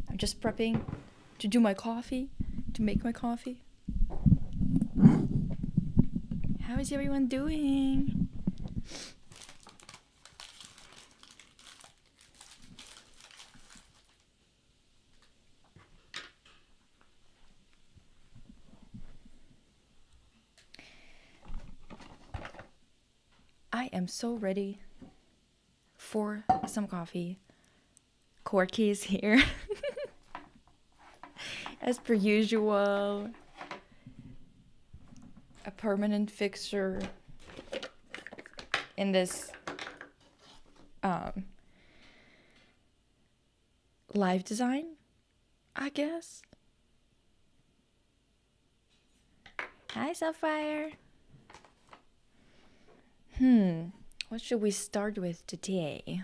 I'm just prepping to do my coffee, to make my coffee. How is everyone doing? I am so ready for some coffee. Corky is here. As per usual. A permanent fixture in this live design, I guess. Hi, Sapphire. What should we start with today?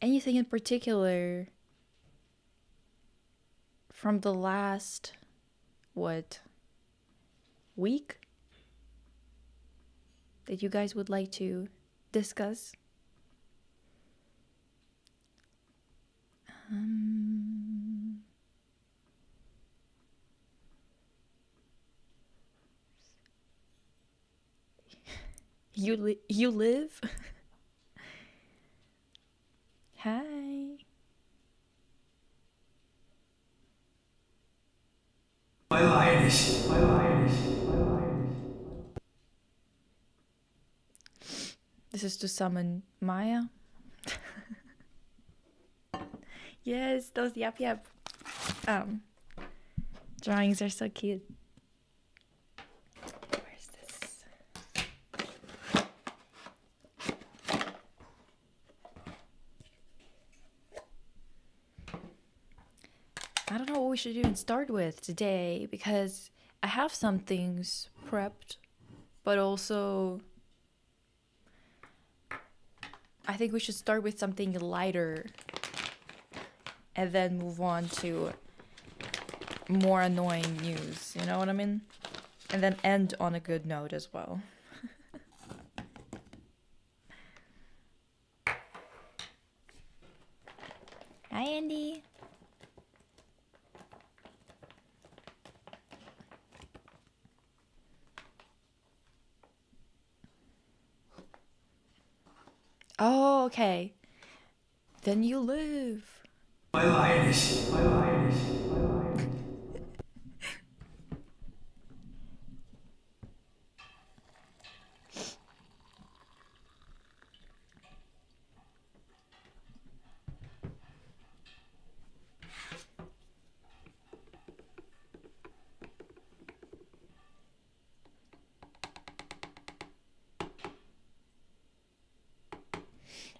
Anything in particular from the last, week that you guys would like to discuss? You live? Hi. This is to summon Maya. Yes, those yap drawings are so cute. Where's this? I don't know what we should even start with today, because I have some things prepped, but also I think we should start with something lighter and then move on to more annoying news, you know what I mean? And then end on a good note as well. Hi, Andy. Oh, okay. Then you live.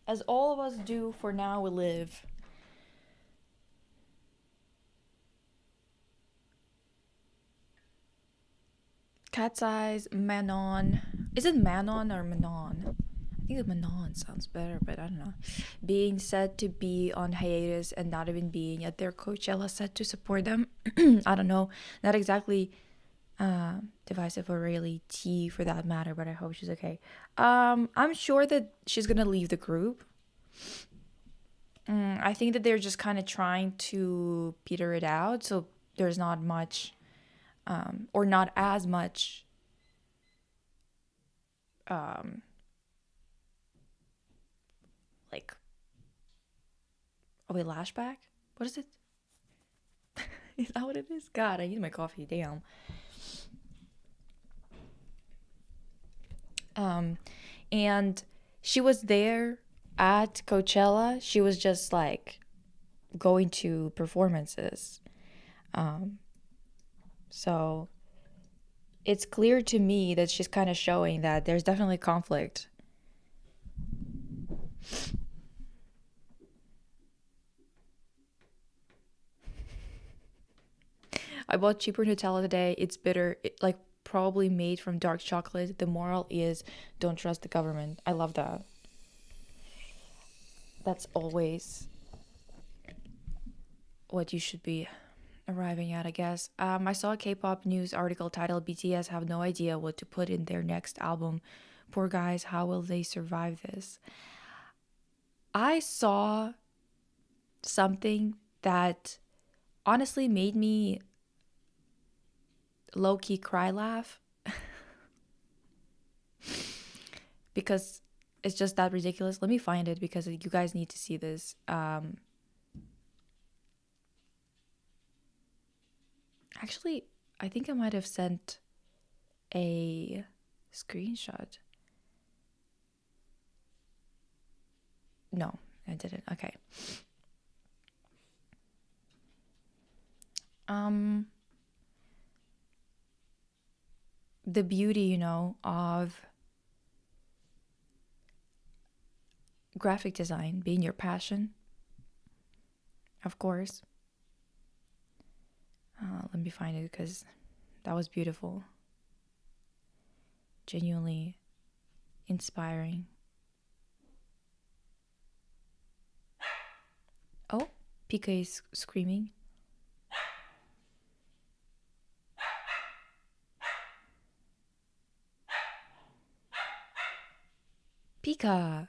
As all of us do for now, we live. Cat's Eyes, Manon. Is it Manon or Manon? I think Manon sounds better, but I don't know. Being said to be on hiatus and not even being at their Coachella set to support them. I don't know. Not exactly divisive or really tea for that matter, but I hope she's okay. I'm sure that she's gonna leave the group. I think that they're just kind of trying to peter it out, so there's not much or not as much like, lashback? What is it? Is that what it is? God, I need my coffee, damn. And she was there at Coachella. She was just like going to performances. So it's clear to me that she's kind of showing that there's definitely conflict. I bought cheaper Nutella today. It's bitter. Like probably made from dark chocolate. The moral is don't trust the government. I love that. That's always what you should be arriving at, I guess. I saw a K-pop news article titled BTS have no idea what to put in their next album. Poor guys, how will they survive this? I saw something that honestly made me low-key cry laugh because it's just that ridiculous. Let me find it because you guys need to see this. Actually, I think I might have sent a screenshot. No, I didn't. Okay. The beauty, you know, of graphic design being your passion, of course. Let me find it because that was beautiful. Genuinely inspiring. Oh, Pika is screaming. Pika!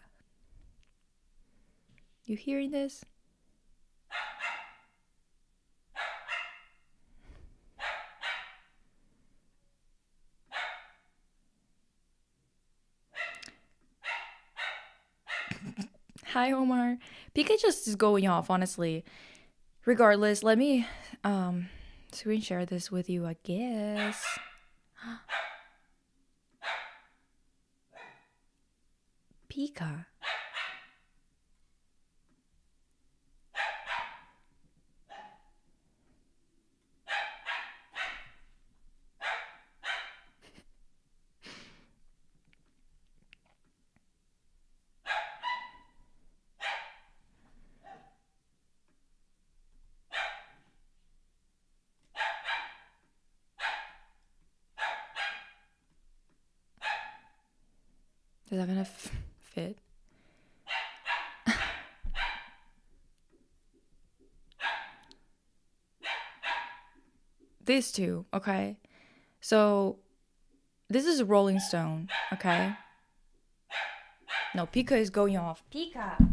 You hearing this? Hi, Omar. Pika just is going off, honestly. Regardless, let me screen share this with you, I guess. Pika. Is that gonna fit? These two, okay? So, this is a Rolling Stone, okay? No, Pika is going off. Pika! Come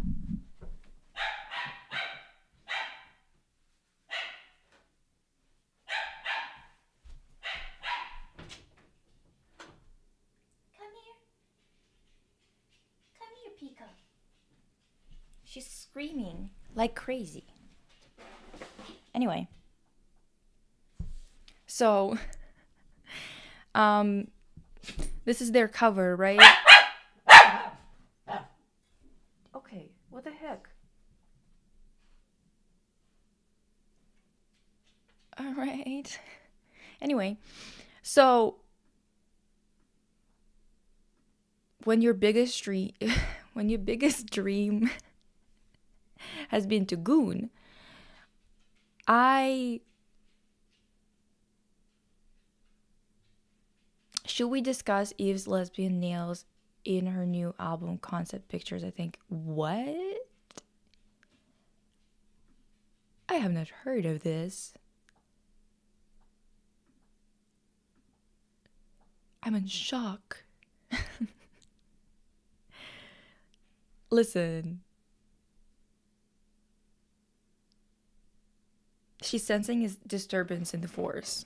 here. Come here, Pika. She's screaming like crazy. Anyway. So, this is their cover, right? Okay, what the heck? All right. Anyway, so when your biggest dream has been to goon, should we discuss Eve's lesbian nails in her new album concept pictures? I think. What? I have not heard of this. I'm in shock. Listen. She's sensing his disturbance in the force.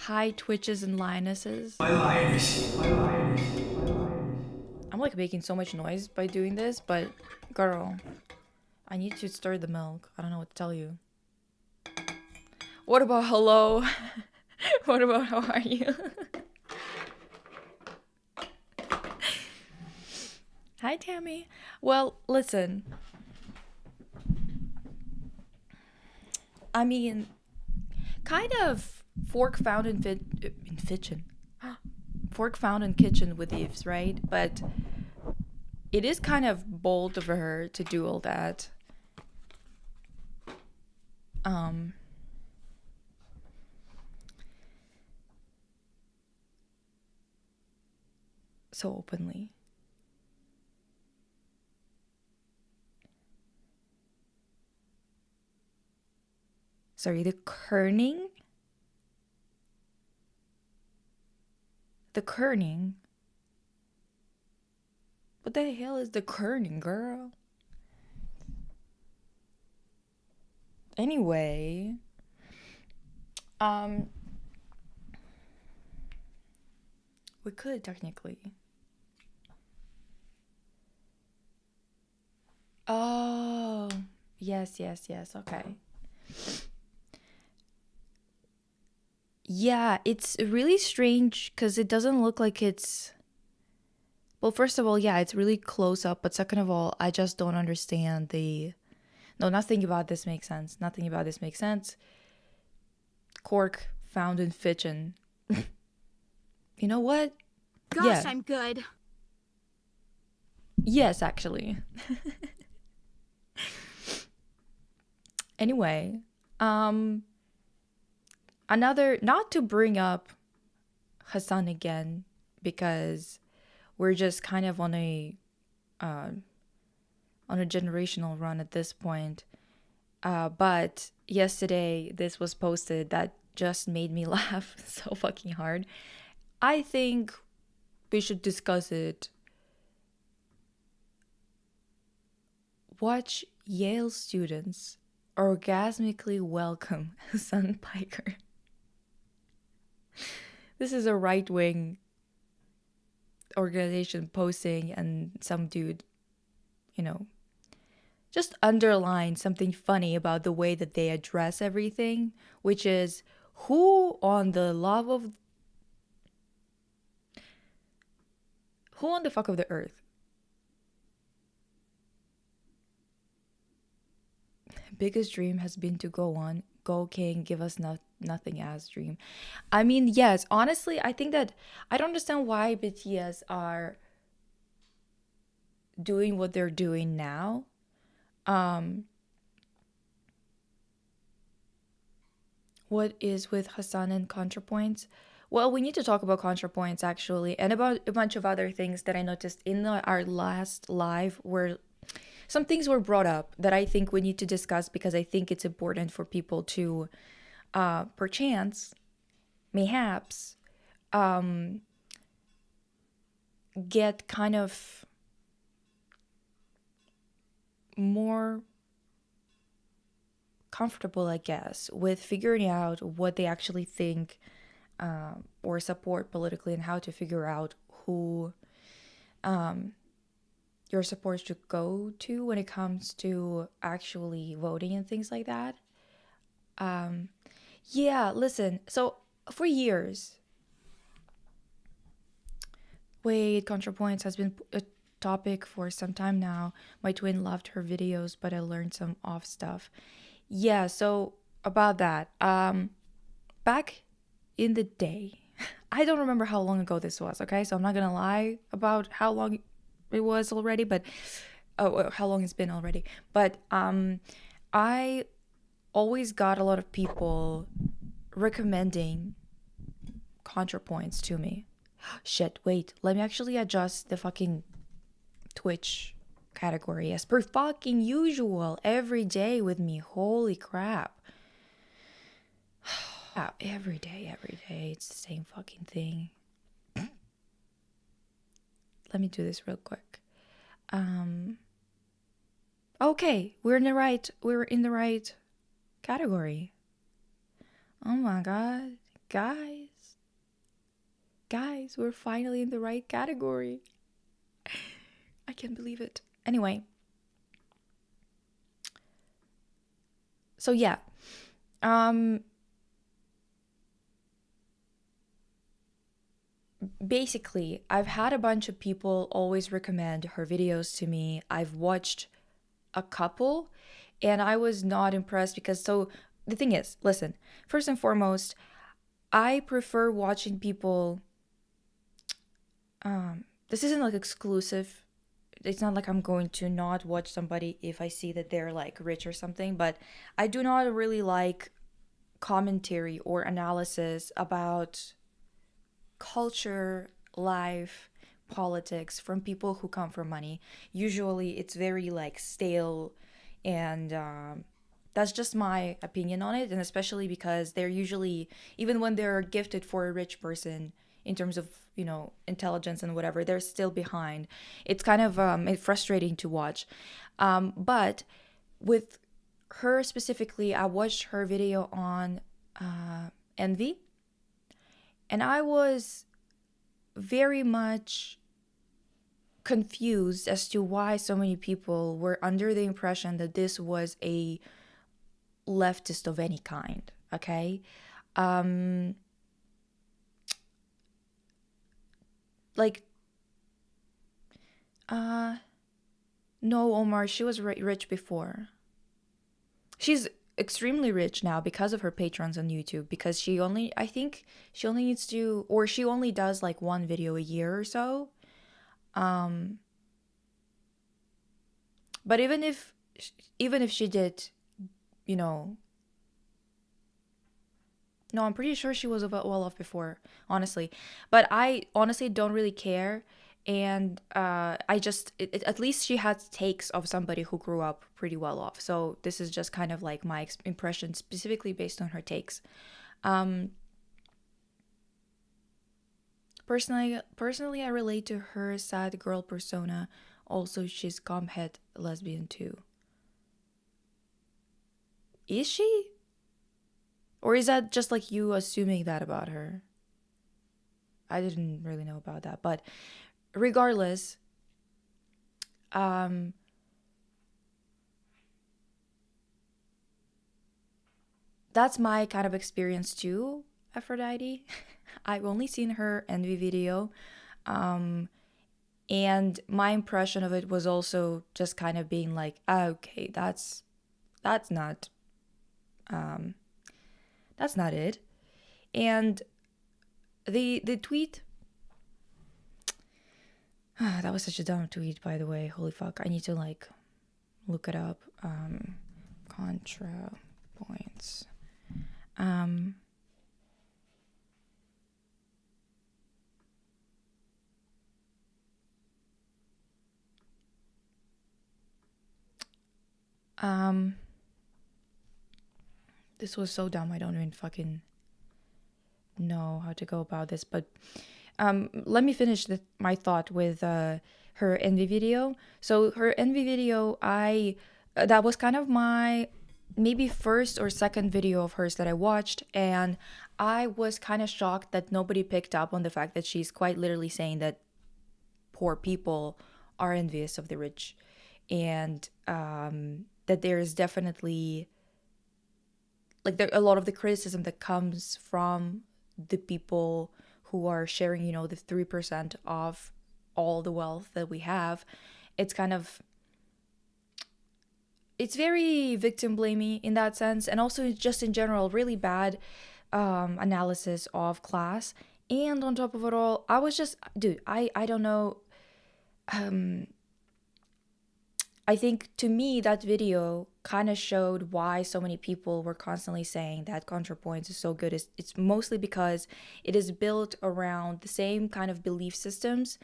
High twitches and lionesses. I'm like making so much noise by doing this, but girl, I need to stir the milk. I don't know what to tell you. What about hello? What about how are you? Hi, Tammy. Well, listen. I mean, kind of fork found in kitchen. Fork found in kitchen with Eves, right? But it is kind of bold of her to do all that. So openly. Sorry, the kerning? The kerning? What the hell is the kerning, girl? Anyway, we could technically. Oh, yes, okay. Yeah, it's really strange because it doesn't look like it's. Well, first of all, yeah, it's really close up, but second of all, I just don't understand the. No, nothing about this makes sense. Nothing about this makes sense. Cork found in Fitchin. You know what? Gosh, Yeah. I'm good. Yes, actually. Anyway, another, not to bring up Hassan again, because we're just kind of on a generational run at this point. But yesterday this was posted that just made me laugh so fucking hard. I think we should discuss it. Watch Yale students orgasmically welcome Sun Piker. This is a right-wing organization posting, and some dude, you know, just underline something funny about the way that they address everything, which is who on the fuck of the earth biggest dream has been to go king, give us nothing as dream. I mean, yes, honestly, I think that I don't understand why BTS are doing what they're doing now. What is with Hassan and Contrapoints? Well, we need to talk about Contrapoints actually, and about a bunch of other things that I noticed in our last live, where some things were brought up that I think we need to discuss, because I think it's important for people to, perchance, mayhaps, get kind of more comfortable, I guess, with figuring out what they actually think, or support politically, and how to figure out who your support should go to when it comes to actually voting and things like that. Yeah, listen. So for years, wait, ContraPoints has been a topic for some time now. My twin loved her videos, but I learned some off stuff. Yeah, so about that. Back in the day, I don't remember how long ago this was, okay? So I'm not gonna lie about how long it was already, but how long it's been already. But I always got a lot of people recommending ContraPoints to me. Shit, wait, let me actually adjust the fucking Twitch category as per fucking usual every day with me. Holy crap. Every day, it's the same fucking thing. Let me do this real quick. Okay, we're in the right category. Oh my god, guys, we're finally in the right category. I can't believe it. Anyway, so yeah, basically, I've had a bunch of people always recommend her videos to me. I've watched a couple, and I was not impressed, because so the thing is, listen, first and foremost, I prefer watching people. This isn't like exclusive. It's not like I'm going to not watch somebody if I see that they're like rich or something, but I do not really like commentary or analysis about culture, life, politics from people who come from money. Usually it's very like stale and That's just my opinion on it, and especially because they're usually, even when they're gifted for a rich person in terms of, intelligence and whatever, they're still behind. It's kind of frustrating to watch. But with her specifically, I watched her video on envy, and I was very much confused as to why so many people were under the impression that this was a leftist of any kind. Okay, like, no, Omar, she was rich before. She's extremely rich now because of her patrons on YouTube, because I think she only needs to, or she only does like one video a year or so. But even if she did, no, I'm pretty sure she was well off before, honestly. But I honestly don't really care. And at least she had takes of somebody who grew up pretty well off. So this is just kind of like my impression, specifically based on her takes. Personally, I relate to her sad girl persona. Also, she's comhead lesbian too. Is she? Or is that just like you assuming that about her? I didn't really know about that. But regardless, that's my kind of experience too, Aphrodite. I've only seen her envy video. And my impression of it was also just kind of being like, okay, that's not it. And the tweet, that was such a dumb tweet, by the way. Holy fuck, I need to like look it up. Contrapoints. This was so dumb. I don't even fucking know how to go about this. But let me finish my thought with her envy video. So her envy video, that was kind of my maybe first or second video of hers that I watched, and I was kind of shocked that nobody picked up on the fact that she's quite literally saying that poor people are envious of the rich, and that there is definitely like a lot of the criticism that comes from the people who are sharing, the 3% of all the wealth that we have. It's very victim blamey in that sense, and also just in general really bad analysis of class. And on top of it all, I was just, dude, I don't know. I think to me that video kind of showed why so many people were constantly saying that Contrapoints is so good. It's mostly because it is built around the same kind of belief systems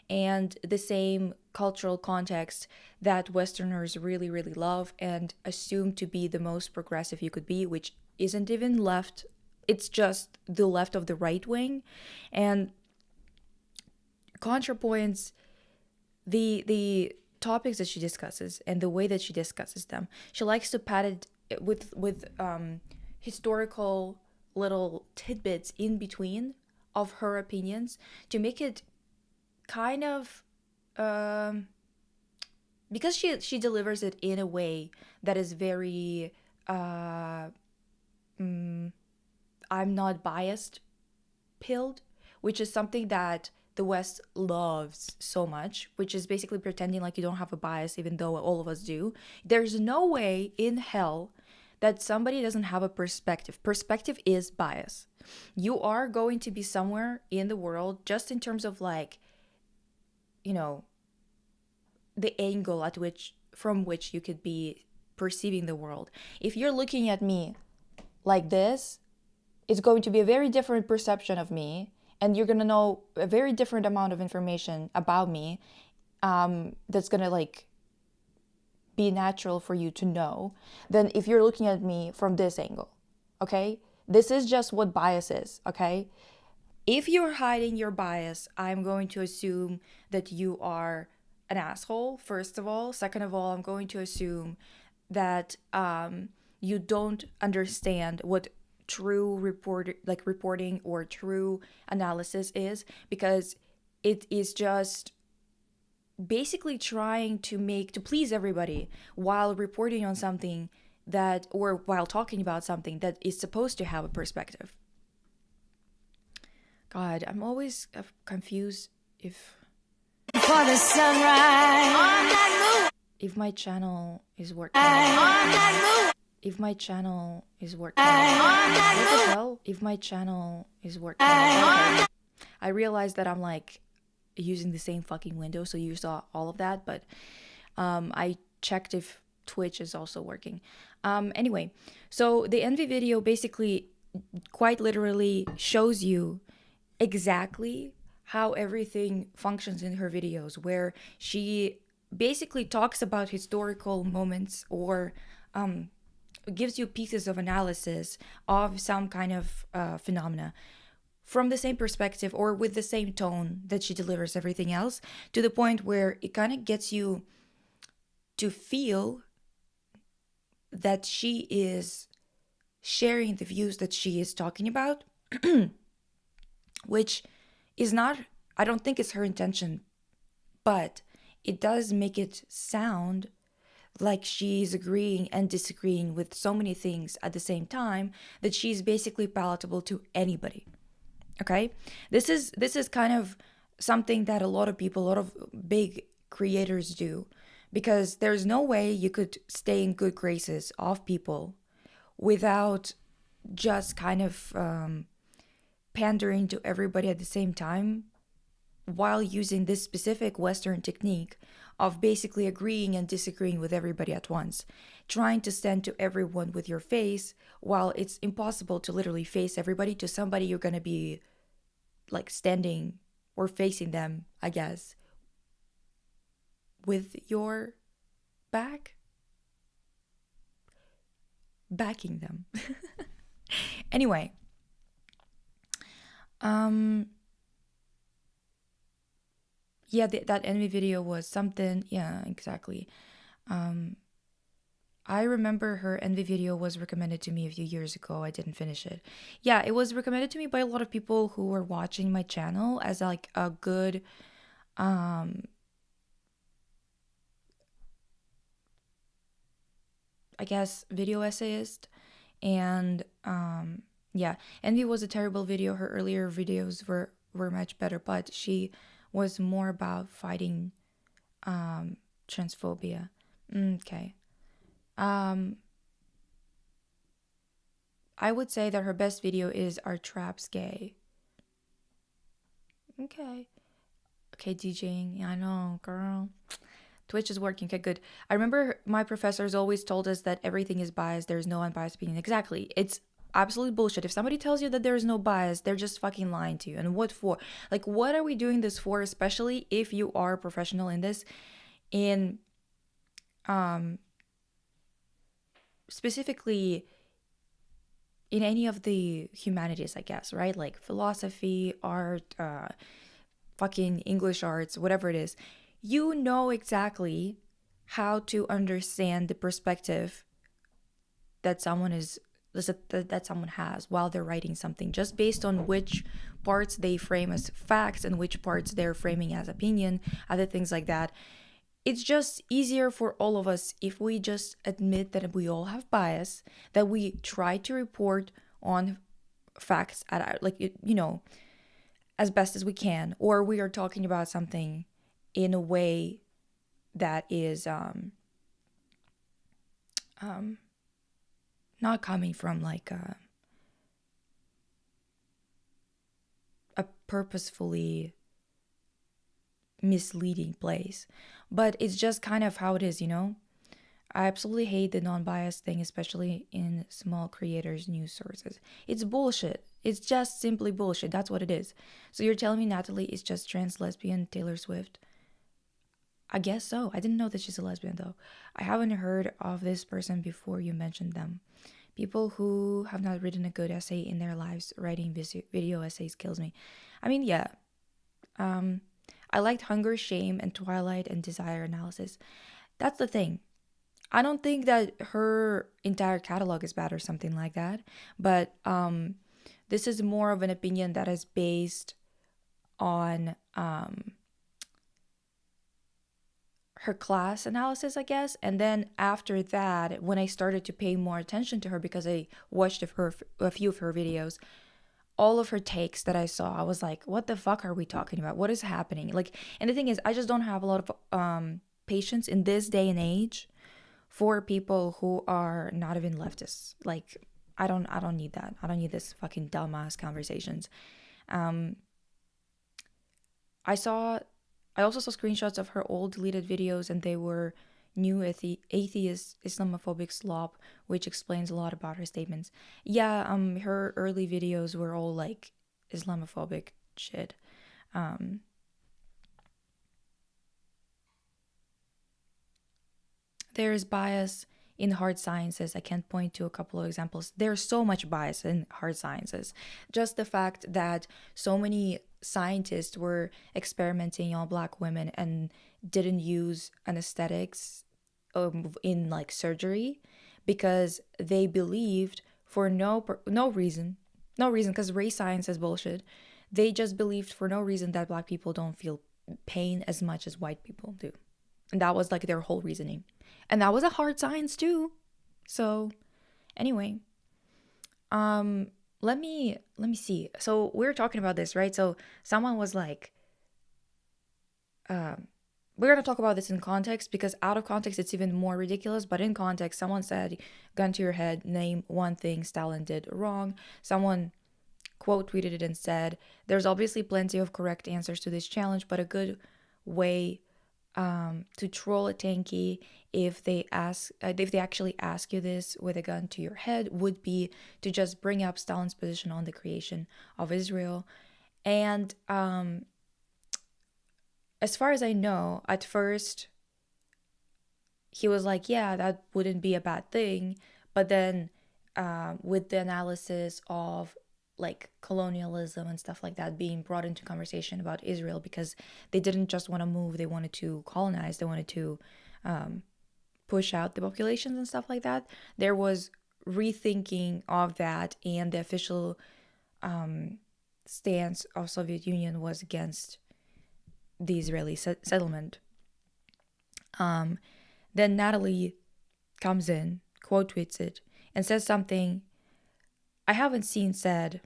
and the same cultural context that Westerners really, really love and assume to be the most progressive you could be, which isn't even left. It's just the left of the right wing. And Contrapoints, the topics that she discusses and the way that she discusses them, she likes to pad it with historical little tidbits in between of her opinions to make it kind of because she delivers it in a way that is very I'm not biased pilled, which is something that the West loves so much, which is basically pretending like you don't have a bias, even though all of us do. There's no way in hell that somebody doesn't have a perspective. Perspective is bias. You are going to be somewhere in the world just in terms of like, the angle from which you could be perceiving the world. If you're looking at me like this, it's going to be a very different perception of me, and you're going to know a very different amount of information about me that's going to like be natural for you to know than if you're looking at me from this angle. Okay? This is just what bias is, okay? If you're hiding your bias, I'm going to assume that you are an asshole, first of all. Second of all, I'm going to assume that you don't understand what true reporting or true analysis is, because it is just basically trying to please everybody while reporting on something that, or while talking about something that is supposed to have a perspective. God, I'm always confused if for the sunrise. If my channel is working. If my channel is working. What the hell? If my channel is working. Okay. I realized that I'm like using the same fucking window, so you saw all of that, but I checked if Twitch is also working. Anyway, so the envy video basically quite literally shows you exactly how everything functions in her videos, where she basically talks about historical moments or gives you pieces of analysis of some kind of phenomena from the same perspective or with the same tone that she delivers everything else, to the point where it kind of gets you to feel that she is sharing the views that she is talking about, which is not, I don't think it's her intention, but it does make it sound like she's agreeing and disagreeing with so many things at the same time that she's basically palatable to anybody. Okay? This is kind of something that a lot of people, a lot of big creators do, because there's no way you could stay in good graces of people without just kind of pandering to everybody at the same time, while using this specific Western technique of basically agreeing and disagreeing with everybody at once, trying to stand to everyone with your face, while it's impossible to literally face everybody. To somebody, you're going to be like standing or facing them, I guess, with your back, backing them. Anyway, yeah, that envy video was something. Yeah, exactly. I remember her envy video was recommended to me a few years ago. I didn't finish it. Yeah, it was recommended to me by a lot of people who were watching my channel as like a good I guess video essayist. And yeah, envy was a terrible video. Her earlier videos were much better, but she was more about fighting transphobia. Okay. I would say that her best video is Are Traps Gay? Okay, DJing. Yeah, I know, girl. Twitch is working. Okay, good. I remember my professors always told us that everything is biased. There's no unbiased opinion. Exactly. It's absolute bullshit. If somebody tells you that there is no bias, they're just fucking lying to you. And what for? Like, what are we doing this for? Especially if you are a professional in this, in specifically in any of the humanities, I guess, right? Like philosophy, art, fucking English arts, whatever it is. You know exactly how to understand the perspective that someone has while they're writing something, just based on which parts they frame as facts and which parts they're framing as opinion, other things like that. It's just easier for all of us if we just admit that we all have bias, that we try to report on facts at, like, you know, as best as we can, or we are talking about something in a way that is not coming from like a purposefully misleading place, but it's just kind of how it is, you know. I absolutely hate the non-biased thing, especially in small creators' news sources. It's bullshit. It's just simply bullshit. That's what it is. So you're telling me Natalie is just trans lesbian Taylor Swift? I guess so. I didn't know that she's a lesbian though. I haven't heard of this person before you mentioned them. People who have not written a good essay in their lives, writing video essays kills me. I mean, yeah. Um, I liked Hunger, Shame, and Twilight and Desire Analysis. That's the thing. I don't think that her entire catalog is bad or something like that, but this is more of an opinion that is based on her class analysis, I guess. And then after that, when I started to pay more attention to her because I watched a few of her videos, all of her takes that I saw, I was like, what the fuck are we talking about? What is happening? Like, and the thing is, I just don't have a lot of patience in this day and age for people who are not even leftists. Like, I don't need that. I don't need this fucking dumbass conversations. Um, I saw I also saw screenshots of her old deleted videos, and they were new atheist Islamophobic slop, which explains a lot about her statements. Yeah, her early videos were all like Islamophobic shit. Um, there's bias in hard sciences. I can't point to a couple of examples. There's so much bias in hard sciences. Just the fact that so many scientists were experimenting on black women and didn't use anesthetics in like surgery because they believed for no reason, because race science is bullshit. They just believed for no reason that black people don't feel pain as much as white people do. And that was like their whole reasoning. And that was a hard science too. So anyway, um let me see. So we were talking about this, right? So someone was like, we're gonna talk about this in context because out of context it's even more ridiculous. But in context, someone said, "Gun to your head, name one thing Stalin did wrong." Someone quote tweeted it and said, "There's obviously plenty of correct answers to this challenge, but a good way to troll a tanky if they actually ask you this with a gun to your head would be to just bring up Stalin's position on the creation of Israel." And as far as I know, at first he was like, yeah, that wouldn't be a bad thing. But then with the analysis of like colonialism and stuff like that being brought into conversation about Israel, because they didn't just want to move, they wanted to colonize, they wanted to push out the populations and stuff like that. There was rethinking of that, and the official stance of Soviet Union was against the Israeli settlement. Then Natalie comes in, quote tweets it, and says something I haven't seen said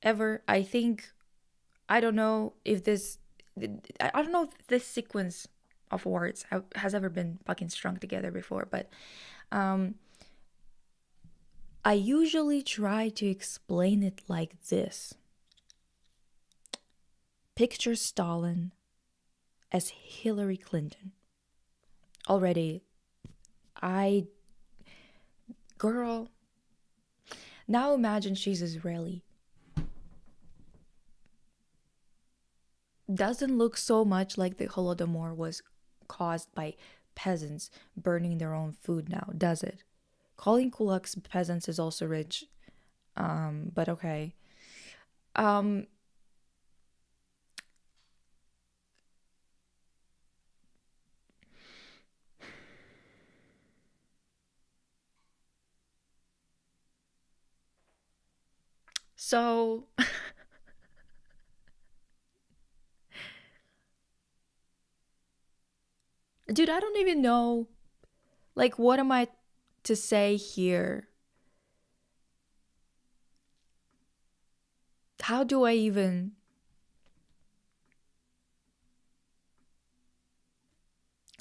ever. I don't know if this sequence of words has ever been fucking strung together before, but I usually try to explain it like this. Picture Stalin as Hillary Clinton. Already, girl, now imagine she's Israeli. Doesn't look so much like the Holodomor was caused by peasants burning their own food now, does it? Calling kulaks peasants is also rich, but okay. So, dude, I don't even know, like, what am I to say here? How do I even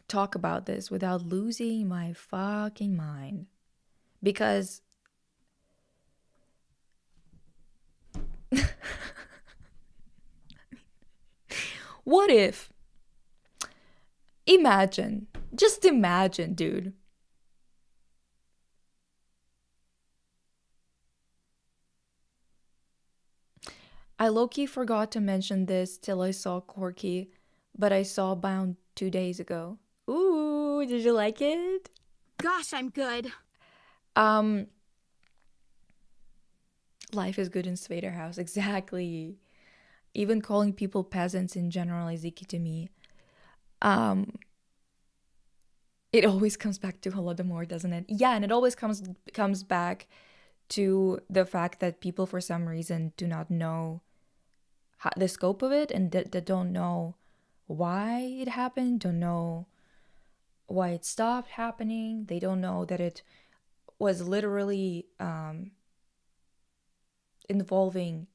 talk about this without losing my fucking mind? Because what if, just imagine, dude. I low-key forgot to mention this till I saw Corky, but I saw Bound 2 days ago. Ooh, did you like it? Gosh, I'm good. Um, life is good in Svater House. Exactly. Even calling people peasants in general is icky to me. Um, it always comes back to Holodomor, doesn't it? Yeah, and it always comes back to the fact that people, for some reason, do not know the scope of it, and that don't know why it happened, don't know why it stopped happening. They don't know that it was literally involving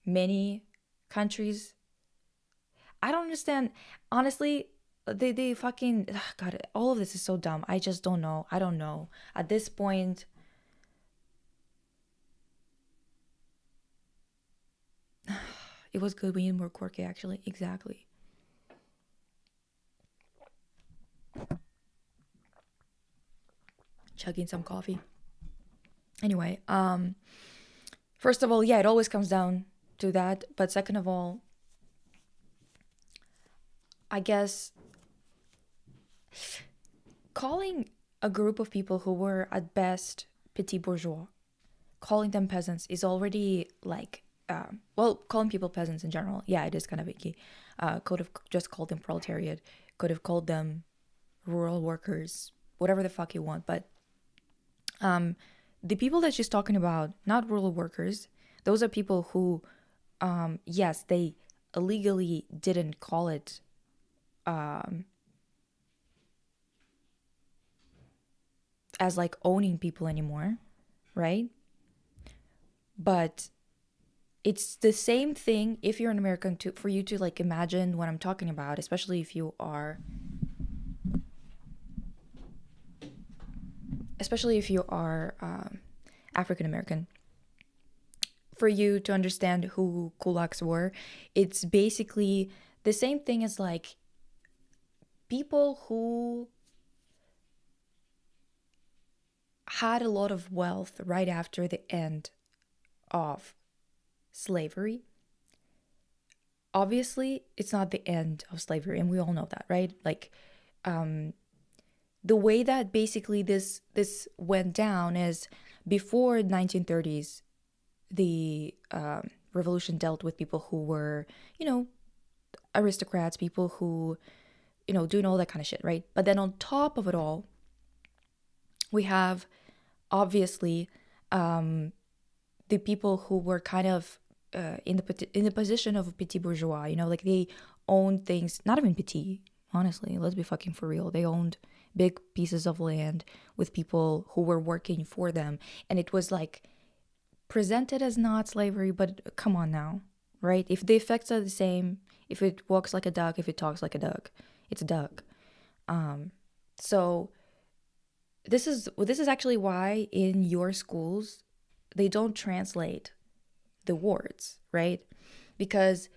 many countries. I don't understand. Honestly, they fucking ugh, God, all of this is so dumb. I just don't know. I don't know. At this point, it was good. We need more quirky, actually. Exactly. Chugging some coffee. Anyway, first of all, yeah, it always comes down to that. But second of all, I guess calling a group of people who were at best petit bourgeois, calling them peasants is already like, well, calling people peasants in general, yeah, it is kind of icky. Could have just called them proletariat, could have called them rural workers, whatever the fuck you want. But the people that she's talking about, not rural workers, those are people who, yes, they illegally didn't call it as like owning people anymore, right? But it's the same thing if you're an American to for you to like imagine what I'm talking about, especially if you are African American. For you to understand who kulaks were, it's basically the same thing as like people who had a lot of wealth right after the end of slavery. Obviously, it's not the end of slavery, and we all know that, right? Like, the way that basically this went down is before 1930s, the revolution dealt with people who were, you know, aristocrats, people who, you know, doing all that kind of shit, right? But then on top of it all, we have obviously the people who were kind of in the position of a petit bourgeois, you know, like they owned things, not even petit, honestly, let's be fucking for real. They owned big pieces of land with people who were working for them. And it was like presented as not slavery, but come on now, right? If the effects are the same, if it walks like a duck, if it talks like a duck, it's a duck. So this is actually why in your schools they don't translate the words, right? Because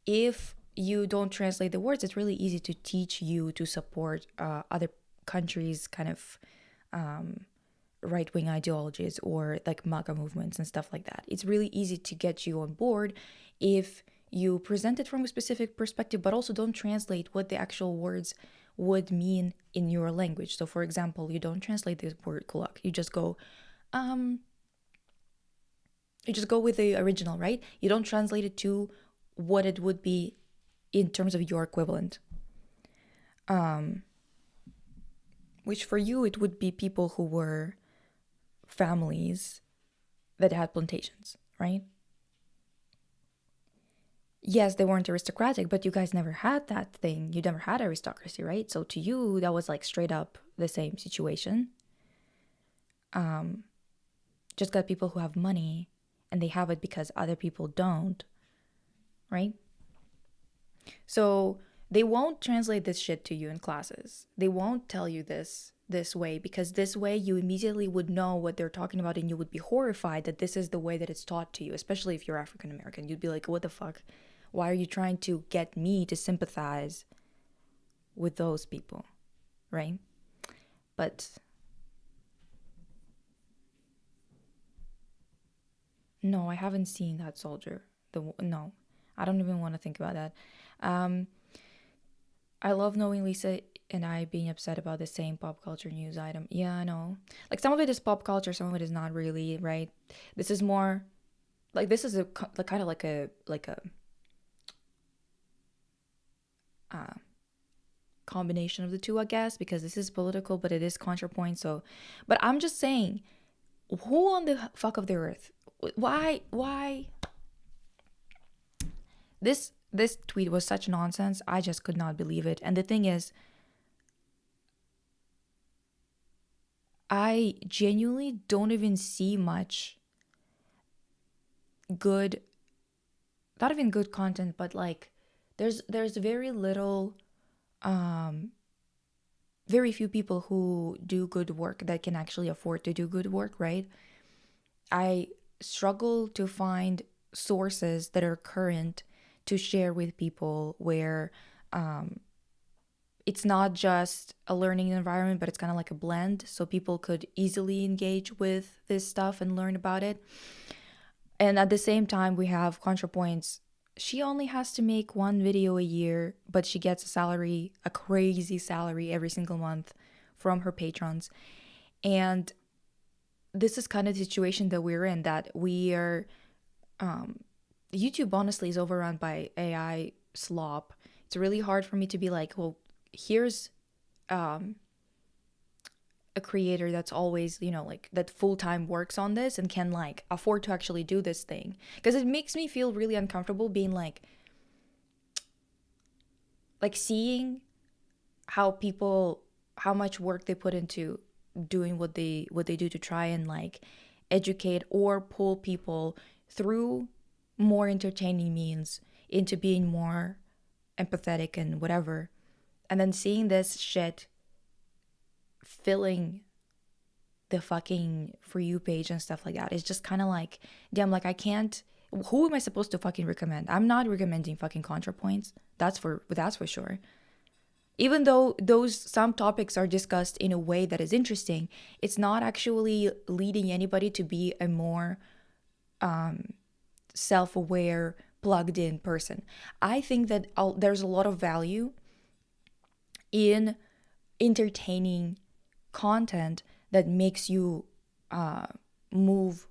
if you don't translate the words, it's really easy to teach you to support other countries' kind of right-wing ideologies or like MAGA movements and stuff like that. It's really easy to get you on board if you present it from a specific perspective, but also don't translate what the actual words would mean in your language. So for example, you don't translate this word kulak. You just go with the original, right? You don't translate it to what it would be in terms of your equivalent. Which for you, it would be people who were families that had plantations, right? Yes, they weren't aristocratic, but you guys never had that thing. You never had aristocracy, right? So to you, that was like straight up the same situation. Just got people who have money and they have it because other people don't, right? So they won't translate this shit to you in classes. They won't tell you this way, because this way you immediately would know what they're talking about and you would be horrified that this is the way that it's taught to you, especially if you're African American. You'd be like, what the fuck? Why are you trying to get me to sympathize with those people, right? But no, I haven't seen that soldier. No, I don't even want to think about that. I love knowing Lisa and I being upset about the same pop culture news item. Yeah, I know. Like some of it is pop culture, some of it is not really, right? This is more like this is a like, kind of like a uh, combination of the two, I guess, because this is political, but it is Contrapoint. So, but I'm just saying, who on the fuck of the earth? Why? This tweet was such nonsense. I just could not believe it. And the thing is, I genuinely don't even see much good, not even good content, but like there's very little very few people who do good work that can actually afford to do good work, right? I struggle to find sources that are current to share with people where it's not just a learning environment, but it's kind of like a blend, so people could easily engage with this stuff and learn about it. And at the same time, we have Contrapoints. She only has to make one video a year, but she gets a salary, a crazy salary every single month from her patrons. And this is kind of the situation that we're in, that we are, YouTube honestly is overrun by AI slop. It's really hard for me to be like, well, here's a creator that's always, like that full-time works on this and can like afford to actually do this thing, because it makes me feel really uncomfortable being like seeing how much work they put into doing what they do to try and like educate or pull people through more entertaining means into being more empathetic and whatever, and then seeing this shit filling the fucking For You page and stuff like that. It's just kind of like, damn, like I can't, who am I supposed to fucking recommend? I'm not recommending fucking Contrapoints. That's for sure. Even though some topics are discussed in a way that is interesting, it's not actually leading anybody to be a more self-aware, plugged-in person. I think that there's a lot of value in entertaining content that makes you move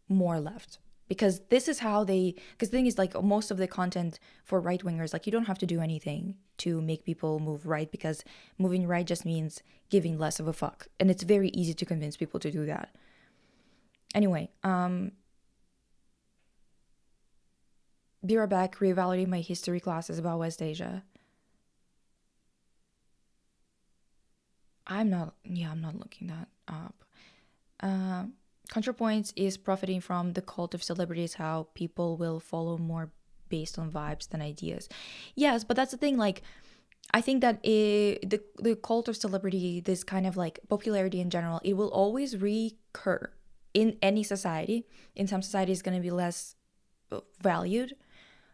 more left, because this is how because the thing is, like, most of the content for right-wingers, like, you don't have to do anything to make people move right, because moving right just means giving less of a fuck, and it's very easy to convince people to do that. Anyway, be right back. Reevaluating my history classes about West Asia. I'm not looking that up. Contrapoints is profiting from the cult of celebrities, how people will follow more based on vibes than ideas. Yes, but that's the thing, like, I think that the cult of celebrity, this kind of like popularity in general, it will always recur in any society. In some societies, it's going to be less valued,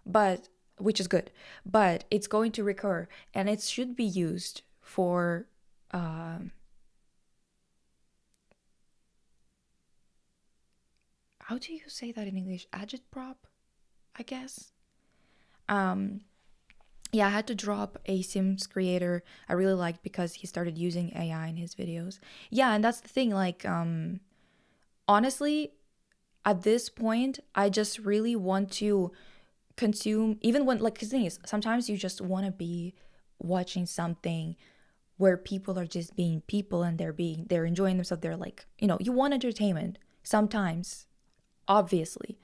but which is good, but it's going to recur, and it should be used for how do you say that in English? Agitprop, I guess. Yeah, I had to drop a Sims creator I really liked because he started using AI in his videos. Yeah, and that's the thing, like, honestly, at this point, I just really want to consume, even when, like, 'cause the thing is, sometimes you just want to be watching something where people are just being people and they're enjoying themselves. They're like, you want entertainment sometimes, obviously,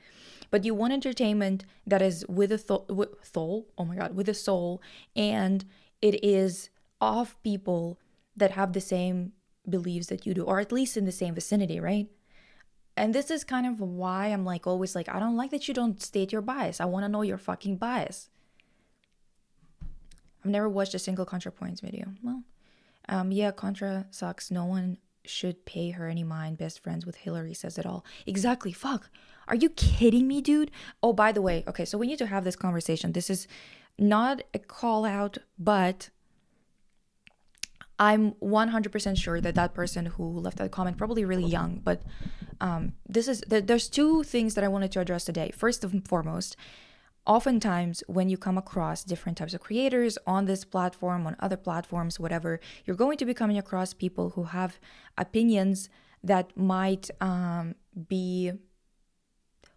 but you want entertainment that is with a soul. Oh my god, with a soul, and it is of people that have the same beliefs that you do, or at least in the same vicinity, right? And this is kind of why I'm like always like, I don't like that you don't state your bias. I want to know your fucking bias. I've never watched a single Contrapoints video. Well, yeah, Contra sucks. No one should pay her any mind. Best friends with Hillary says it all. Exactly. Fuck. Are you kidding me, dude? Oh, by the way, okay, so we need to have this conversation. This is not a call out, but I'm 100% sure that person who left that comment, probably really young, but there's two things that I wanted to address today. First and foremost, oftentimes when you come across different types of creators on this platform, on other platforms, whatever, you're going to be coming across people who have opinions that might be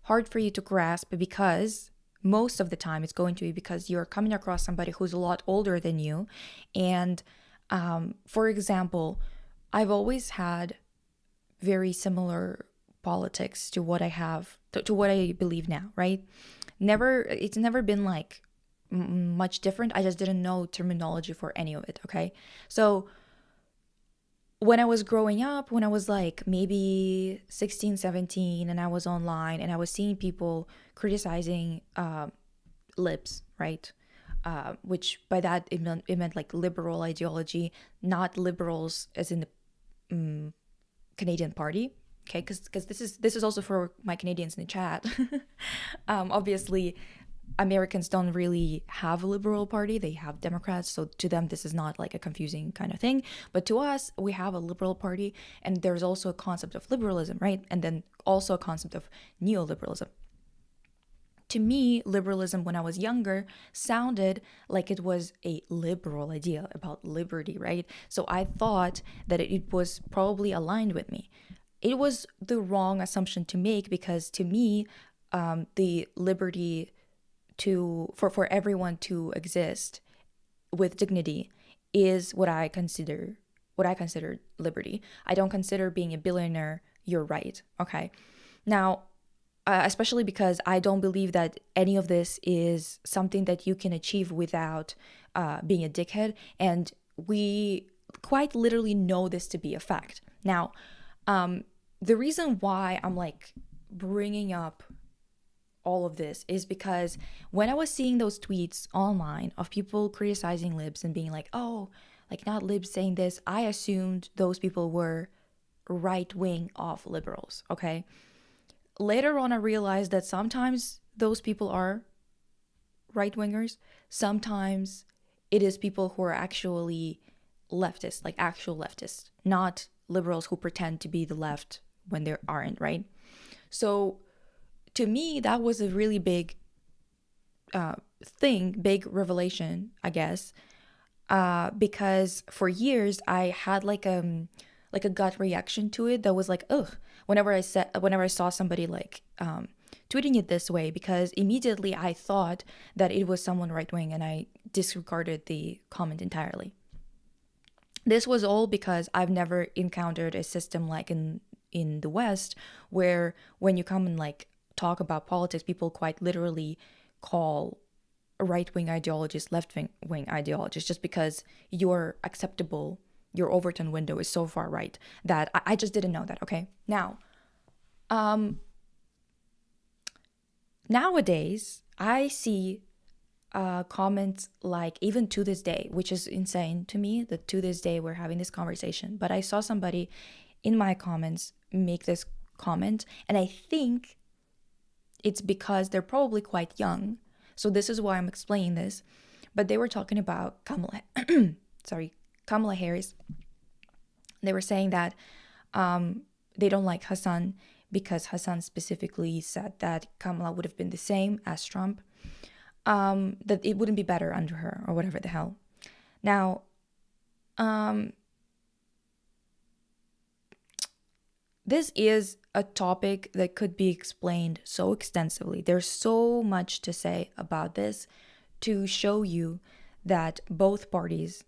hard for you to grasp, because most of the time it's going to be because you're coming across somebody who's a lot older than you. And for example, I've always had very similar politics to what I have, to what I believe now, right? It's never been like much different. I just didn't know terminology for any of it, okay? So when I was growing up, when I was like maybe 16, 17, and I was online and I was seeing people criticizing libs, right? Which by that it meant like liberal ideology, not liberals as in the Canadian Party, okay? Because this is also for my Canadians in the chat. Obviously, Americans don't really have a liberal party; they have Democrats. So to them, this is not like a confusing kind of thing. But to us, we have a liberal party, and there's also a concept of liberalism, right? And then also a concept of neoliberalism. To me, liberalism when I was younger sounded like it was a liberal idea about liberty, right? So I thought that it was probably aligned with me. It was the wrong assumption to make, because to me, the liberty for everyone to exist with dignity is what I consider liberty. I don't consider being a billionaire your right, okay? Now, especially because I don't believe that any of this is something that you can achieve without being a dickhead. And we quite literally know this to be a fact. Now, the reason why I'm like bringing up all of this is because when I was seeing those tweets online of people criticizing libs and being like, oh, like not libs saying this, I assumed those people were right wing of liberals, okay? Later on, I realized that sometimes those people are right wingers. Sometimes it is people who are actually leftists, like actual leftists, not liberals who pretend to be the left when they aren't, right? So to me, that was a really big big revelation, I guess, because for years I had like a gut reaction to it that was like, ugh, whenever I saw somebody like tweeting it this way, because immediately I thought that it was someone right wing and I disregarded the comment entirely. This was all because I've never encountered a system like in the West, where when you come and like talk about politics, people quite literally call right-wing ideologies left-wing ideologies, just because your Overton window is so far right that I just didn't know that, okay? Now, nowadays, I see comments like, even to this day, which is insane to me that to this day we're having this conversation, but I saw somebody in my comments make this comment, and I think it's because they're probably quite young. So this is why I'm explaining this. But they were talking about Kamala Harris. They were saying that they don't like Hassan because Hassan specifically said that Kamala would have been the same as Trump, that it wouldn't be better under her or whatever the hell. Now, this is a topic that could be explained so extensively. There's so much to say about this to show you that both prominent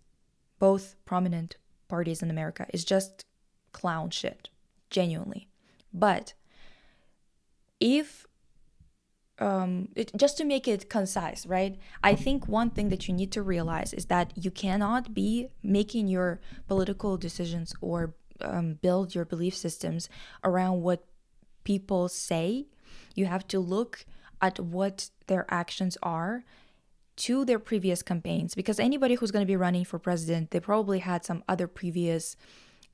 parties in America, is just clown shit, genuinely. But if just to make it concise, right? I think one thing that you need to realize is that you cannot be making your political decisions or build your belief systems around what people say. You have to look at what their actions are to their previous campaigns, because anybody who's going to be running for president, they probably had some other previous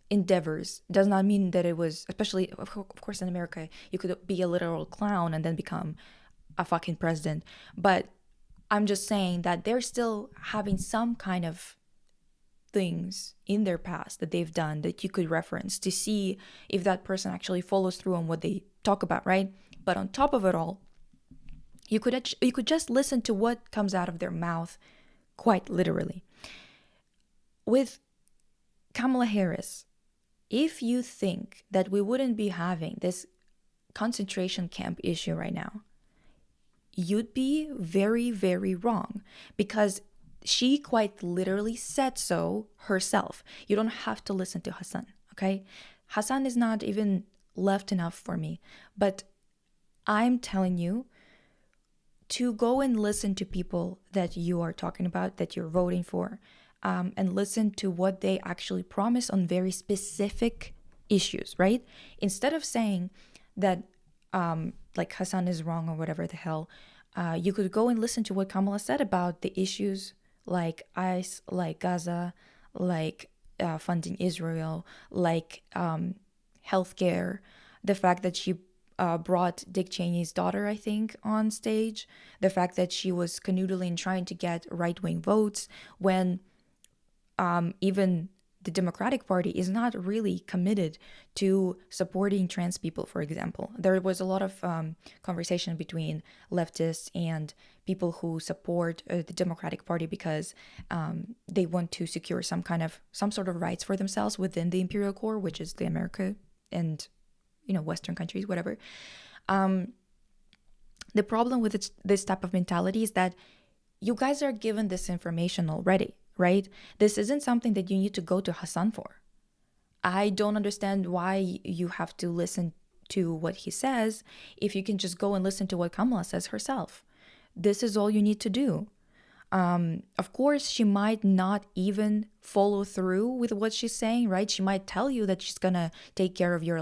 endeavors. Does not mean that it was, especially of course in America, you could be a literal clown and then become a fucking president. But I'm just saying that they're still having some kind of things in their past that they've done that you could reference to see if that person actually follows through on what they talk about, right? But on top of it all, You could just listen to what comes out of their mouth, quite literally. With Kamala Harris, if you think that we wouldn't be having this concentration camp issue right now, you'd be very, very wrong, because she quite literally said so herself. You don't have to listen to Hassan, okay? Hassan is not even left enough for me, but I'm telling you to go and listen to people that you are talking about, that you're voting for, and listen to what they actually promise on very specific issues, right? Instead of saying that like Hassan is wrong or whatever the hell, you could go and listen to what Kamala said about the issues like ICE, like Gaza, like funding Israel, like healthcare, the fact that she brought Dick Cheney's daughter, I think, on stage, the fact that she was canoodling trying to get right-wing votes when even the Democratic Party is not really committed to supporting trans people, for example. There was a lot of conversation between leftists and people who support the Democratic Party because they want to secure some sort of rights for themselves within the imperial core, which is the America and Western countries, whatever. The problem with this type of mentality is that you guys are given this information already, right? This isn't something that you need to go to Hassan for. I don't understand why you have to listen to what he says if you can just go and listen to what Kamala says herself. This is all you need to do. Of course, she might not even follow through with what she's saying, right? She might tell you that she's gonna take care of your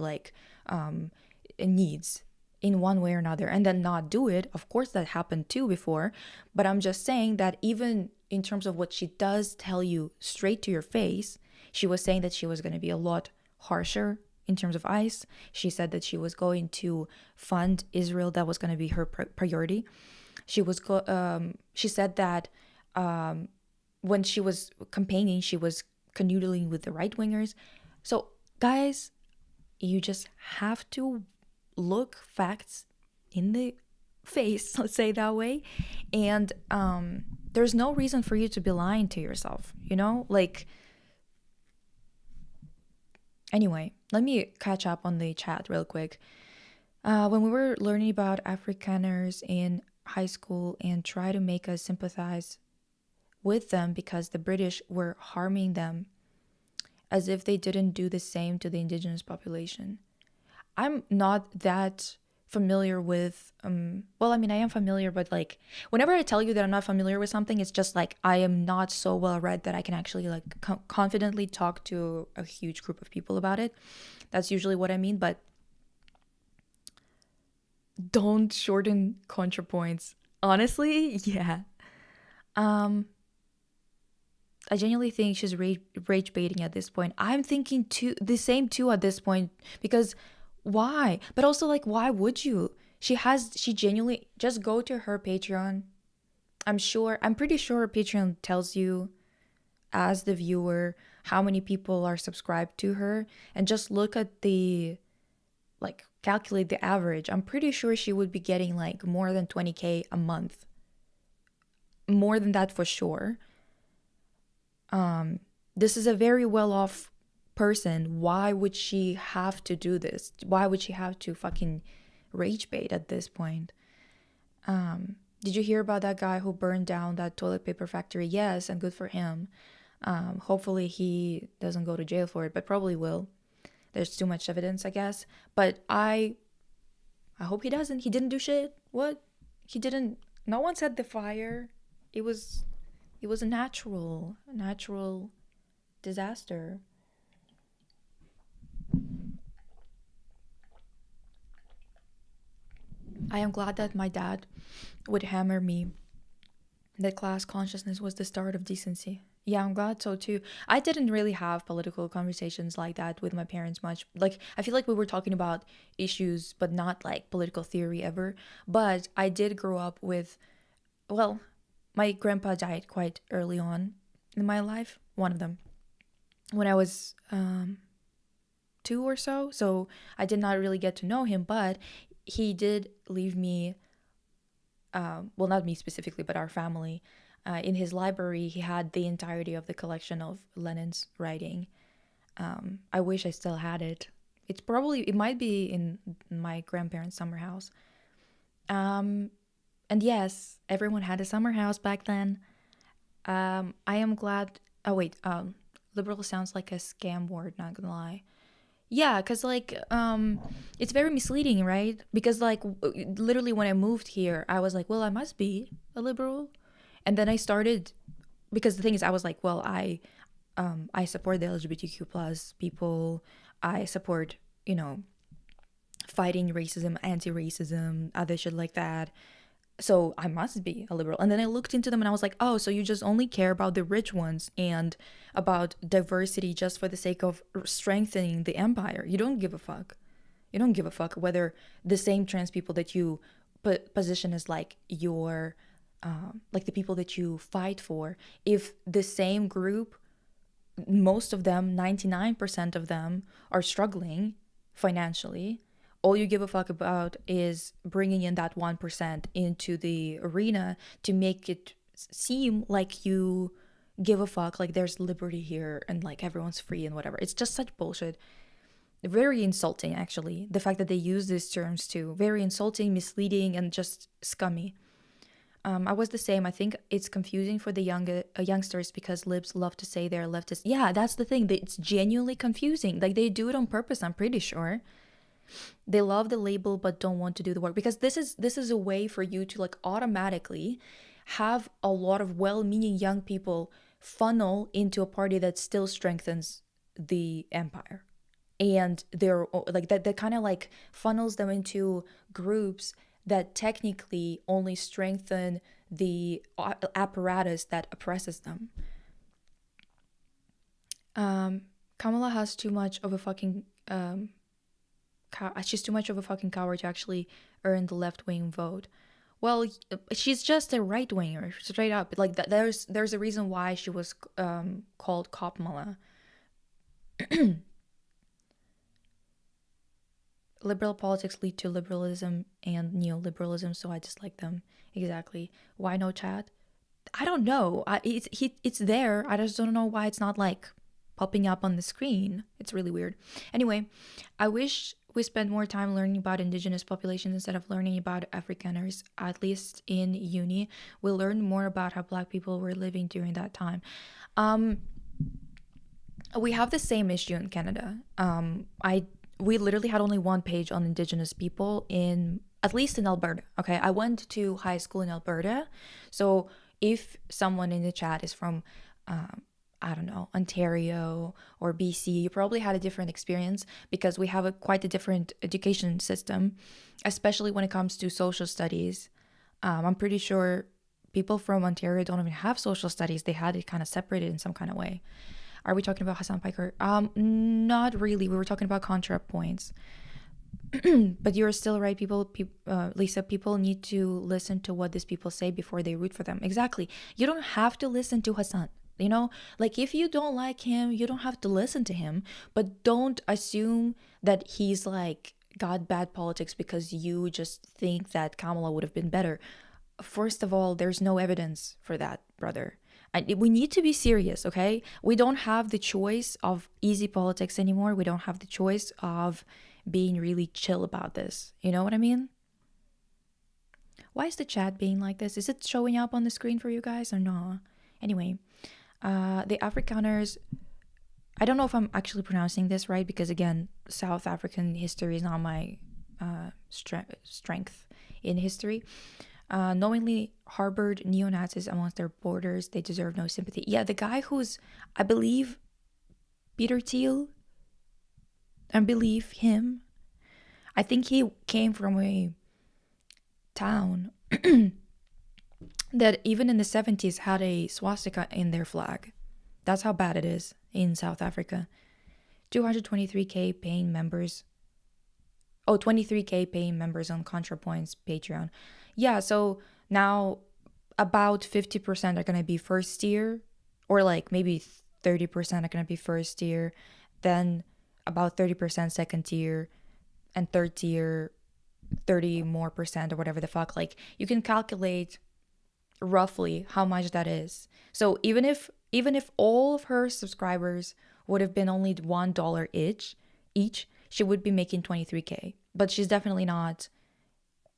needs in one way or another and then not do it. Of course, that happened too before. But I'm just saying that even in terms of what she does tell you straight to your face, she was saying that she was going to be a lot harsher in terms of ICE. She said that she was going to fund Israel. That was going to be her priority. She said that when she was campaigning, she was canoodling with the right-wingers. So, guys, you just have to look facts in the face, let's say that way. And there's no reason for you to be lying to yourself, Anyway, let me catch up on the chat real quick. When we were learning about Afrikaners in high school and try to make us sympathize with them because the British were harming them as if they didn't do the same to the indigenous population. I'm not that familiar with, I am familiar, but whenever I tell you that I'm not familiar with something, it's just I am not so well read that I can actually confidently talk to a huge group of people about it. That's usually what I mean, but don't shorten Contrapoints. Honestly, yeah. I genuinely think she's rage baiting at this point. I'm thinking the same too at this point, because why? But also why would you? She genuinely, just go to her Patreon. I'm pretty sure her Patreon tells you as the viewer how many people are subscribed to her, and just look at the calculate the average. I'm pretty sure she would be getting more than 20K a month. More than that for sure. This is a very well-off person. Why would she have to do this? Why would she have to fucking rage bait at this point? Did you hear about that guy who burned down that toilet paper factory? Yes, and good for him. Hopefully he doesn't go to jail for it, but probably will. There's too much evidence, I guess. But I hope he doesn't. He didn't do shit. What? He didn't. No one set the fire. It was a natural disaster. I am glad that my dad would hammer me that class consciousness was the start of decency. Yeah, I'm glad so too. I didn't really have political conversations like that with my parents much. I feel like we were talking about issues, but not political theory ever. But I did grow up with, my grandpa died quite early on in my life. One of them, when I was 2 or so. So I did not really get to know him, but he did leave me well, not me specifically, but our family, in his library, he had the entirety of the collection of Lenin's writing. I wish I still had it. It might be in my grandparents' summer house. Um, and yes, everyone had a summer house back then. I am glad. Oh wait, liberal sounds like a scam word. Not gonna lie. Yeah, cause like it's very misleading, right? Because like literally when I moved here, I was like, well, I must be a liberal, and then I started because the thing is, I was like, well, I support the LGBTQ plus people. I support, you know, fighting racism, anti-racism, other shit like that. So I must be a liberal. And then I looked into them and I was like, oh, so you just only care about the rich ones and about diversity just for the sake of strengthening the empire. You don't give a fuck. You don't give a fuck whether the same trans people that you position as like your, like the people that you fight for, if the same group, most of them, 99% of them, are struggling financially, all you give a fuck about is bringing in that 1% into the arena to make it seem like you give a fuck, like there's liberty here and like everyone's free and whatever. It's just such bullshit. Very insulting, actually. The fact that they use these terms too. Very insulting, misleading, and just scummy. I was the same. I think it's confusing for the youngsters because libs love to say they're leftist. Yeah, that's the thing. It's genuinely confusing. Like they do it on purpose. I'm pretty sure. They love the label but don't want to do the work because this is a way for you to like automatically have a lot of well-meaning young people funnel into a party that still strengthens the empire. And they're like that kind of like funnels them into groups that technically only strengthen the apparatus that oppresses them. Kamala has too much of a fucking she's too much of a fucking coward to actually earn the left-wing vote. Well, she's just a right-winger, straight up. Like there's a reason why she was called Kamala. Liberal politics lead to liberalism and neoliberalism, so I dislike them. Exactly. Why no chat? I don't know. It's there. I just don't know why it's not like popping up on the screen. It's really weird. Anyway, I wish we spent more time learning about indigenous populations instead of learning about Afrikaners. At least in uni, we learned more about how Black people were living during that time. We have the same issue in Canada. We literally had only one page on indigenous people in, at least in Alberta. Okay, I went to high school in Alberta, so if someone in the chat is from I don't know, Ontario or BC, you probably had a different experience because we have quite a different education system, especially when it comes to social studies. I'm pretty sure people from Ontario don't even have social studies. They had it kind of separated in some kind of way. Are we talking about Hassan Piker? Not really. We were talking about Contrapoints. But you're still right, Lisa, people need to listen to what these people say before they root for them. Exactly. You don't have to listen to Hassan. You know, like if you don't like him, you don't have to listen to him, but don't assume that he's like got bad politics because you just think that Kamala would have been better. First of all, there's no evidence for that, brother. We need to be serious, okay? We don't have the choice of easy politics anymore. We don't have the choice of being really chill about this. You know what I mean? Why is the chat being like this? Is it showing up on the screen for you guys or not? Anyway, the Afrikaners, I don't know if I'm actually pronouncing this right because, again, South African history is not my strength in history. Knowingly harbored neo-Nazis amongst their borders. They deserve no sympathy. Yeah, the guy who's, I believe, Peter Thiel. I believe him. I think he came from a town that even in the 70s had a swastika in their flag. That's how bad it is in South Africa. 223k paying members. Oh, 23k paying members on Contrapoints Patreon. Yeah, so now about 50% are going to be first year, or like maybe 30% are going to be first year, then about 30% second tier, and third tier 30 more percent or whatever the fuck. Like, you can calculate roughly how much that is. So even if all of her subscribers would have been only $1 each, she would be making 23K. But she's definitely not,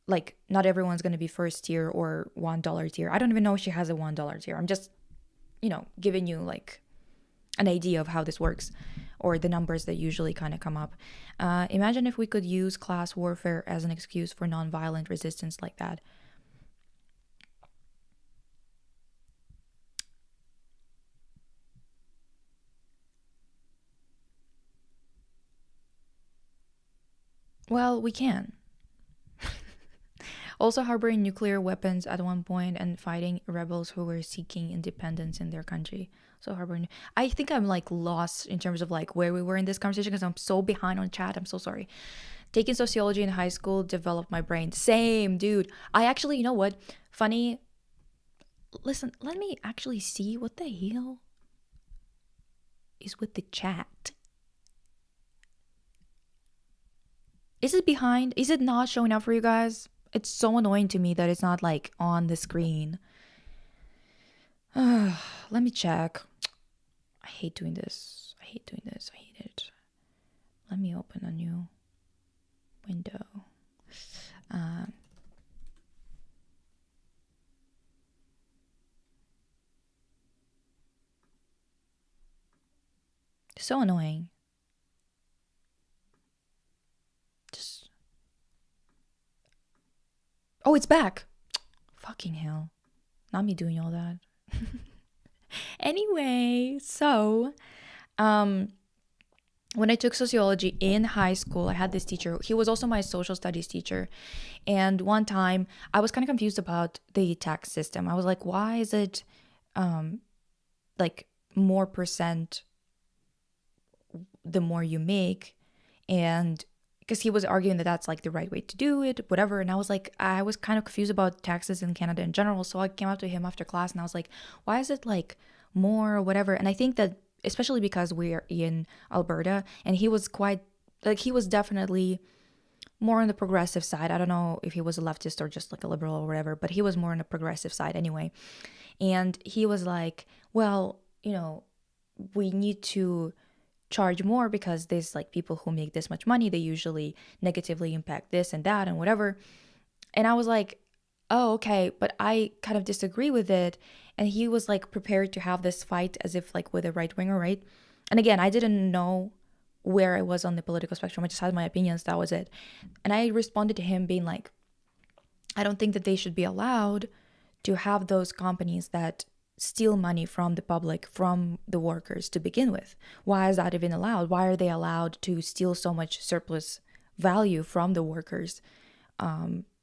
like, not everyone's going to be first tier or $1 tier. I don't even know if she has a $1 tier. I'm just, giving you like an idea of how this works, or the numbers that usually kind of come up. Imagine if we could use class warfare as an excuse for nonviolent resistance like that. Well, we can. Also harboring nuclear weapons at one point and fighting rebels who were seeking independence in their country. So harboring. I think I'm like lost in terms of like where we were in this conversation because I'm so behind on chat. I'm so sorry. Taking sociology in high school developed my brain. Same, dude. I actually, you know what? Funny. Listen, let me actually see what the hell is with the chat. Is it behind? Is it not showing up for you guys? It's so annoying to me that it's not like on the screen. Let me check. I hate doing this. I hate it. Let me open a new window. So annoying. Just. Oh, it's back. Fucking hell. Not me doing all that. Anyway, so when I took sociology in high school, I had this teacher. He was also my social studies teacher. And one time I was kind of confused about the tax system. I was like, why is it like more percent the more you make? And because he was arguing that that's like the right way to do it, whatever. And I was like, I was kind of confused about taxes in Canada in general. So I came up to him after class and I was like, why is it like more or whatever? And I think that especially because we're in Alberta and he was quite, like, he was definitely more on the progressive side. I don't know if he was a leftist or just like a liberal or whatever, but he was more on the progressive side anyway. And he was like, well, we need to charge more because there's like people who make this much money, they usually negatively impact this and that and whatever. And I was like, oh, okay, but I kind of disagree with it. And he was like prepared to have this fight as if like with a right winger, right? And again, I didn't know where I was on the political spectrum. I just had my opinions, that was it. And I responded to him being like, I don't think that they should be allowed to have those companies that steal money from the public, from the workers to begin with. Why is that even allowed? Why are they allowed to steal so much surplus value from the workers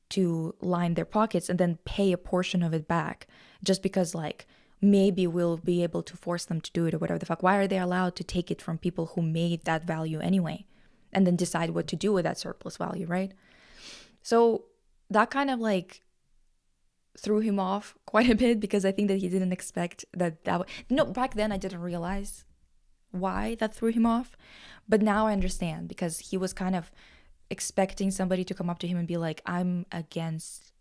to line their pockets and then pay a portion of it back just because like maybe we'll be able to force them to do it or whatever the fuck? Why are they allowed to take it from people who made that value anyway and then decide what to do with that surplus value, right? So that kind of like threw him off quite a bit because I think that he didn't expect that back then I didn't realize why that threw him off, but now I understand because he was kind of expecting somebody to come up to him and be like, I'm against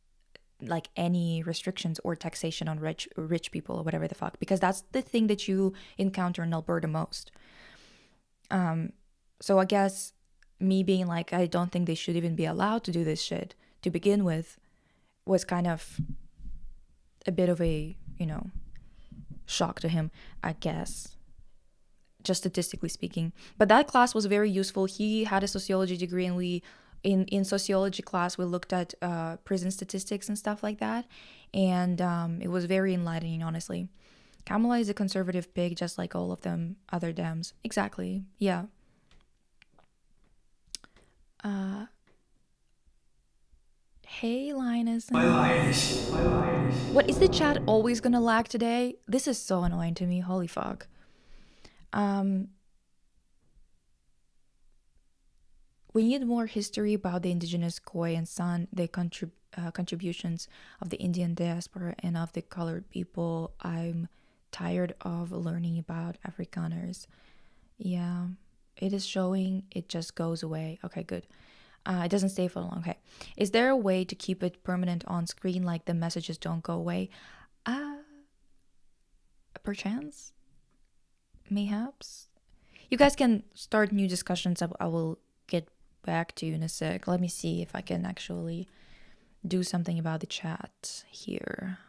like any restrictions or taxation on rich people or whatever the fuck, because that's the thing that you encounter in Alberta most. So I guess me being like, I don't think they should even be allowed to do this shit to begin with was kind of a bit of a, shock to him, I guess, just statistically speaking. But that class was very useful. He had a sociology degree, and we, in sociology class, we looked at prison statistics and stuff like that. And it was very enlightening, honestly. Kamala is a conservative pig, just like all of them other Dems. Exactly, yeah. Hey, Linus. What, is the chat always gonna lag today? This is so annoying to me. Holy fuck. We need more history about the indigenous Khoi and San, the contributions of the Indian diaspora and of the colored people. I'm tired of learning about Afrikaners. Yeah, it is showing. It just goes away. Okay, good. It doesn't stay for long. Okay. Is there a way to keep it permanent on screen, like the messages don't go away? Uh, Perchance, mayhaps. You guys can start new discussions. I will get back to you in a sec. Let me see if I can actually do something about the chat here.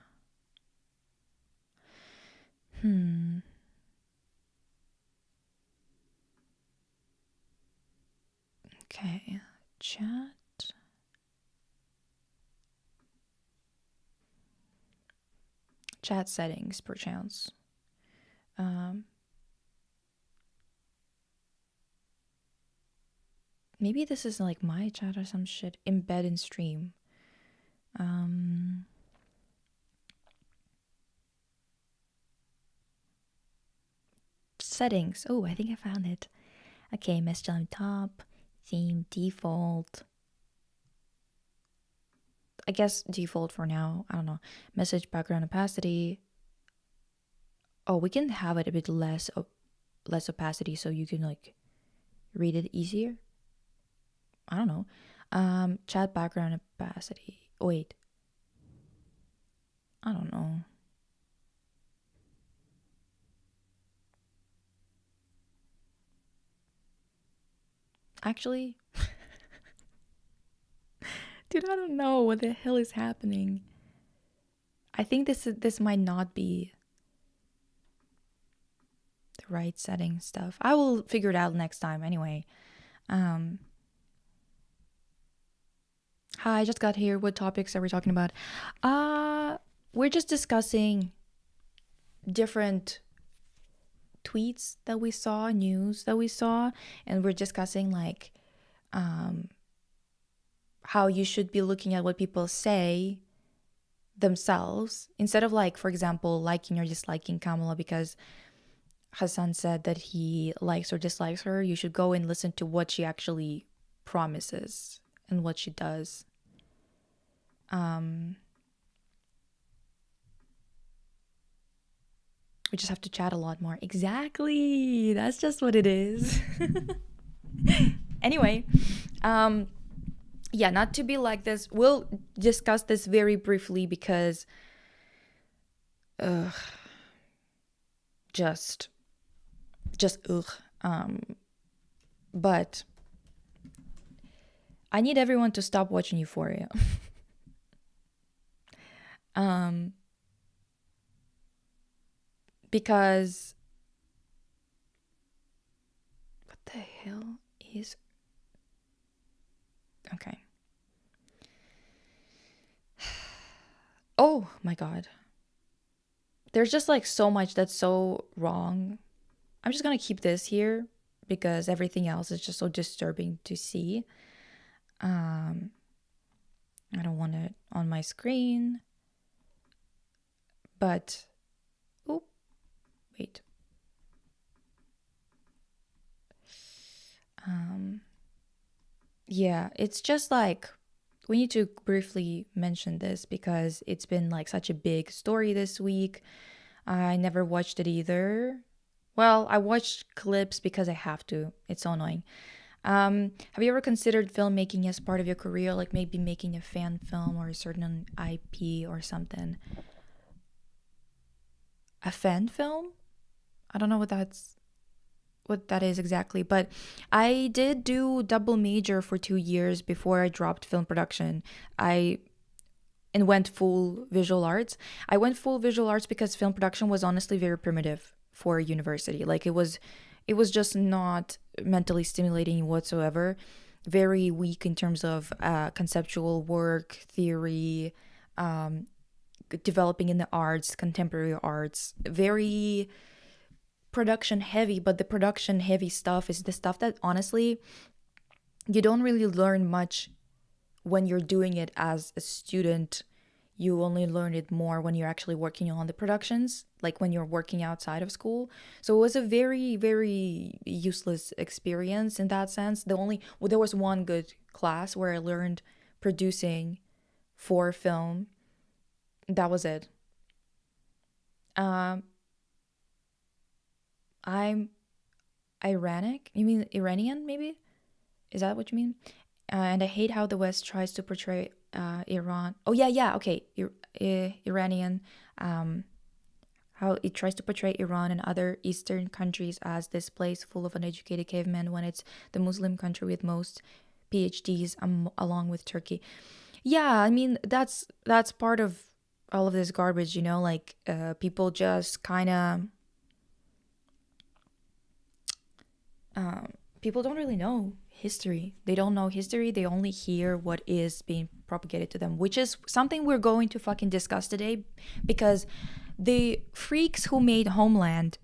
Okay, chat. Chat settings, perchance. Maybe this is like my chat or some shit. Embed in stream. Settings. Oh, I think I found it. Okay, message on top. Theme default. I guess default for now. I don't know. Message background opacity. Oh, we can have it a bit less opacity so you can like read it easier. I don't know. Chat background opacity. Oh, wait. I don't know. Actually, dude, I don't know what the hell is happening. I think this might not be the right setting stuff. I will figure it out next time anyway. Hi, I just got here. What topics are we talking about? We're just discussing different tweets that we saw, news that we saw, and we're discussing like how you should be looking at what people say themselves instead of like, for example, liking or disliking Kamala because Hassan said that he likes or dislikes her. You should go and listen to what she actually promises and what she does. We just have to chat a lot more. Exactly. That's just what it is. Anyway, yeah, not to be like this. We'll discuss this very briefly because just but I need everyone to stop watching Euphoria. Because what the hell is okay. Oh my god. There's just like so much that's so wrong. I'm just gonna keep this here because everything else is just so disturbing to see. I don't want it on my screen. But oh wait. Yeah, it's just like we need to briefly mention this because it's been like such a big story this week. I never watched it either. Well, I watched clips because I have to. It's so annoying. Have you ever considered filmmaking as part of your career, like maybe making a fan film or a certain IP or something? A fan film? I don't know what that is exactly, but I did do double major for 2 years before I dropped film production. And went full visual arts. I went full visual arts because film production was honestly very primitive for university. Like it was just not mentally stimulating whatsoever. Very weak in terms of conceptual work, theory, developing in the arts, contemporary arts. Very production heavy, but the production heavy stuff is the stuff that honestly you don't really learn much when you're doing it as a student. You only learn it more when you're actually working on the productions, like when you're working outside of school. So it was a very, very useless experience in that sense. There was one good class where I learned producing for film. That was it. I'm Iranic. You mean Iranian, maybe? Is that what you mean? And I hate how the West tries to portray Iran. Oh yeah, okay, Iranian. Um, how it tries to portray Iran and other Eastern countries as this place full of uneducated cavemen when it's the Muslim country with most PhDs, along with Turkey. Yeah, I mean that's part of all of this garbage, like people just kind of people don't really know history. They don't know history. They only hear what is being propagated to them, which is something we're going to fucking discuss today because the freaks who made Homeland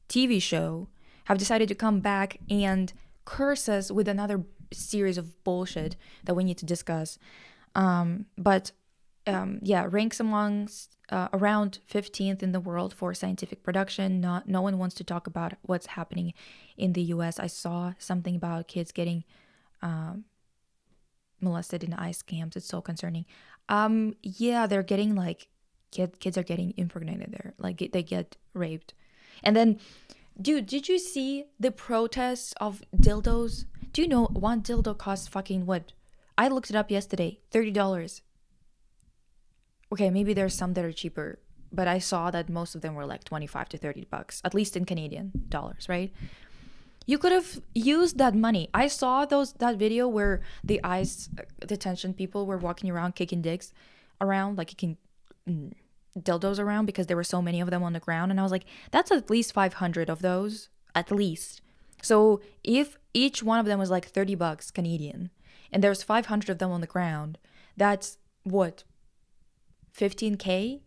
TV show have decided to come back and curse us with another series of bullshit that we need to discuss. But yeah, ranks amongst around 15th in the world for scientific production. No one wants to talk about what's happening in the US. I saw something about kids getting molested in ice camps. It's so concerning. Yeah, they're getting like kids are getting impregnated there. Like they get raped. And then, dude, did you see the protests of dildos? Do you know one dildo costs fucking what? I looked it up yesterday, $30. Okay, maybe there's some that are cheaper, but I saw that most of them were like 25 to $30, at least in Canadian dollars, right? You could have used that money. I saw that video where the ICE detention people were walking around kicking dicks around, like kicking dildos around because there were so many of them on the ground, and I was like, that's at least 500 of those, at least. So if each one of them was like $30 Canadian, and there's 500 of them on the ground, that's what, 15K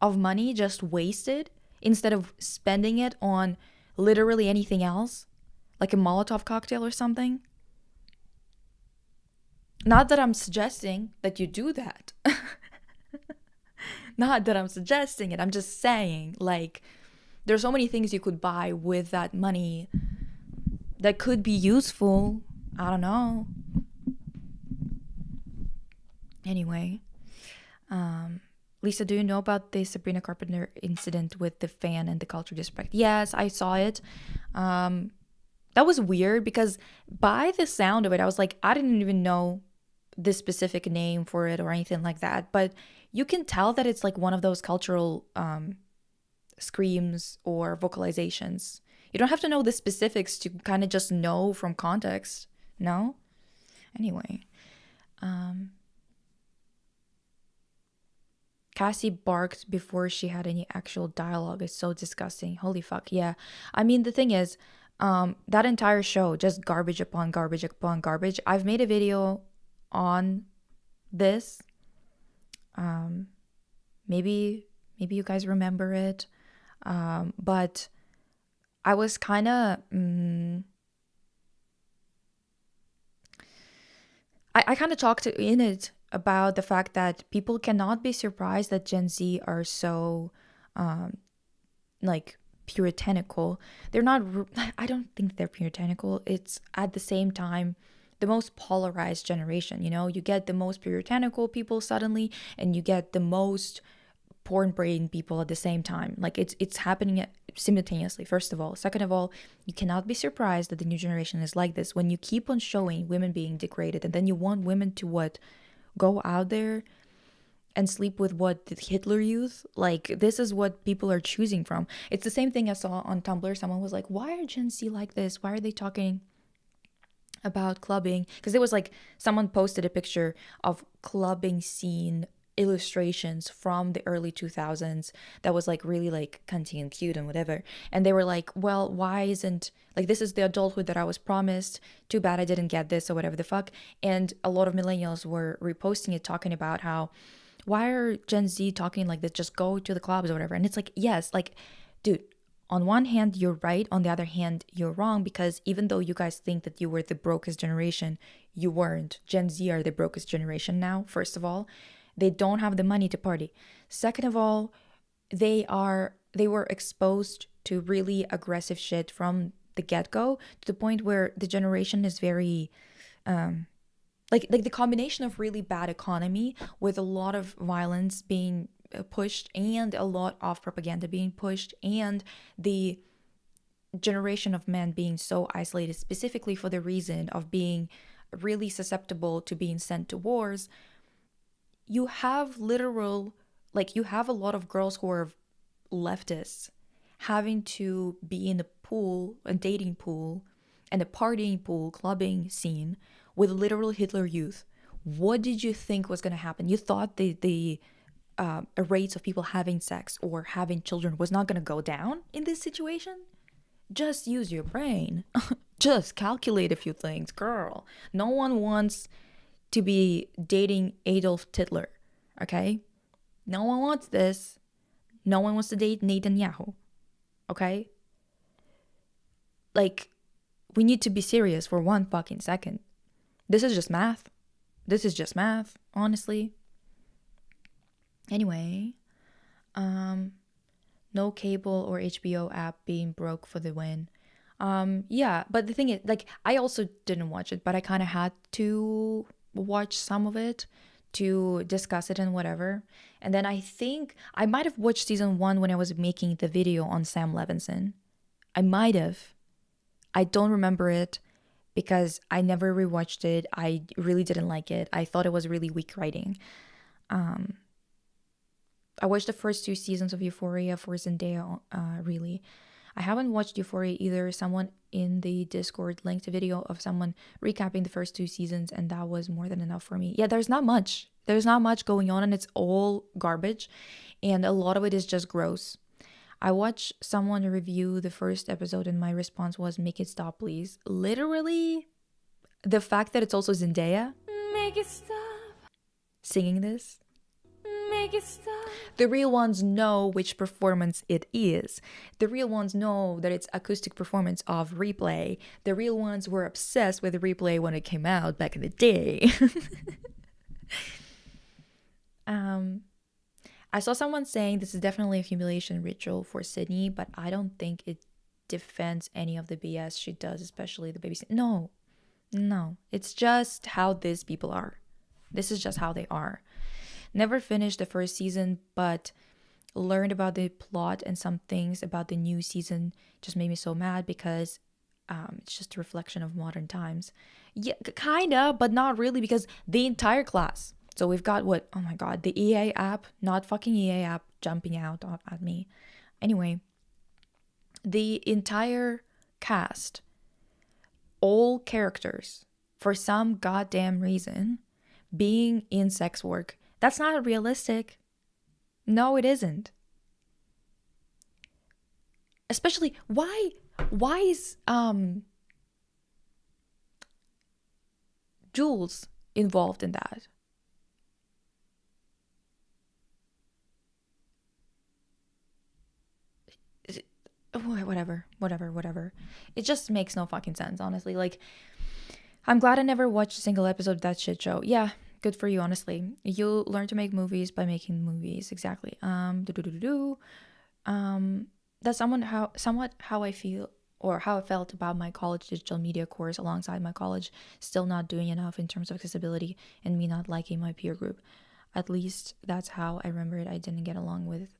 of money just wasted instead of spending it on literally anything else, like a Molotov cocktail or something. Not that I'm suggesting that you do that. Not that I'm suggesting it. I'm just saying, like, there's so many things you could buy with that money that could be useful. I don't know. Anyway, Lisa, do you know about the Sabrina Carpenter incident with the fan and the culture disrespect? Yes, I saw it. That was weird because by the sound of it, I was like, I didn't even know the specific name for it or anything like that. But you can tell that it's like one of those cultural screams or vocalizations. You don't have to know the specifics to kind of just know from context. No? Anyway. Cassie barked before she had any actual dialogue. It's so disgusting. Holy fuck. Yeah. I mean, the thing is, that entire show, just garbage upon garbage upon garbage. I've made a video on this. Maybe you guys remember it. But I was kind of... I kind of talked in it about the fact that people cannot be surprised that Gen Z are so like puritanical. They're not, I don't think they're puritanical. It's at the same time the most polarized generation. You get the most puritanical people suddenly, and you get the most porn brain people at the same time. Like it's happening simultaneously. First of all, second of all, you cannot be surprised that the new generation is like this when you keep on showing women being degraded, and then you want women to what, go out there and sleep with what, the Hitler youth. Like, this is what people are choosing from. It's the same thing I saw on Tumblr. Someone was like, why are Gen Z like this? Why are they talking about clubbing? Because it was like someone posted a picture of clubbing scene illustrations from the early 2000s that was like really like cunty and cute and whatever, and they were like, well, why isn't, like, this is the adulthood that I was promised, too bad I didn't get this, or whatever the fuck. And a lot of millennials were reposting it, talking about how, why are Gen Z talking like this, just go to the clubs or whatever. And it's like, yes, like, dude, on one hand you're right, on the other hand you're wrong, because even though you guys think that you were the brokest generation, you weren't. Gen Z are the brokest generation now. First of all, they don't have the money to party. Second of all, they were exposed to really aggressive shit from the get-go, to the point where the generation is very like the combination of really bad economy with a lot of violence being pushed and a lot of propaganda being pushed, and the generation of men being so isolated specifically for the reason of being really susceptible to being sent to wars, you have you have a lot of girls who are leftists having to be in a dating pool, and a partying pool, clubbing scene with literal Hitler Youth. What did you think was going to happen? You thought the rates of people having sex or having children was not going to go down in this situation? Just use your brain. Just calculate a few things, girl. No one wants to be dating Adolf Hitler, okay? No one wants this. No one wants to date Netanyahu, okay? Like, we need to be serious for one fucking second. This is just math. This is just math, honestly. Anyway, no cable or HBO app being broke for the win. Yeah, but the thing is, like, I also didn't watch it, but I kind of had to watch some of it to discuss it and whatever. And then I think I might have watched season 1 when I was making the video on Sam Levinson. I might have. I don't remember it because I never rewatched it. I really didn't like it. I thought it was really weak writing. I watched the first 2 seasons of Euphoria for Zendaya, really. I haven't watched Euphoria either. Someone in the Discord linked a video of someone recapping the first 2 seasons, and that was more than enough for me. Yeah, there's not much. There's not much going on, and it's all garbage, and a lot of it is just gross. I watched someone review the first episode, and my response was, make it stop, please. Literally, the fact that it's also Zendaya Make it stop. singing this. Make it stop. The real ones know which performance it is. The real ones know that it's acoustic performance of Replay. The real ones were obsessed with Replay when it came out back in the day. I saw someone saying this is definitely a humiliation ritual for Sydney, but I don't think it defends any of the BS she does, especially the baby. No, it's just how these people are. This is just how they are. Never finished the first season, but learned about the plot, and some things about the new season just made me so mad because it's just a reflection of modern times. Yeah, kinda, but not really, because the entire class. So we've got what? Oh my god, the EA app, not fucking EA app, jumping out at me. Anyway, the entire cast, all characters, for some goddamn reason, being in sex work. That's not realistic. No, it isn't. Especially, why is Jules involved in that? Whatever. It just makes no fucking sense, honestly. Like, I'm glad I never watched a single episode of that shit show. Yeah, good for you, honestly. You learn to make movies by making movies. Exactly. That's somewhat how I feel, or how I felt about my college digital media course alongside my college still not doing enough in terms of accessibility and me not liking my peer group. At least that's how I remember it. I didn't get along with,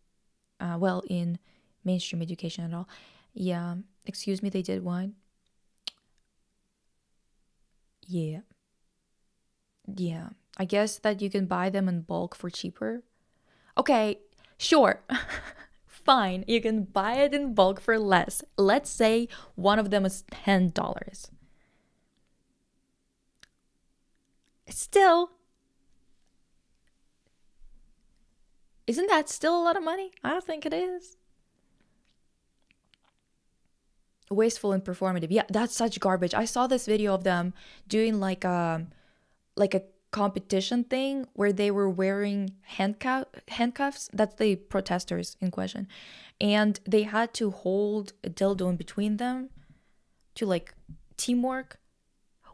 in mainstream education at all. Yeah, excuse me, they did what? Yeah. I guess that you can buy them in bulk for cheaper. Okay, sure. Fine, you can buy it in bulk for less. Let's say one of them is $10. Still, isn't that still a lot of money? I don't think it is. Wasteful and performative. Yeah, that's such garbage. I saw this video of them doing like a competition thing where they were wearing handcuffs. That's the protesters in question, and they had to hold a dildo in between them to like teamwork.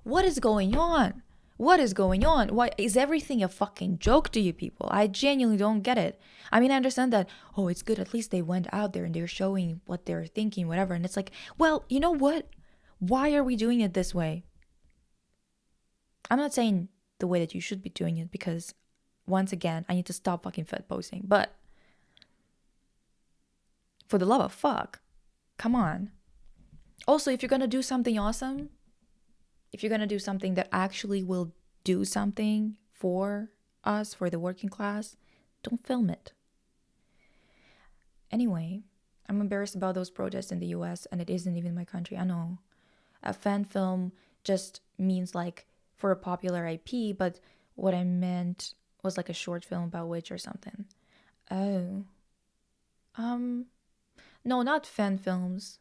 What is going on? Why is everything a fucking joke to you people? I genuinely don't get it. I mean, I understand that, oh, it's good, at least they went out there and they're showing what they're thinking, whatever. And it's like, well, you know what? Why are we doing it this way? I'm not saying the way that you should be doing it, because once again, I need to stop fucking fed posting. But for the love of fuck, come on. Also, if you're gonna do something awesome, if you're gonna do something that actually will do something for us, for the working class, don't film it. Anyway, I'm embarrassed about those protests in the US, and it isn't even my country. I know. A fan film just means like for a popular IP, but what I meant was like a short film about witch or something. Oh. No, not fan films.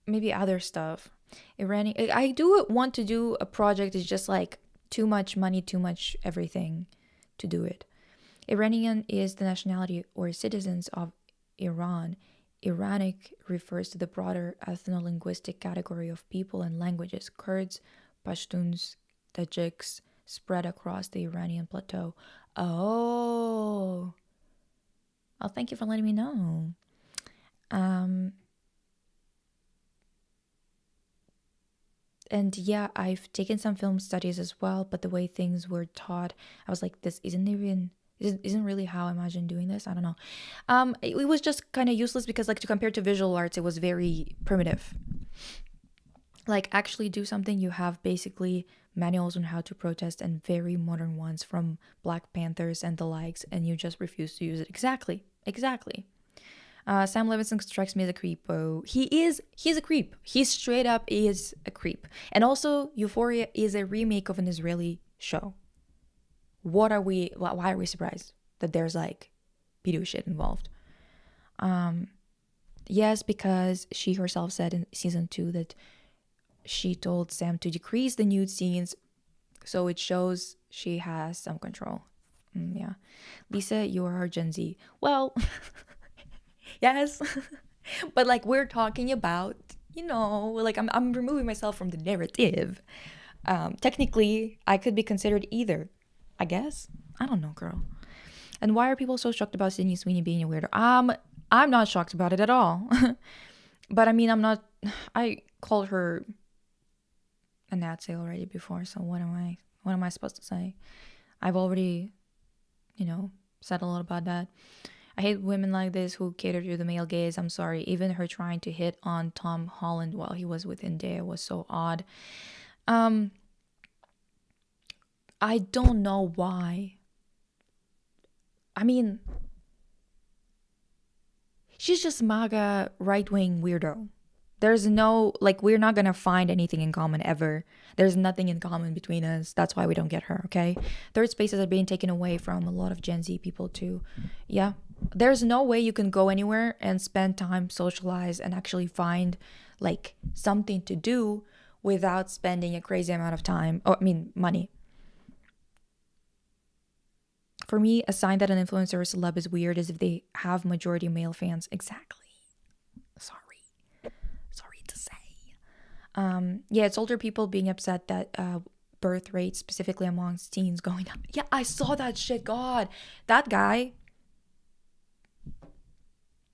Maybe other stuff. Iranian. I do want to do a project. It's just like too much money, too much everything to do it. Iranian is the nationality or citizens of Iran. Iranic refers to the broader ethno-linguistic category of people and languages, Kurds, Pashtuns, Tajiks, spread across the Iranian plateau. Oh. Oh, thank you for letting me know. And yeah, I've taken some film studies as well, but the way things were taught, I was like, this isn't really how I imagine doing this. I don't know. It was just kind of useless because like to compare to visual arts, it was very primitive. Like actually do something, you have basically manuals on how to protest and very modern ones from Black Panthers and the likes, and you just refuse to use it. Exactly. Sam Levinson strikes me as a creepo. He's a creep. He straight up is a creep. And also, Euphoria is a remake of an Israeli show. Why are we surprised that there's like pedo shit involved? Yes, because she herself said in season 2 that she told Sam to decrease the nude scenes so it shows she has some control. Yeah. Lisa, you are Gen Z. Well, yes. But like we're talking about, like I'm removing myself from the narrative. Technically, I could be considered either, I guess. I don't know, girl. And why are people so shocked about Sydney Sweeney being a weirdo? I'm not shocked about it at all. But I mean, I called her a Nazi already before, so what am I supposed to say? I've already, said a lot about that. I hate women like this who cater to the male gaze. I'm sorry. Even her trying to hit on Tom Holland while he was with Zendaya was so odd. I don't know why. I mean, she's just MAGA right-wing weirdo. There's no, like, we're not gonna find anything in common ever. There's nothing in common between us. That's why we don't get her, okay? Third spaces are being taken away from a lot of Gen Z people too. Yeah. There's no way you can go anywhere and spend time, socialize, and actually find, like, something to do without spending a crazy amount of time, money. For me, a sign that an influencer or celeb is weird is if they have majority male fans. Exactly. Sorry to say. Yeah, it's older people being upset that birth rates, specifically amongst teens, going up. Yeah, I saw that shit. God, that guy.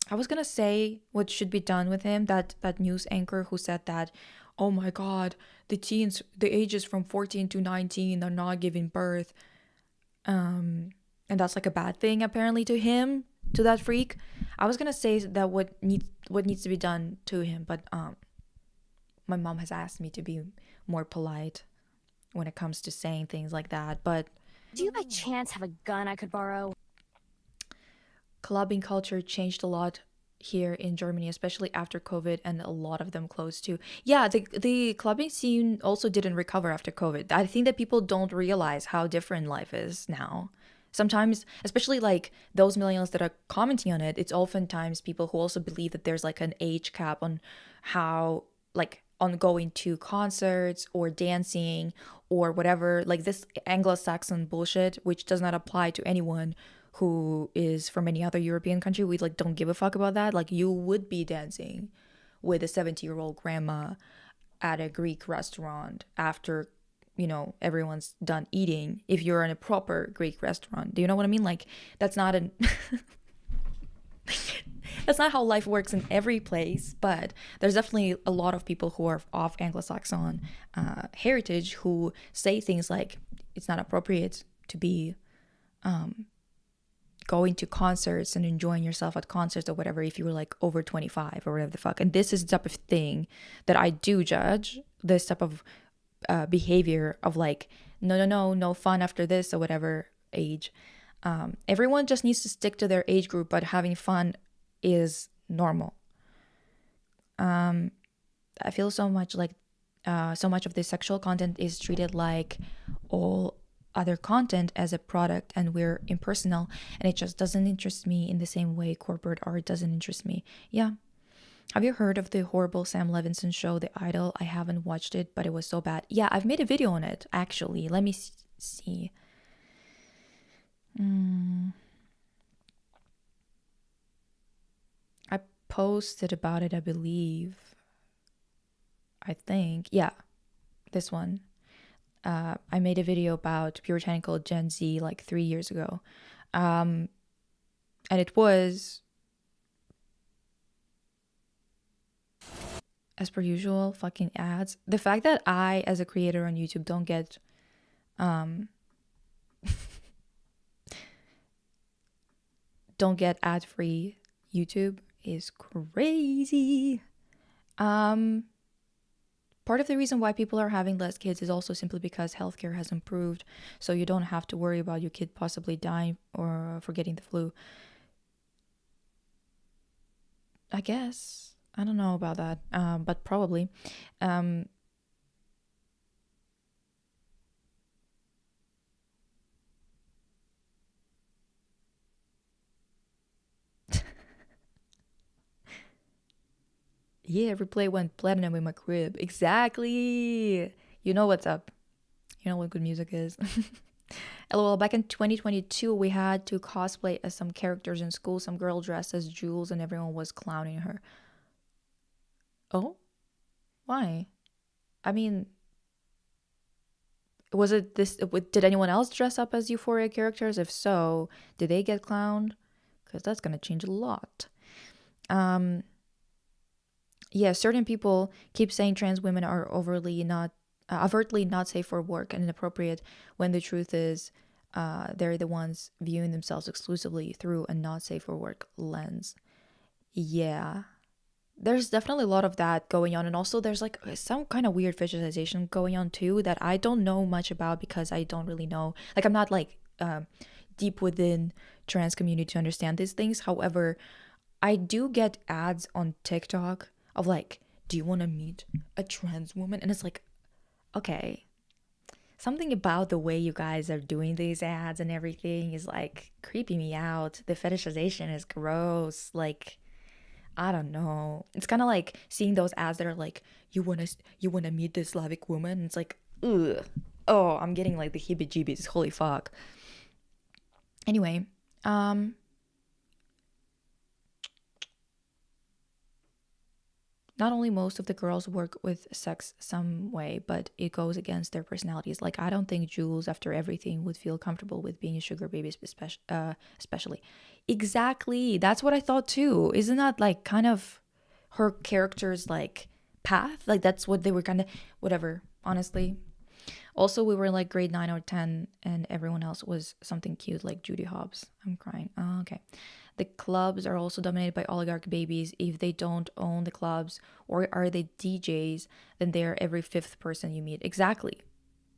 I was gonna say what should be done with him. That news anchor who said that, oh my God, the ages from 14 to 19 are not giving birth. And that's like a bad thing apparently to him, to that freak. I was gonna say that what needs to be done to him, but my mom has asked me to be more polite when it comes to saying things like that. But do you by chance have a gun I could borrow? Clubbing culture changed a lot here in Germany, especially after COVID, and a lot of them closed too. Yeah, the clubbing scene also didn't recover after COVID. I think that people don't realize how different life is now. Sometimes, especially like those millennials that are commenting on it, it's oftentimes people who also believe that there's like an age cap on how, like, on going to concerts or dancing or whatever, like this Anglo-Saxon bullshit, which does not apply to anyone who is from any other European country. We like don't give a fuck about that. Like, you would be dancing with a 70-year-old grandma at a Greek restaurant after, everyone's done eating, if you're in a proper Greek restaurant. Do you know what I mean? Like, that's not that's not how life works in every place, but there's definitely a lot of people who are of Anglo-Saxon heritage who say things like it's not appropriate to be going to concerts and enjoying yourself at concerts or whatever if you were like over 25 or whatever the fuck. And this is the type of thing that I do judge this type of behavior of like, no fun after this or whatever age. Everyone just needs to stick to their age group, but having fun is normal. I feel so much like so much of the sexual content is treated like all other content as a product, and we're impersonal, and it just doesn't interest me in the same way corporate art doesn't interest me. Yeah. Have you heard of the horrible Sam Levinson show, The Idol? I haven't watched it, but it was so bad. Yeah, I've made a video on it, actually. Let me see. I posted about it, I believe. I think. Yeah, this one. I made a video about puritanical Gen Z like 3 years ago. And it was, as per usual, fucking ads. The fact that I, as a creator on YouTube, don't get don't get ad-free YouTube is crazy. Part of the reason why people are having less kids is also simply because healthcare has improved, so you don't have to worry about your kid possibly dying or for getting the flu. I guess. I don't know about that, but probably. Yeah, replay went platinum in my crib. Exactly. You know what's up. You know what good music is. LOL, back in 2022, we had to cosplay as some characters in school. Some girl dressed as Jules and everyone was clowning her. Oh? Why? I mean, was it this? Did anyone else dress up as Euphoria characters? If so, did they get clowned? Because that's going to change a lot. Yeah, certain people keep saying trans women are overtly not safe for work and inappropriate, when the truth is they're the ones viewing themselves exclusively through a not safe for work lens. Yeah, there's definitely a lot of that going on, and also there's like some kind of weird fetishization going on too that I don't know much about, because I don't really know, like I'm not like deep within trans community to understand these things. However, I do get ads on TikTok of like, do you want to meet a trans woman? And it's like, okay, something about the way you guys are doing these ads and everything is like creeping me out. The fetishization is gross. Like, I don't know. It's kind of like seeing those ads that are like, you wanna meet this Slavic woman? It's like, ugh. Oh, I'm getting like the heebie-jeebies. Holy fuck. Anyway, not only most of the girls work with sex some way, but it goes against their personalities. Like, I don't think Jules, after everything, would feel comfortable with being a sugar baby, especially. Exactly. That's what I thought too. Isn't that like kind of her character's like path? Like, that's what they were kind of, whatever, honestly. Also, we were like grade 9 or 10, and everyone else was something cute like Judy Hobbs. I'm crying. Oh, okay. The clubs are also dominated by oligarch babies. If they don't own the clubs or are they DJs, then they're every fifth person you meet. Exactly.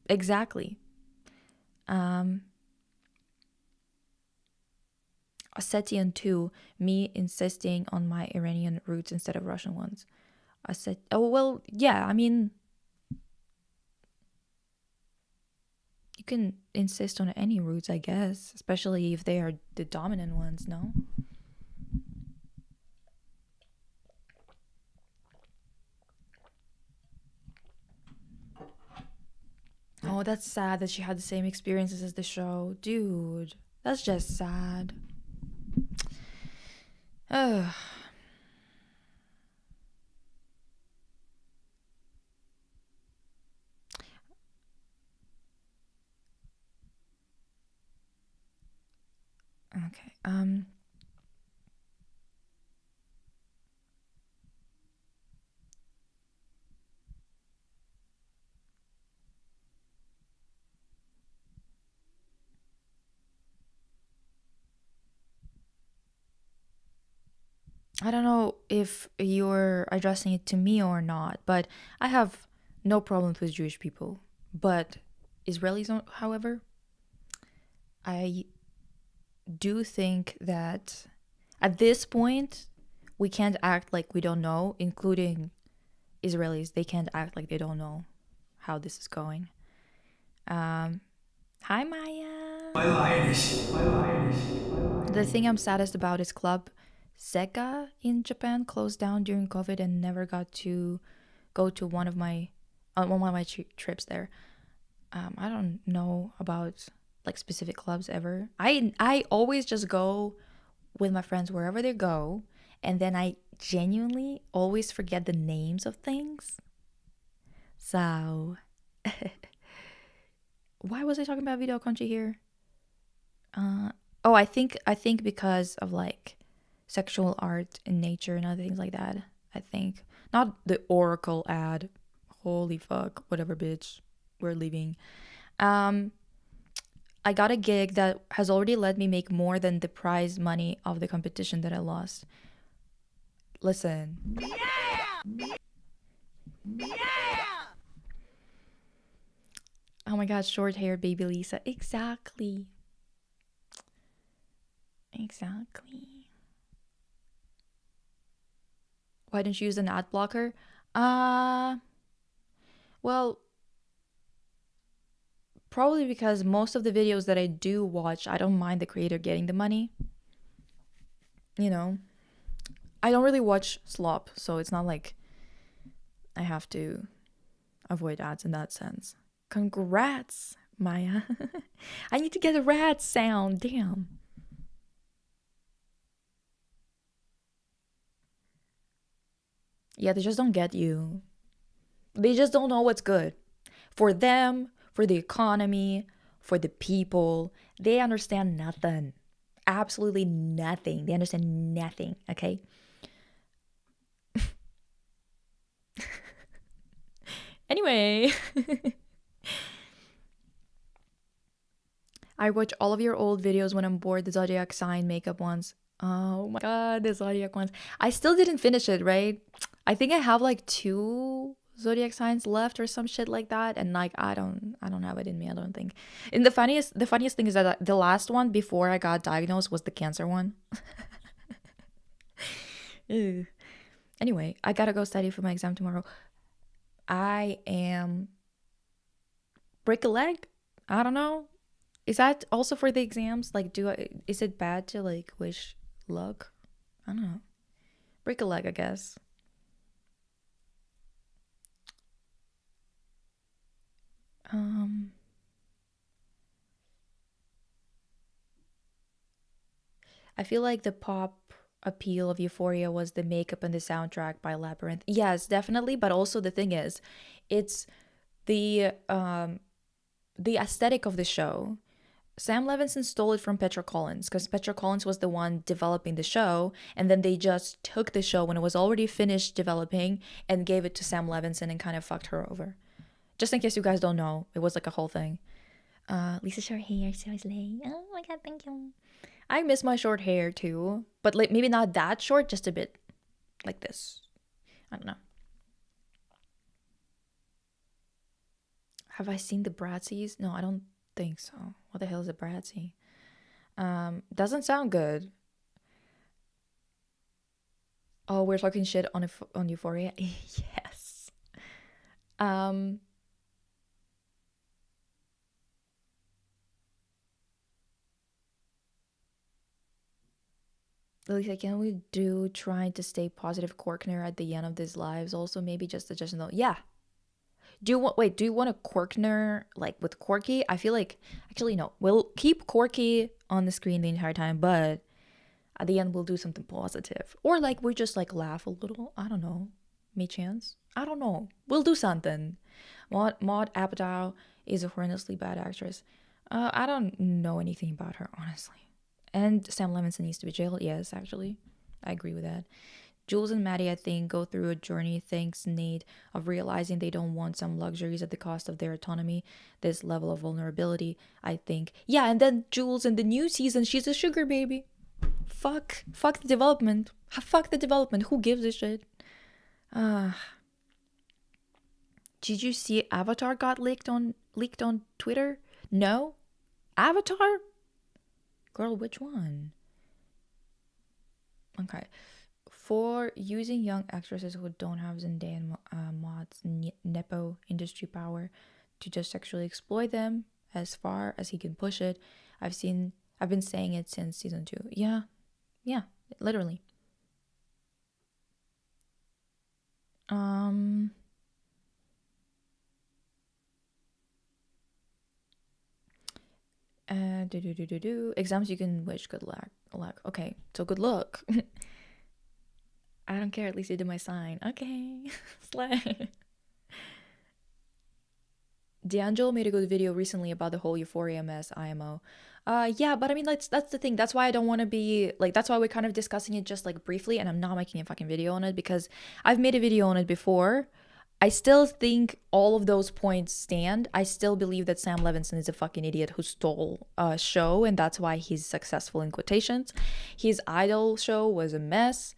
Exactly. Ossetian too, me insisting on my Iranian roots instead of Russian ones. Oh, well, yeah, I mean, you can insist on any roots, I guess, especially if they are the dominant ones, no? Oh, that's sad that she had the same experiences as the show. Dude, that's just sad. Ugh. Okay. I don't know if you're addressing it to me or not, but I have No problems with Jewish people. But Israelis, however, I do think that at this point, we can't act like we don't know, including Israelis. They can't act like they don't know how this is going. Hi, Maya. The thing I'm saddest about is Club Sega in Japan closed down during COVID and never got to go to one of my trips there. I don't know about like specific clubs ever. I always just go with my friends wherever they go, and then I genuinely always forget the names of things. So, why was I talking about video conchi here? I think because of like sexual art in nature and other things like that. I think not the Oracle ad. Holy fuck, whatever, bitch. We're leaving. I got a gig that has already let me make more than the prize money of the competition that I lost. Listen. Yeah! Oh my god, short hair baby Lisa. Exactly. Why didn't you use an ad blocker? Well, probably because most of the videos that I do watch, I don't mind the creator getting the money. You know, I don't really watch slop, so it's not like I have to avoid ads in that sense. Congrats, Maya. I need to get a rat sound. Damn. Yeah, they just don't get you. They just don't know what's good. For them, for the economy, for the people, they understand nothing. Absolutely nothing. They understand nothing, okay? Anyway. I watch all of your old videos when I'm bored, the zodiac sign makeup ones. Oh my god, the zodiac ones. I still didn't finish it, right? I think I have like 2 zodiac signs left or some shit like that, and like I don't have it in me, I don't think. And the funniest thing is that the last one before I got diagnosed was the Cancer one. Ew. Anyway, I gotta go study for my exam tomorrow. I am break a leg. I don't know. Is that also for the exams? Like, is it bad to like wish luck? I don't know. Break a leg, I guess. I feel like the pop appeal of Euphoria was the makeup and the soundtrack by Labyrinth. Yes, definitely, but also the thing is, it's the aesthetic of the show. Sam Levinson stole it from Petra Collins because Petra Collins was the one developing the show, and then they just took the show when it was already finished developing and gave it to Sam Levinson and kind of fucked her over. Just in case you guys don't know, it was like a whole thing. Lisa short hair, seriously. Oh my god, thank you. I miss my short hair too, but like maybe not that short, just a bit like this. I don't know. Have I seen the Bratzies? No, I don't think so. What the hell is a Bratzy? Doesn't sound good. Oh, we're talking shit on Euphoria. Yes. Lisa, can we do trying to stay positive Korkner at the end of these lives? Also, maybe just additional. Yeah. Do you want a Korkner like with Corky? I feel like actually no. We'll keep Corky on the screen the entire time, but at the end we'll do something positive. Or like we just like laugh a little. I don't know. May chance? I don't know. We'll do something. Maud Apatow is a horrendously bad actress. I don't know anything about her, honestly. And Sam Levinson needs to be jailed. Yes, actually. I agree with that. Jules and Maddie, I think, go through a journey thanks Nate of realizing they don't want some luxuries at the cost of their autonomy. This level of vulnerability, I think. Yeah, and then Jules in the new season, she's a sugar baby. Fuck the development. Fuck the development. Who gives a shit? Did you see Avatar got leaked on Twitter? No? Avatar? Girl, which one? Okay. For using young actresses who don't have Zendaya and Maud's nepo industry power to just sexually exploit them as far as he can push it. I've been saying it since season 2. Yeah, literally. Exams you can wish good luck. Okay, so good luck. I don't care, at least you did my sign. Okay. Slay. D'Angelo made a good video recently about the whole Euphoria mess, IMO. Yeah, but I mean, that's the thing. That's why I don't want to be, like, that's why we're kind of discussing it just, like, briefly, and I'm not making a fucking video on it, because I've made a video on it before. I still think all of those points stand. I still believe that Sam Levinson is a fucking idiot who stole a show, and that's why he's successful in quotations. His Idol show was a mess.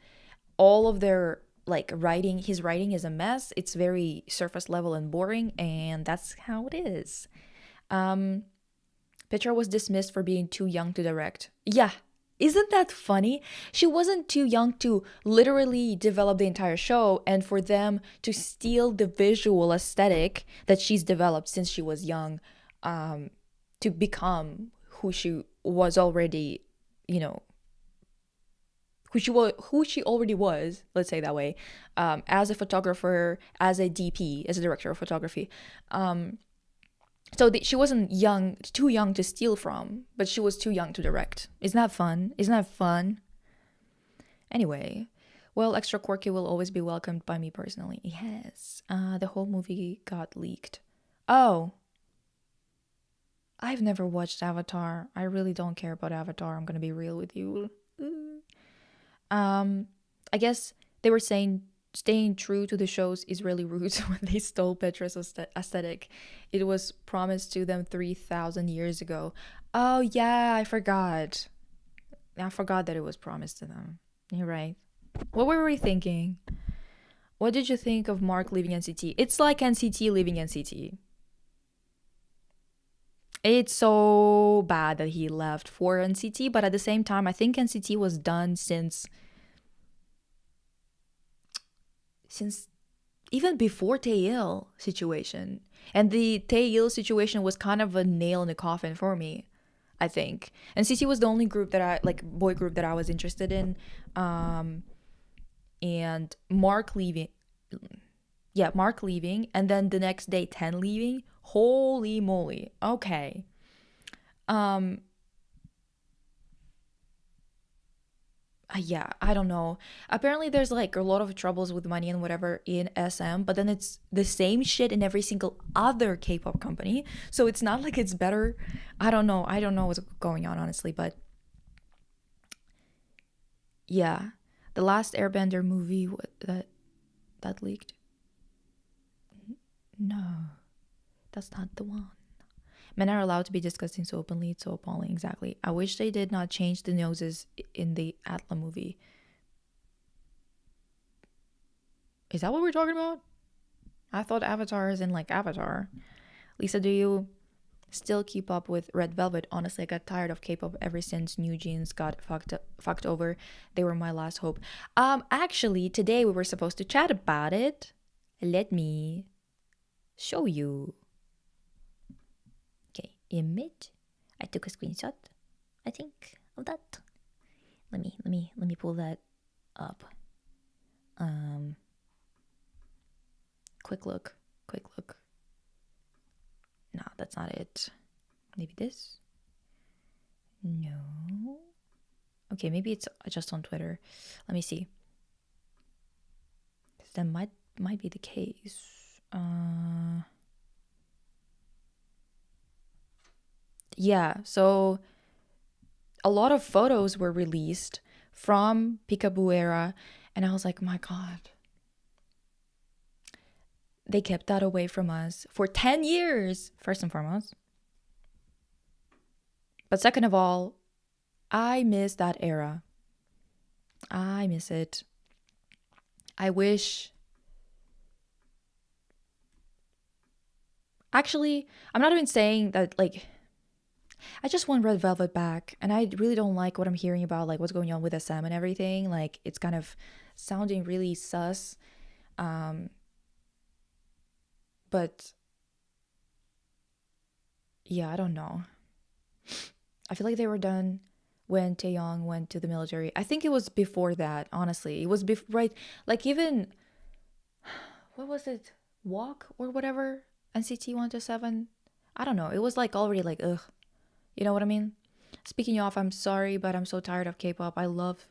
All of their his writing is a mess. It's very surface level and boring, and that's how it is. Petra was dismissed for being too young to direct. Yeah, isn't that funny? She wasn't too young to literally develop the entire show, and for them to steal the visual aesthetic that she's developed since she was young, to become who she was already, who she already was, let's say that way, as a photographer, as a DP, as a director of photography. She wasn't too young to steal from, but she was too young to direct. Isn't that fun? Isn't that fun? Anyway, well, extra quirky will always be welcomed by me personally. Yes, the whole movie got leaked. Oh, I've never watched Avatar. I really don't care about Avatar. I'm gonna be real with you. I guess they were saying staying true to the shows is really rude when they stole Petra's aesthetic. It was promised to them 3,000 years ago. Oh yeah, I forgot. I forgot that it was promised to them. You're right. What were we thinking? What did you think of Mark leaving NCT? It's like NCT leaving NCT. It's so bad that he left for NCT, but at the same time, I think NCT was done since even before Taeil situation. And the Taeil situation was kind of a nail in the coffin for me, I think. NCT was the only group that boy group that I was interested in. And Mark leaving. Yeah, Mark leaving, and then the next day 10 leaving. Holy moly. Okay. Yeah, I don't know. Apparently there's like a lot of troubles with money and whatever in SM, but then it's the same shit in every single other K-pop company. So it's not like it's better. I don't know what's going on, honestly, but yeah. The last Airbender movie that leaked. No. That's not the one. Men are allowed to be disgusting so openly. It's so appalling. Exactly. I wish they did not change the noses in the Atla movie. Is that what we're talking about? I thought Avatar is in like Avatar. Lisa, do you still keep up with Red Velvet? Honestly, I got tired of K-pop ever since New Jeans got fucked over. They were my last hope. Actually, today we were supposed to chat about it. Let me show you. Okay, image. I took a screenshot, I think, of that. Let me pull that up. Quick look. No, that's not it. Maybe this? No. Okay, maybe it's just on Twitter. Let me see. That might be the case. Yeah, so a lot of photos were released from Peekaboo era, and I was like, my God. They kept that away from us for 10 years, first and foremost. But second of all, I miss that era. I miss it. I wish Actually, I'm not even saying that, like, I just want Red Velvet back, and I really don't like what I'm hearing about, like, what's going on with SM and everything. Like, it's kind of sounding really sus. But yeah, I don't know. I feel like they were done when Taeyong went to the military. I think it was before that, honestly. It was right, like, even what was it? Walk or whatever? NCT 127? I don't know. It was like already like ugh. You know what I mean? Speaking of, I'm sorry, but I'm so tired of K-pop. I love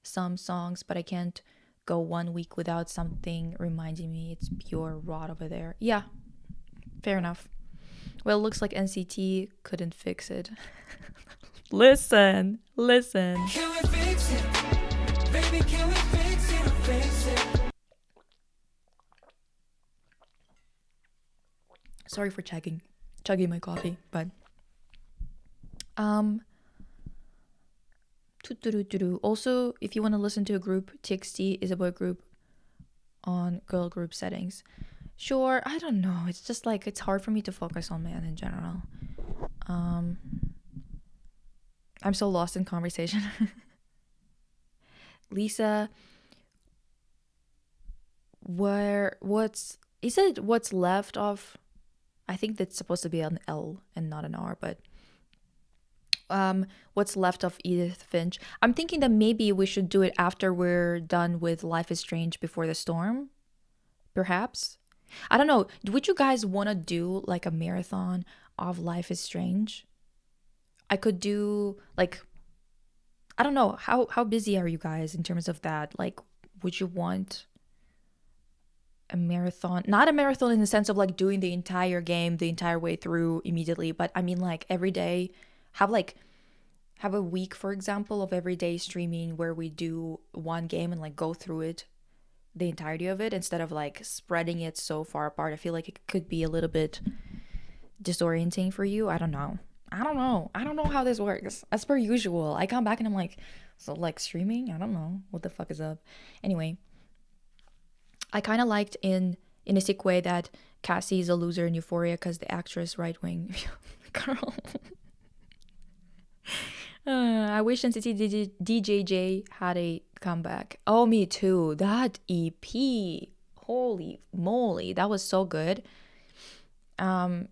some songs, but I can't go 1 week without something reminding me it's pure rot over there. Yeah, fair enough. Well, it looks like NCT couldn't fix it. Listen. Can we fix it? Baby, can we fix it or fix it? Sorry for chugging my coffee, but also, if you want to listen to a group, TXT is a boy group on girl group settings. Sure, I don't know. It's just like it's hard for me to focus on man in general. I'm so lost in conversation. Lisa, what's left of? I think that's supposed to be an L and not an R, but what's left of Edith Finch? I'm thinking that maybe we should do it after we're done with Life is Strange Before the Storm, perhaps. I don't know. Would you guys want to do like a marathon of Life is Strange? I could do like, I don't know, how busy are you guys in terms of that? Like, would you want a marathon? Not a marathon in the sense of like doing the entire game the entire way through immediately, but I mean like every day have a week, for example, of every day streaming where we do one game and like go through it, the entirety of it, instead of like spreading it so far apart. I feel like it could be a little bit disorienting for you. I don't know how this works. As per usual, I come back and I'm like, so like streaming? I don't know what the fuck is up. Anyway, I kind of liked in a sick way that Cassie is a loser in Euphoria because the actress right wing girl. I wish NCT DJJ had a comeback. Oh, me too. That EP, holy moly, that was so good. Peekaboo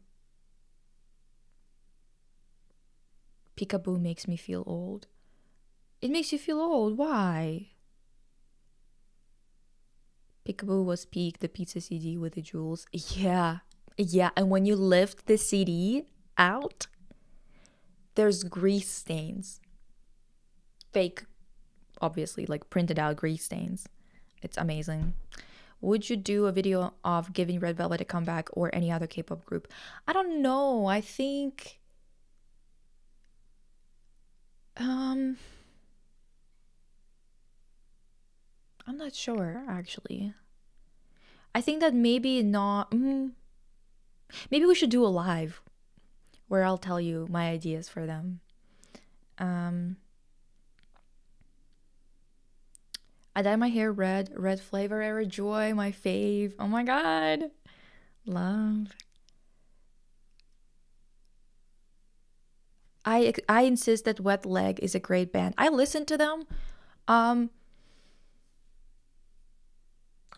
makes me feel old. It makes you feel old. Why? Peekaboo was Peek, the pizza CD with the jewels. Yeah. And when you lift the CD out, there's grease stains. Fake, obviously, like printed out grease stains. It's amazing. Would you do a video of giving Red Velvet a comeback or any other K-pop group? I don't know. I think I'm not sure, actually. I think that maybe not. Maybe we should do a live where I'll tell you my ideas for them. I dye my hair red flavor era joy, my fave. Oh my god. Love. I insist that Wet Leg is a great band. I listened to them.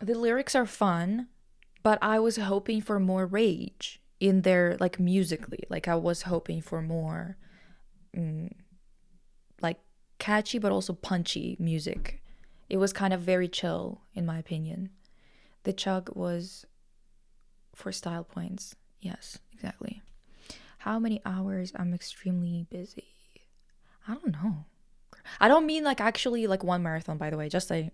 The lyrics are fun, but I was hoping for more rage in their, like, musically. Like, I was hoping for more like catchy but also punchy music. It was kind of very chill, in my opinion. The chug was for style points. Yes, exactly. How many hours? I'm extremely busy. I don't know. I don't mean like actually like one marathon, by the way. Just saying.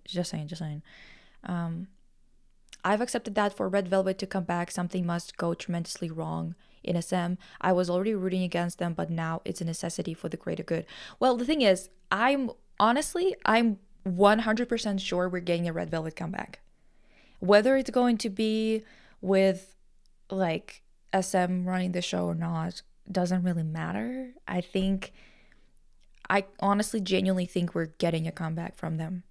I've accepted that for Red Velvet to come back, something must go tremendously wrong in SM. I was already rooting against them, but now it's a necessity for the greater good. Well, the thing is, I'm 100% sure we're getting a Red Velvet comeback. Whether it's going to be with like SM running the show or not doesn't really matter. I honestly genuinely think we're getting a comeback from them.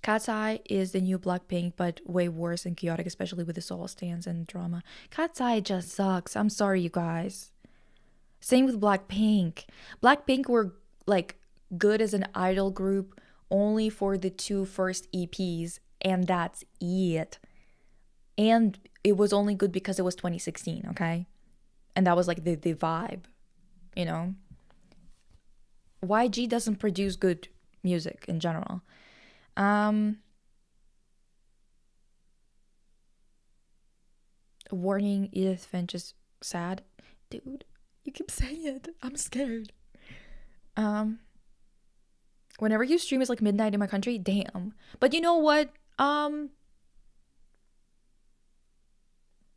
Cat's Eye is the new Blackpink, but way worse and chaotic, especially with the solo stands and drama. Cat's Eye just sucks. I'm sorry, you guys. Same with Blackpink. Blackpink were like good as an idol group only for the 2 first EPs, and that's it. And it was only good because it was 2016, okay? And that was like the vibe, you know? YG doesn't produce good music in general. Warning, Edith Finch is sad. Dude, you keep saying it. I'm scared. Whenever you stream, it's like midnight in my country. Damn. But you know what?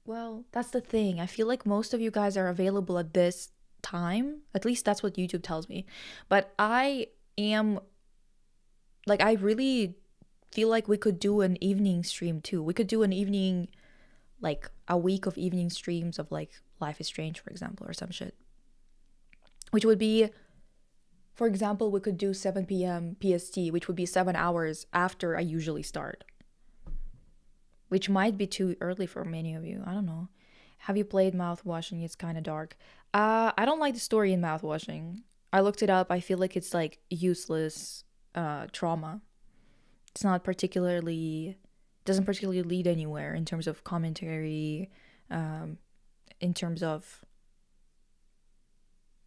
Well, that's the thing. I feel like most of you guys are available at this time. At least that's what YouTube tells me. But I am, like, I really feel like we could do an evening stream too. We could do an evening, like a week of evening streams of like Life is Strange, for example, or some shit. Which would be, for example, we could do 7 p.m. PST, which would be 7 hours after I usually start. Which might be too early for many of you. I don't know. Have you played Mouthwashing? It's kind of dark. I don't like the story in Mouthwashing. I looked it up. I feel like it's like useless trauma. It's not particularly, doesn't particularly lead anywhere in terms of commentary, in terms of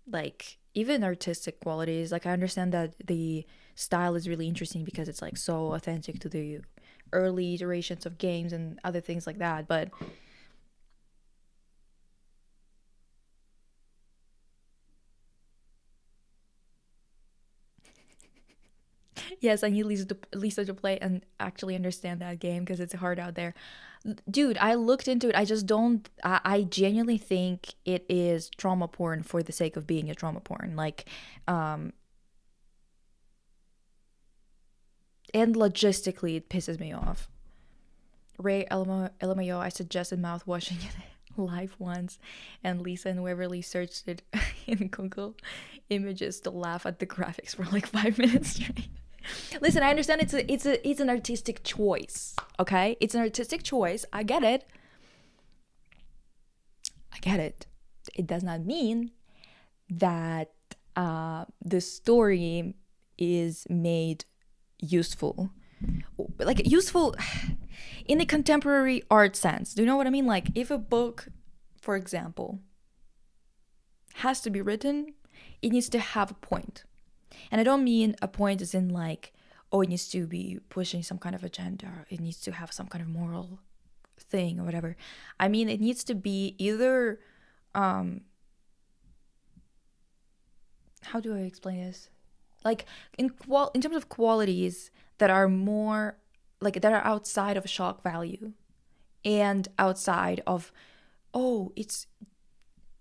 like even artistic qualities. Like I understand that the style is really interesting because it's like so authentic to the early iterations of games and other things like that, but yes, I need Lisa to play and actually understand that game because it's hard out there. Dude, I looked into it. I just don't, I genuinely think it is trauma porn for the sake of being a trauma porn. Like, and logistically, it pisses me off. Ray LMAO, I suggested Mouthwashing live once, and Lisa and Waverly searched it in Google Images to laugh at the graphics for like 5 minutes straight. Listen, I understand it's an artistic choice, okay? It's an artistic choice. I get it. It does not mean that the story is made useful. Like useful in the contemporary art sense. Do you know what I mean? Like if a book, for example, has to be written, it needs to have a point. And I don't mean a point as in like, oh, it needs to be pushing some kind of agenda. It needs to have some kind of moral thing or whatever. I mean, it needs to be either, how do I explain this? Like in terms of qualities that are more, like that are outside of shock value and outside of, oh, it's,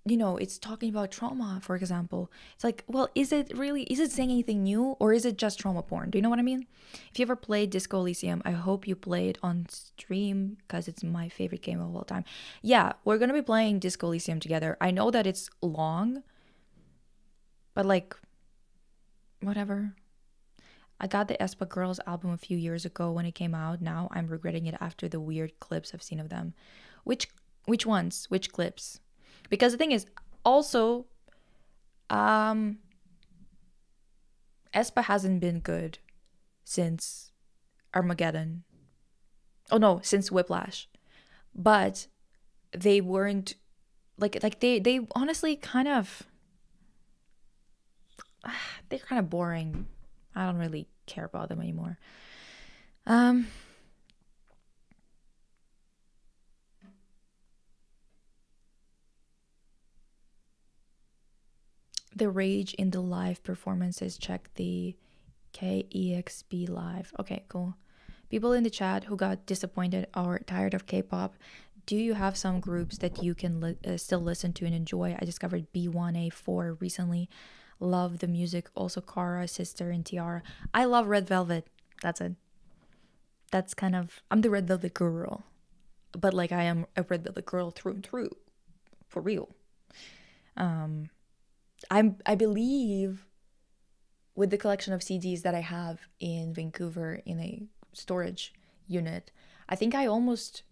you know, it's talking about trauma, for example. It's like, well, is it saying anything new or is it just trauma porn? Do you know what I mean? If you ever played Disco Elysium, I hope you play it on stream because it's my favorite game of all time. Yeah, we're going to be playing Disco Elysium together. I know that it's long, but like, whatever. I got the aespa Girls album a few years ago when it came out. Now I'm regretting it after the weird clips I've seen of them. Which ones? Which clips? Because the thing is, also, aespa hasn't been good since Armageddon. Oh no, since Whiplash. But they weren't like they honestly kind of, they're kind of boring. I don't really care about them anymore. The rage in the live performances. Check the KEXP live. Okay, cool. People in the chat who got disappointed or tired of K-pop, do you have some groups that you can still listen to and enjoy? I discovered B1A4 recently. Love the music. Also Kara, Sister, and Tiara. I love Red Velvet. That's it. That's kind of, I'm the Red Velvet girl. But like I am a Red Velvet girl through and through. For real. I believe with the collection of CDs that I have in Vancouver in a storage unit. I think I almost,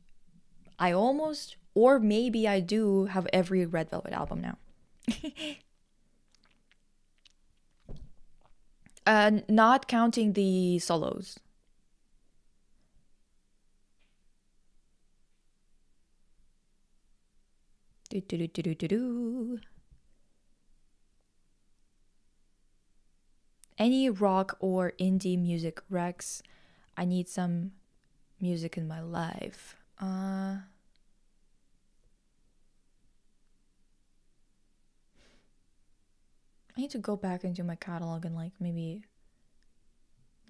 or maybe I do have every Red Velvet album now. Not counting the solos. Any rock or indie music recs. I need some music in my life. I need to go back into my catalog and like maybe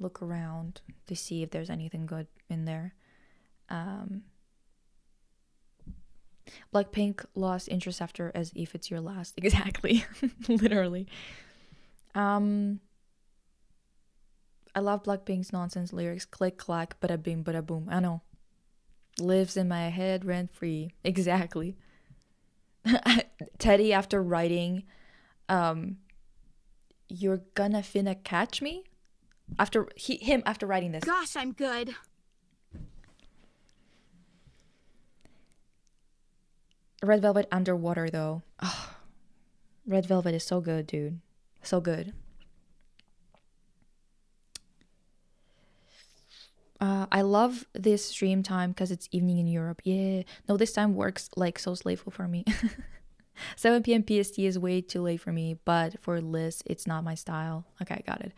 look around to see if there's anything good in there. Blackpink lost interest after As If It's Your Last. Exactly. Literally. I love Blackpink's nonsense lyrics. Click, clack, bada bing, bada boom. I know. Lives in my head rent free. Exactly. Teddy, after writing, you're gonna finna catch me? After writing this. Gosh, I'm good. Red Velvet Underwater, though. Oh, Red Velvet is so good, dude. So good. I love this stream time because it's evening in Europe. Yeah. No, this time works like so slaveful for me. 7 p.m. PST is way too late for me, but for Liz, it's not my style. Okay, got it.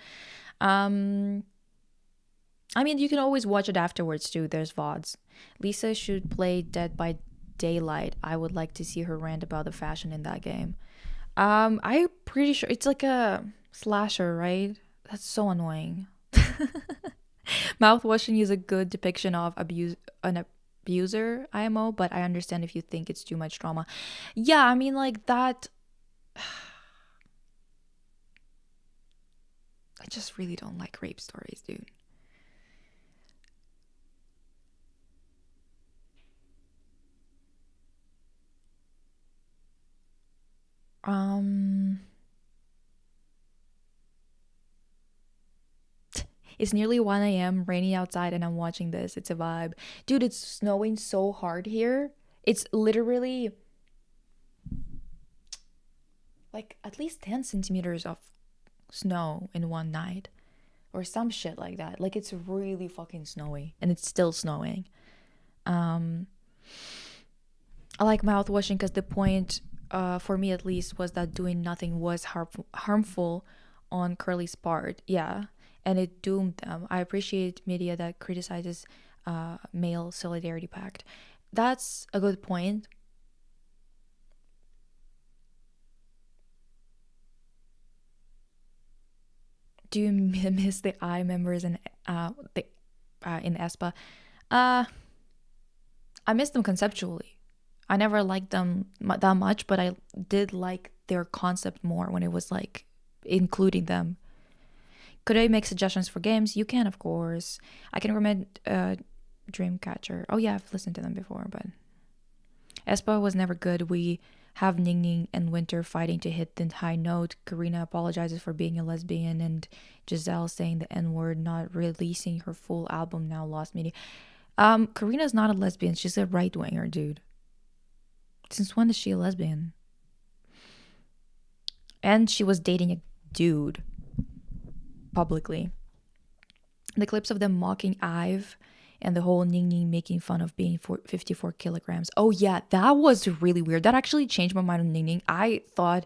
I mean, you can always watch it afterwards too. There's VODs. Lisa should play Dead by Daylight. I would like to see her rant about the fashion in that game. I'm pretty sure it's like a slasher, right? That's so annoying. Mouthwashing is a good depiction of an abuser IMO, but I understand if you think it's too much drama. Yeah, I mean, like that. I just really don't like rape stories, dude. It's nearly 1 a.m., rainy outside, and I'm watching this. It's a vibe. Dude, it's snowing so hard here. It's literally like at least 10 centimeters of snow in one night. Or some shit like that. Like, it's really fucking snowy. And it's still snowing. I like mouthwashing because the point, for me at least, was that doing nothing was harmful on Curly's part. Yeah. And it doomed them. I appreciate media that criticizes male solidarity pact. That's a good point. Do you miss the I members in aespa? I miss them conceptually. I never liked them that much, but I did like their concept more when it was like including them. Could I make suggestions for games? You can, of course. I can recommend Dreamcatcher. Oh yeah, I've listened to them before, but aespa was never good. We have Ning Ning and Winter fighting to hit the high note. Karina apologizes for being a lesbian, and Giselle saying the N-word, not releasing her full album, now lost media. Karina's not a lesbian. She's a right-winger, dude. Since when is she a lesbian? And she was dating a dude publicly. The clips of them mocking Ive and the whole Ning Ning making fun of being 54 kilograms. Oh yeah, that was really weird. That actually changed my mind on Ning Ning. I thought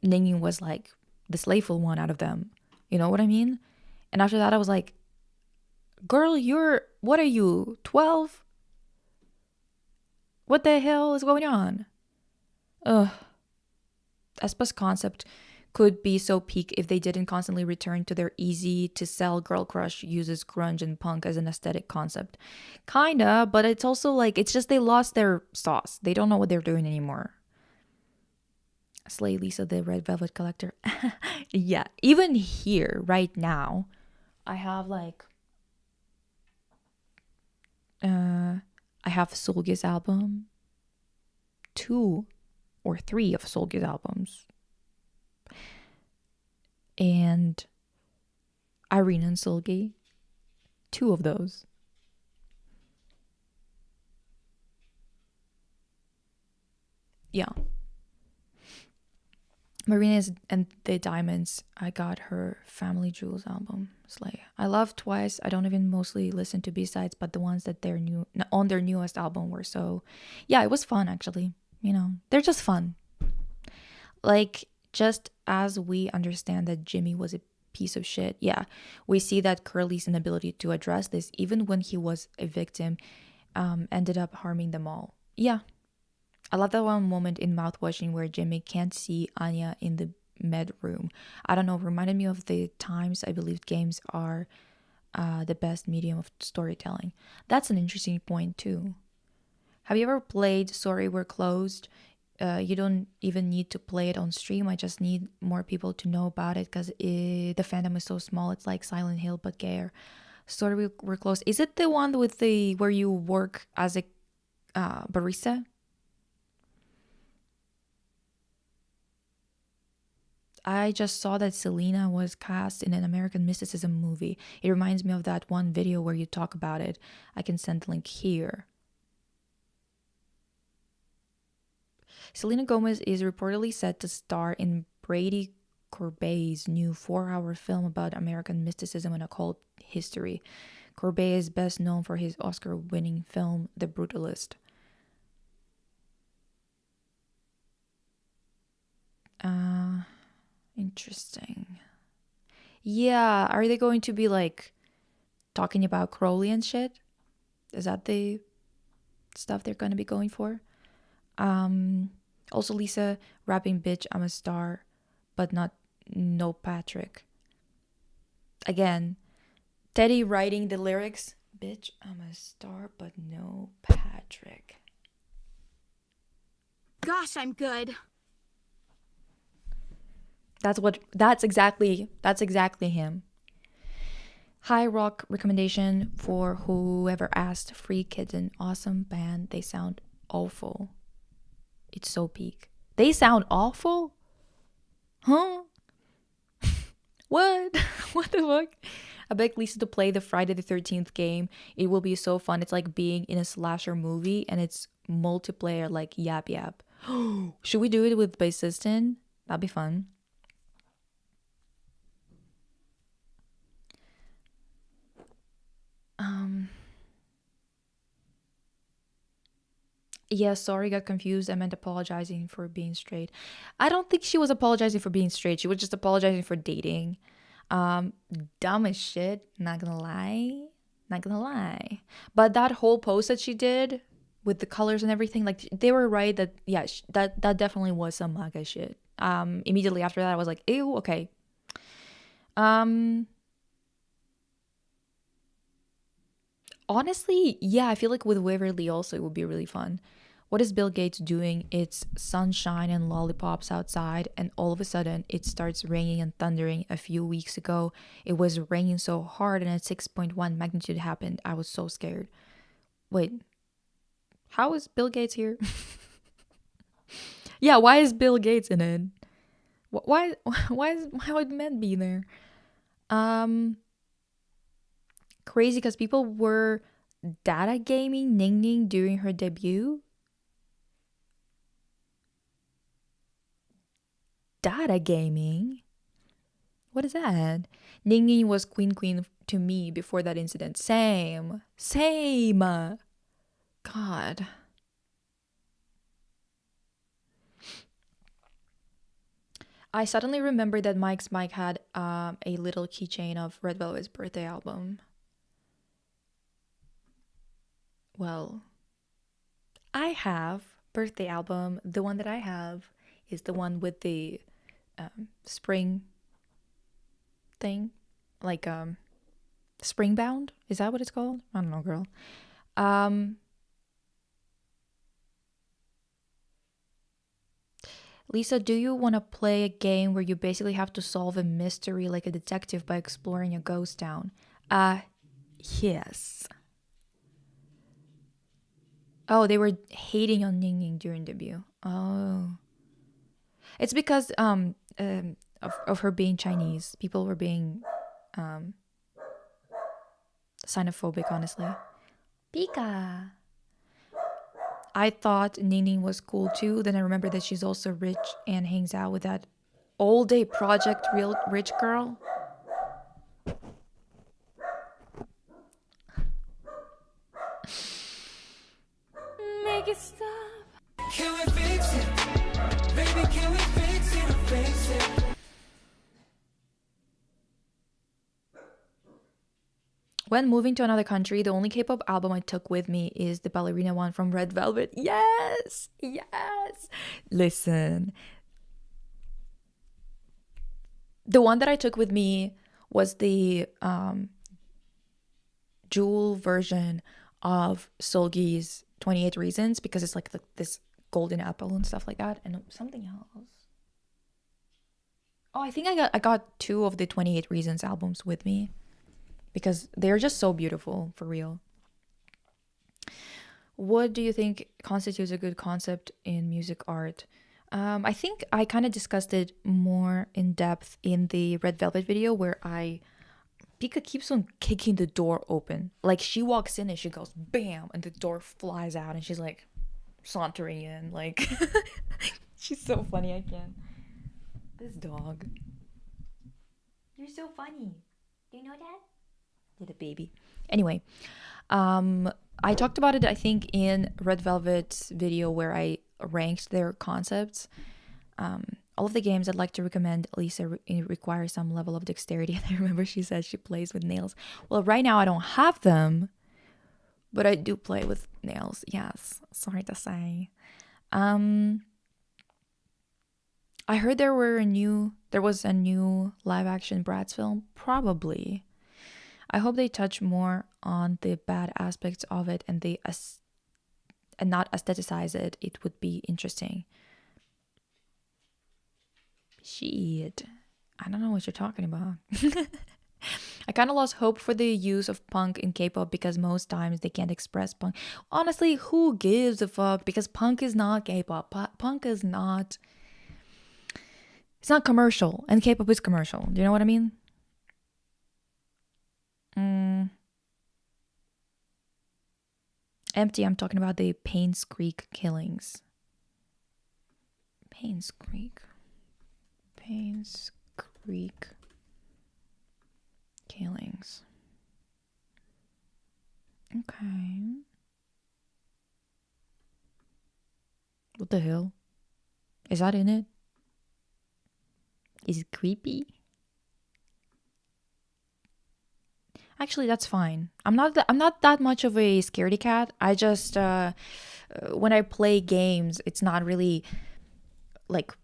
Ning Ning was like the slayful one out of them. You know what I mean? And after that I was like, girl, what are you, 12? What the hell is going on? Ugh. aespa's concept could be so peak if they didn't constantly return to their easy to sell girl crush uses grunge and punk as an aesthetic concept. Kinda, but it's also like, it's just they lost their sauce. They don't know what they're doing anymore. Slay Lisa, the Red Velvet Collector. Yeah, even here, right now, I have like, I have Solgi's album, 2 or 3 of Solgi's albums, and Irina and Solgi, 2 of those. Yeah. Marina's and the Diamonds. I got her Family Jewels album. It's like I love Twice. I don't even mostly listen to B-sides, but the ones that they're new on their newest album were so. Yeah, it was fun actually. You know, they're just fun. Like just as we understand that Jimmy was a piece of shit, yeah, we see that Curly's inability to address this, even when he was a victim, ended up harming them all. Yeah, I love that one moment in Mouthwashing where Jimmy can't see Anya in the med room. I don't know, reminded me of the times I believed games are the best medium of storytelling. That's an interesting point too. Have you ever played Sorry We're Closed? You don't even need to play it on stream. I just need more people to know about it because the fandom is so small. It's like Silent Hill but gayer. Sorry We're Closed. Is it the one with the where you work as a barista? I just saw that Selena was cast in an American Mysticism movie. It reminds me of that one video where you talk about it. I can send the link here. Selena Gomez is reportedly set to star in Brady Corbet's new 4-hour film about American mysticism and occult history. Corbet is best known for his Oscar-winning film The Brutalist. Interesting. Yeah, are they going to be like talking about Crowley and shit? Is that the stuff they're going to be going for? Also Lisa rapping bitch I'm a star, but not no Patrick. Again, Teddy writing the lyrics, bitch I'm a star, but no Patrick. Gosh, I'm good. That's exactly him. High rock recommendation for whoever asked. Free Kitten, awesome band. They sound awful. It's so peak. They sound awful? Huh? What? What the fuck? I beg Lisa to play the Friday the 13th game. It will be so fun. It's like being in a slasher movie and it's multiplayer like Yap Yap. Should we do it with bassistin? That'd be fun. Yeah, sorry, got confused. I meant apologizing for being straight. I don't think she was apologizing for being straight. She was just apologizing for dating. Dumb as shit. Not gonna lie. Not gonna lie. But that whole post that she did with the colors and everything, like they were right that yeah, that definitely was some MAGA shit. Immediately after that, I was like, ew, okay. Honestly, yeah, I feel like with Waverly also it would be really fun. What is Bill Gates doing? It's sunshine and lollipops outside, and all of a sudden it starts raining and thundering. A few weeks ago, it was raining so hard, and at 6.1 magnitude happened. I was so scared. Wait, how is Bill Gates here? Yeah, why is Bill Gates in it? Why would men be there? Crazy because people were data gaming Ning Ning during her debut. Data gaming? What is that? Ning Ning was queen to me before that incident. Same. God. I suddenly remembered that Mike's Mike had a little keychain of Red Velvet's birthday album. Well, I have birthday album. The one that I have is the one with the spring thing, like Springbound. Is that what it's called? I don't know, girl. Lisa, do you want to play a game where you basically have to solve a mystery like a detective by exploring a ghost town? Yes. Oh, they were hating on Ning Ning during debut. Oh. It's because of her being Chinese. People were being xenophobic, honestly. Pika. I thought Ningning was cool too. Then I remember that she's also rich and hangs out with that all day project real rich girl. Make it stop. Can we fix it? Baby, can we fix it? Fix it. When moving to another country, the only K-pop album I took with me is the ballerina one from Red Velvet. Yes! Yes! Listen. The one that I took with me was the Jewel version of Solgi's 28 Reasons, because it's like this golden apple and stuff like that. And something else. Oh, I think I got 2 of the 28 Reasons albums with me, because they're just so beautiful, for real. What do you think constitutes a good concept in music art? I think I kind of discussed it more in depth in the Red Velvet video, where Pika keeps on kicking the door open. Like, she walks in and she goes bam, and the door flies out, and she's like sauntering in. Like, she's so funny. I can't. This dog. You're so funny. Do you know that? You're the baby. Anyway, I talked about it, I think, in Red Velvet's video where I ranked their concepts. All of the games I'd like to recommend, Lisa, require some level of dexterity. And I remember she said she plays with nails. Well, right now I don't have them, but I do play with nails. Yes, sorry to say. I heard there was a new live action Bratz film. Probably. I hope they touch more on the bad aspects of it and and not aestheticize it. It would be interesting. Shit. I don't know what you're talking about. I kind of lost hope for the use of punk in K-pop because most times they can't express punk. Honestly, who gives a fuck? Because punk is not K-pop. Punk is not... It's not commercial. And K-pop is commercial. Do you know what I mean? Empty, I'm talking about the Payne's Creek killings. Payne's Creek killings. Okay. What the hell? Is that in it? Is it creepy? Actually, that's fine. I'm not that much of a scaredy cat. I just when I play games, it's not really like...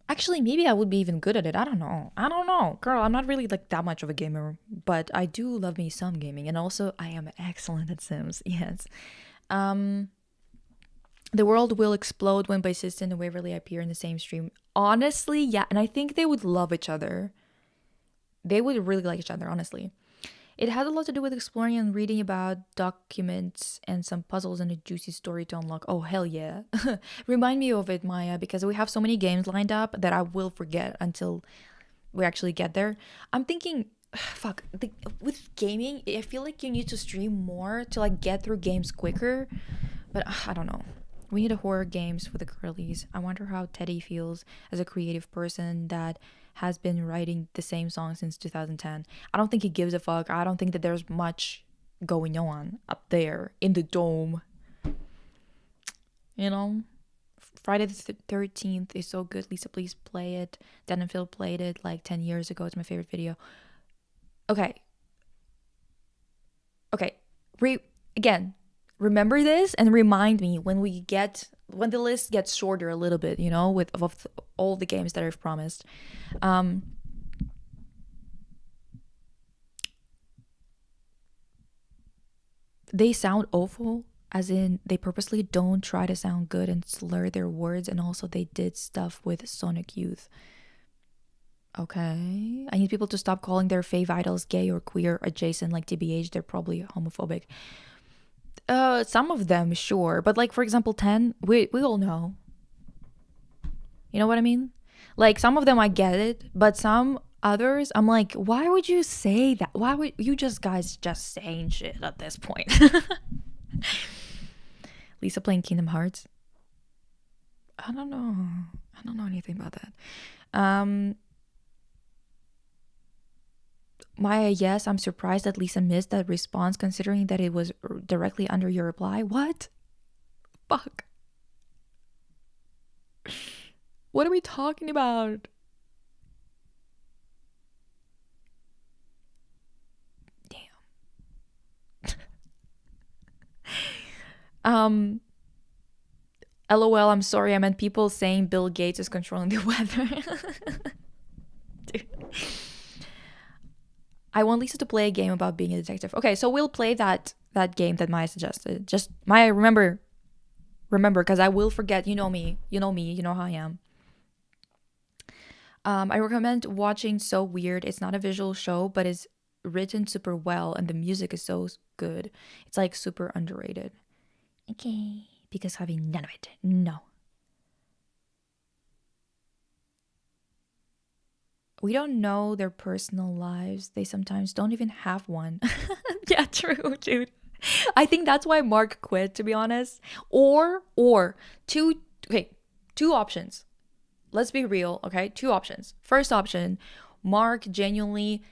Actually, maybe I would be even good at it. I don't know. Girl, I'm not really like that much of a gamer, but I do love me some gaming, and also I am excellent at Sims. Yes. The world will explode when bassist and Waverly appear in the same stream. Honestly, yeah, and I think they would love each other. They would really like each other, honestly. It has a lot to do with exploring and reading about documents and some puzzles and a juicy story to unlock. Oh, hell yeah. Remind me of it, Maya, because we have so many games lined up that I will forget until we actually get there. I'm thinking, with gaming, I feel like you need to stream more to like get through games quicker. But I don't know. We need a horror games for the girlies. I wonder how Teddy feels as a creative person that has been writing the same song since 2010. I don't think he gives a fuck. I don't think that there's much going on up there in the dome. You know? Friday the 13th is so good. Lisa, please play it. Dan and Phil played it like 10 years ago. It's my favorite video. Okay. Again, remember this and remind me when the list gets shorter a little bit, you know, with of all the games that I've promised. They sound awful, as in they purposely don't try to sound good and slur their words, and also they did stuff with Sonic Youth. Okay. I need people to stop calling their fave idols gay or queer adjacent like TBH. They're probably homophobic. Some of them, sure, but like for example 10, we all know. You know what I mean? Like some of them I get it, but some others, I'm like, why would you say that? Why would you guys just saying shit at this point? Lisa playing Kingdom Hearts. I don't know anything about that. Maya, yes, I'm surprised that Lisa missed that response considering that it was directly under your reply. What? Fuck. What are we talking about? Damn. LOL, I'm sorry. I meant people saying Bill Gates is controlling the weather. Dude. I want Lisa to play a game about being a detective. Okay, so we'll play that game that Maya suggested. Just Maya, remember, because I will forget. You know me. You know how I am. I recommend watching So Weird. It's not a visual show, but it's written super well, and the music is so good. It's like super underrated. Okay, because having none of it. No. We don't know their personal lives. They sometimes don't even have one. Yeah, true, dude. I think that's why Mark quit, to be honest. Or two options. Let's be real, okay? Two options. First option, Mark genuinely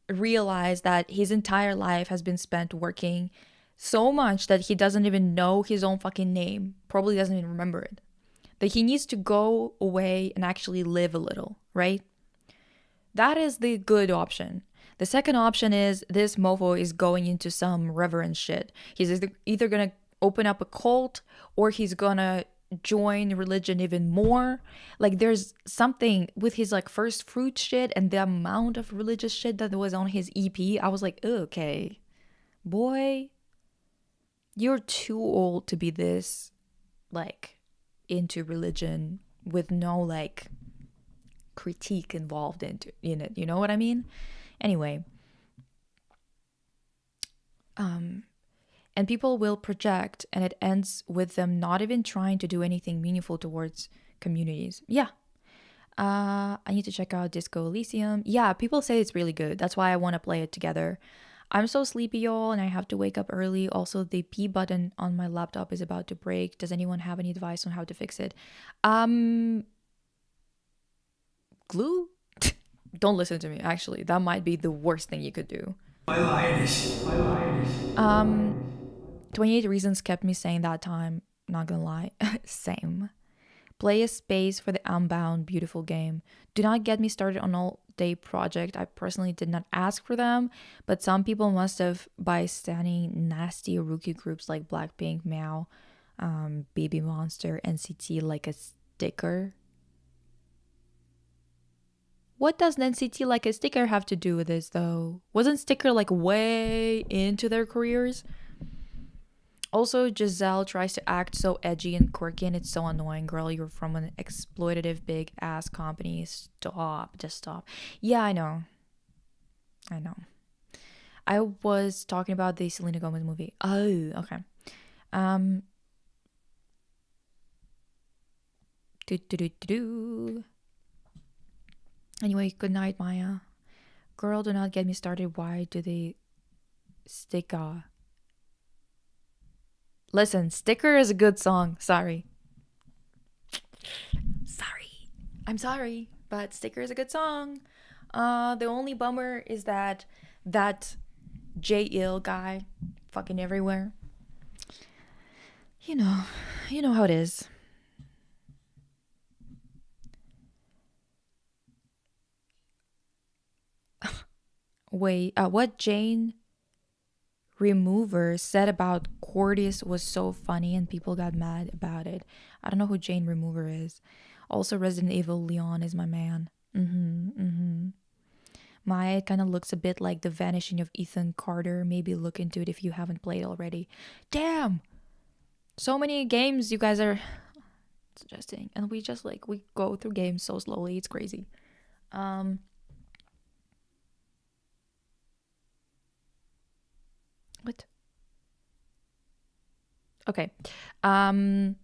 realized that his entire life has been spent working so much that he doesn't even know his own fucking name. Probably doesn't even remember it. That he needs to go away and actually live a little, right? That is the good option. The second option is this mofo is going into some reverend shit. He's either gonna open up a cult or he's gonna join religion even more. Like there's something with his like first fruit shit and the amount of religious shit that was on his EP. I was like, okay, boy, you're too old to be this like into religion with no like critique involved in it. You know what I mean? Anyway, and people will project, and it ends with them not even trying to do anything meaningful towards communities. Yeah. I need to check out Disco Elysium. Yeah, people say it's really good. That's why I want to play it together. I'm so sleepy, y'all, and I have to wake up early. Also, the P button on my laptop is about to break. Does anyone have any advice on how to fix it? Glue? Don't listen to me, actually. That might be the worst thing you could do. 28 Reasons kept me saying that time. Not gonna lie. Same. Play a space for the Unbound, beautiful game. Do not get me started on All Day Project. I personally did not ask for them, but some people must have by standing nasty rookie groups like Blackpink, Meow, Baby Monster, NCT like a sticker. What does NCT like a sticker have to do with this though? Wasn't sticker like way into their careers? Also, Giselle tries to act so edgy and quirky, and it's so annoying. Girl, you're from an exploitative big ass company. Stop. Just stop. Yeah, I know. I was talking about the Selena Gomez movie. Oh, okay. Anyway, good night, Maya. Girl, do not get me started. Why do they sticker? Listen, Sticker is a good song. Sorry. I'm sorry, but Sticker is a good song. The only bummer is that J Ill guy fucking everywhere. You know how it is. Wait, what Jane Remover said about Cordis was so funny and people got mad about it. I don't know who Jane Remover is. Also, Resident Evil Leon is my man. Maya kind of looks a bit like the vanishing of Ethan Carter. Maybe look into it if you haven't played already. Damn! So many games you guys are suggesting. And we just we go through games so slowly. It's crazy. What? Okay. I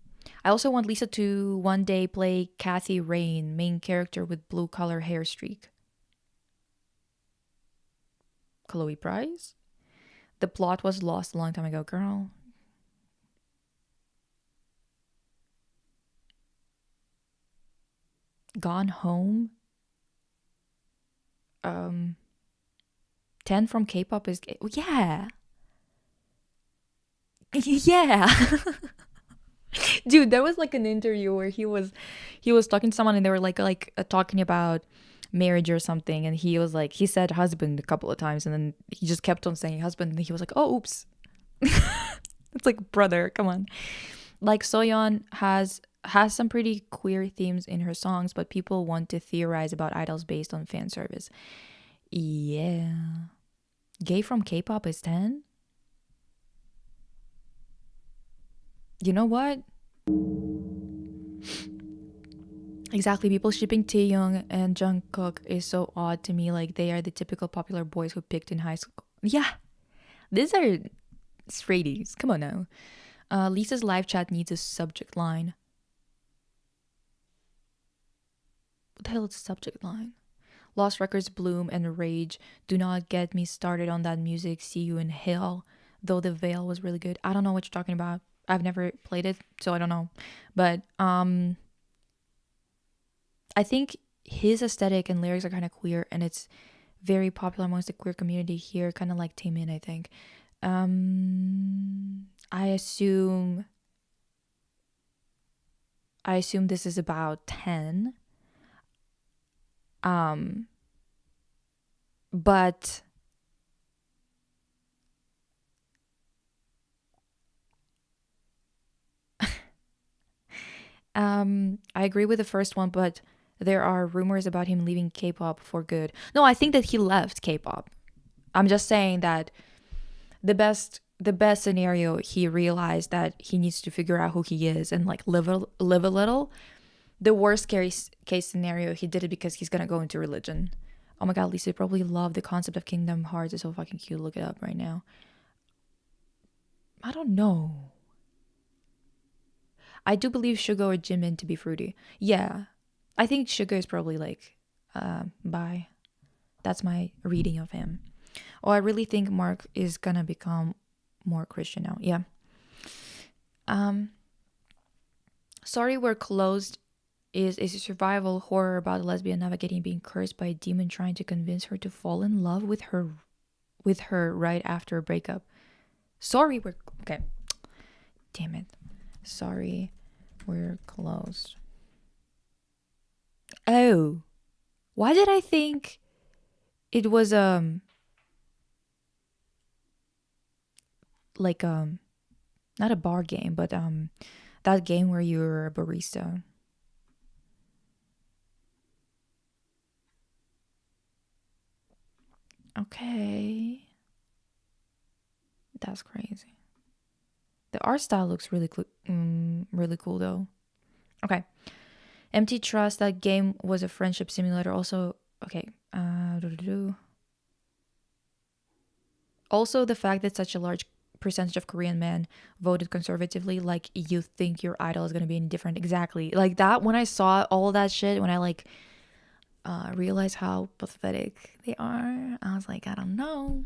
also want Lisa to one day play Kathy Rain, main character with blue color hair streak. Chloe Price. The plot was lost a long time ago, girl. Gone Home. 10 from K-pop is yeah. Yeah. Dude, there was like an interview where he was talking to someone and they were like talking about marriage or something, and he was like, he said husband a couple of times and then he just kept on saying husband and he was like, oh oops. It's like, brother, come on. Like Soyeon has some pretty queer themes in her songs, but people want to theorize about idols based on fan service. Yeah. Gay from K-pop is 10? You know what? Exactly. People shipping Taehyung and Jungkook is so odd to me. Like, they are the typical popular boys who picked in high school. Yeah. These are straighties. Come on now. Lisa's live chat needs a subject line. What the hell is a subject line? Lost Records, Bloom, and Rage. Do not get me started on that music. See you in hell. Though the Veil was really good. I don't know what you're talking about. I've never played it, so I don't know. But I think his aesthetic and lyrics are kind of queer, and it's very popular amongst the queer community here, kind of like Taemin, I think. I assume this is about 10. But I agree with the first one, but there are rumors about him leaving K-pop for good. No, I think that he left K-pop. I'm just saying that the best scenario, he realized that he needs to figure out who he is and like live a little. The worst case scenario, he did it because he's gonna go into religion. Oh my god, Lisa, you probably love the concept of Kingdom Hearts. It's so fucking cute. Look it up right now. I don't know. I do believe Suga or Jimin to be fruity. Yeah. I think Suga is probably like bi. That's my reading of him. Oh, I really think Mark is gonna become more Christian now. Yeah. Sorry We're Closed is a survival horror about a lesbian navigating being cursed by a demon trying to convince her to fall in love with her right after a breakup. Sorry We're okay. Damn it. Sorry We're Closed. Oh. Why did I think it was like not a bar game, but that game where you're a barista. Okay. That's crazy. The art style looks really really cool though. Okay. Empty Trust, that game was a friendship simulator. Also, okay. Also, the fact that such a large percentage of Korean men voted conservatively, like you think your idol is going to be indifferent. Exactly. Like that, when I saw all that shit, when I like realized how pathetic they are, I was like, I don't know.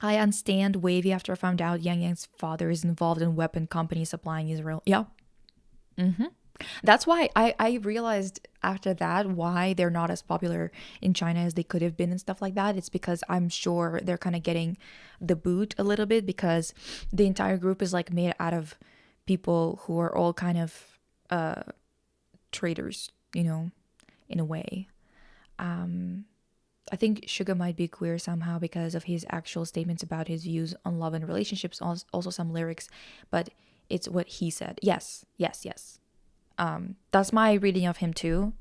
I unstand Wavy after I found out Yang Yang's father is involved in weapon companies supplying Israel. Yeah. That's why I realized after that why they're not as popular in China as they could have been and stuff like that. It's because I'm sure they're kind of getting the boot a little bit because the entire group is like made out of people who are all kind of traitors, you know, in a way. I think Suga might be queer somehow because of his actual statements about his views on love and relationships, also some lyrics, but it's what he said. Yes. That's my reading of him too.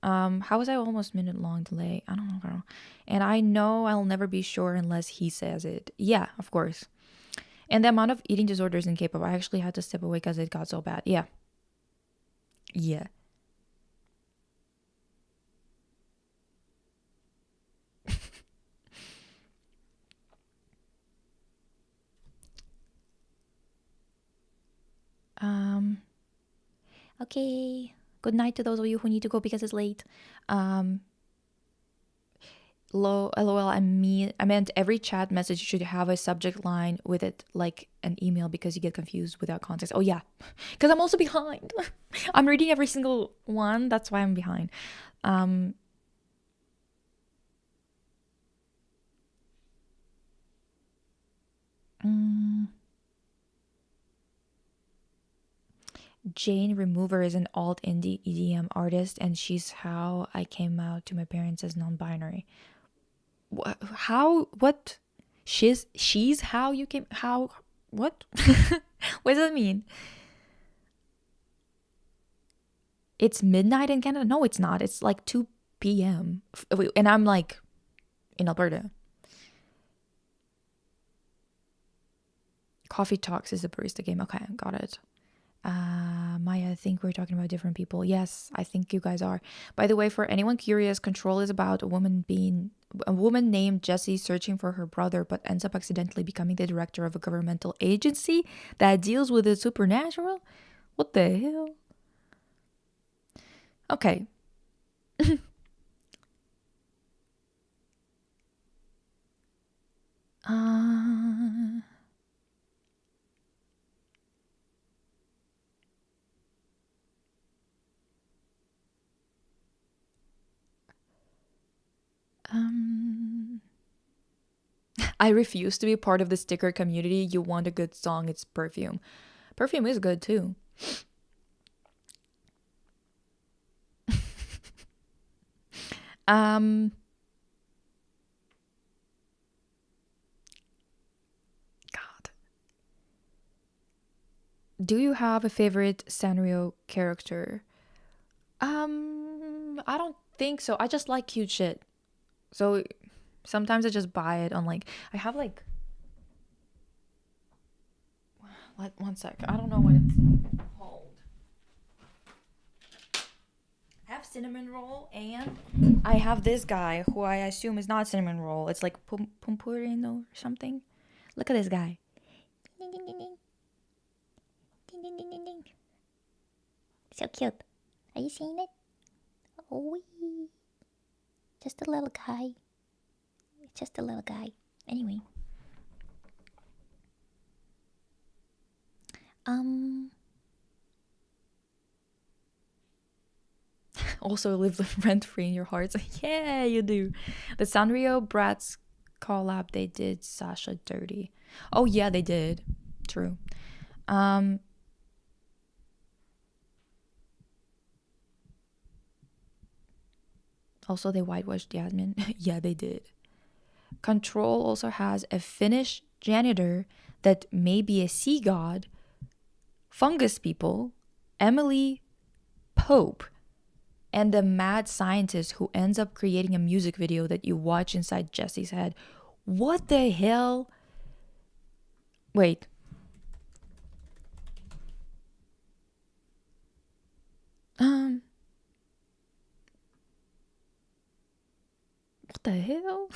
How was I almost minute long delay? I don't know, girl. And I know I'll never be sure unless he says it. Yeah, of course. And the amount of eating disorders in K-pop, I actually had to step away because it got so bad. Yeah. Okay. Good night to those of you who need to go because it's late. LOL, I meant every chat message should have a subject line with it like an email because you get confused without context. Oh yeah, because I'm also behind. I'm reading every single one. That's why I'm behind. Jane Remover is an alt indie EDM artist, and she's how I came out to my parents as non-binary. How? What? She's how you came? How? What? What does that mean? It's midnight in Canada? No, it's not. It's like 2 p.m. And I'm like in Alberta. Coffee Talks is a barista game. Okay, got it. Maya, I think we're talking about different people. Yes, I think you guys are. By the way, for anyone curious, Control is about a woman named Jessie searching for her brother, but ends up accidentally becoming the director of a governmental agency that deals with the supernatural. What the hell? Okay. I refuse to be part of the sticker community. You want a good song, it's Perfume. Perfume is good too. God. Do you have a favorite Sanrio character? I don't think so. I just like cute shit. So sometimes I just buy it on like I have like one sec. I don't know what it's called. I have cinnamon roll and I have this guy who I assume is not cinnamon roll. It's like Pumpurino or something. Look at this guy. Ding ding ding ding. Ding ding ding ding ding. So cute. Are you seeing it? Oh, just a little guy. Just a little guy. Anyway. Also live rent-free in your hearts. Yeah, you do. The Sanrio Bratz collab, they did Sasha dirty. Oh yeah, they did. True. Also, they whitewashed Yasmin. Yeah, they did. Control also has a Finnish janitor that may be a sea god, fungus people, Emily Pope, and the mad scientist who ends up creating a music video that you watch inside Jesse's head. What the hell? Wait. What the hell?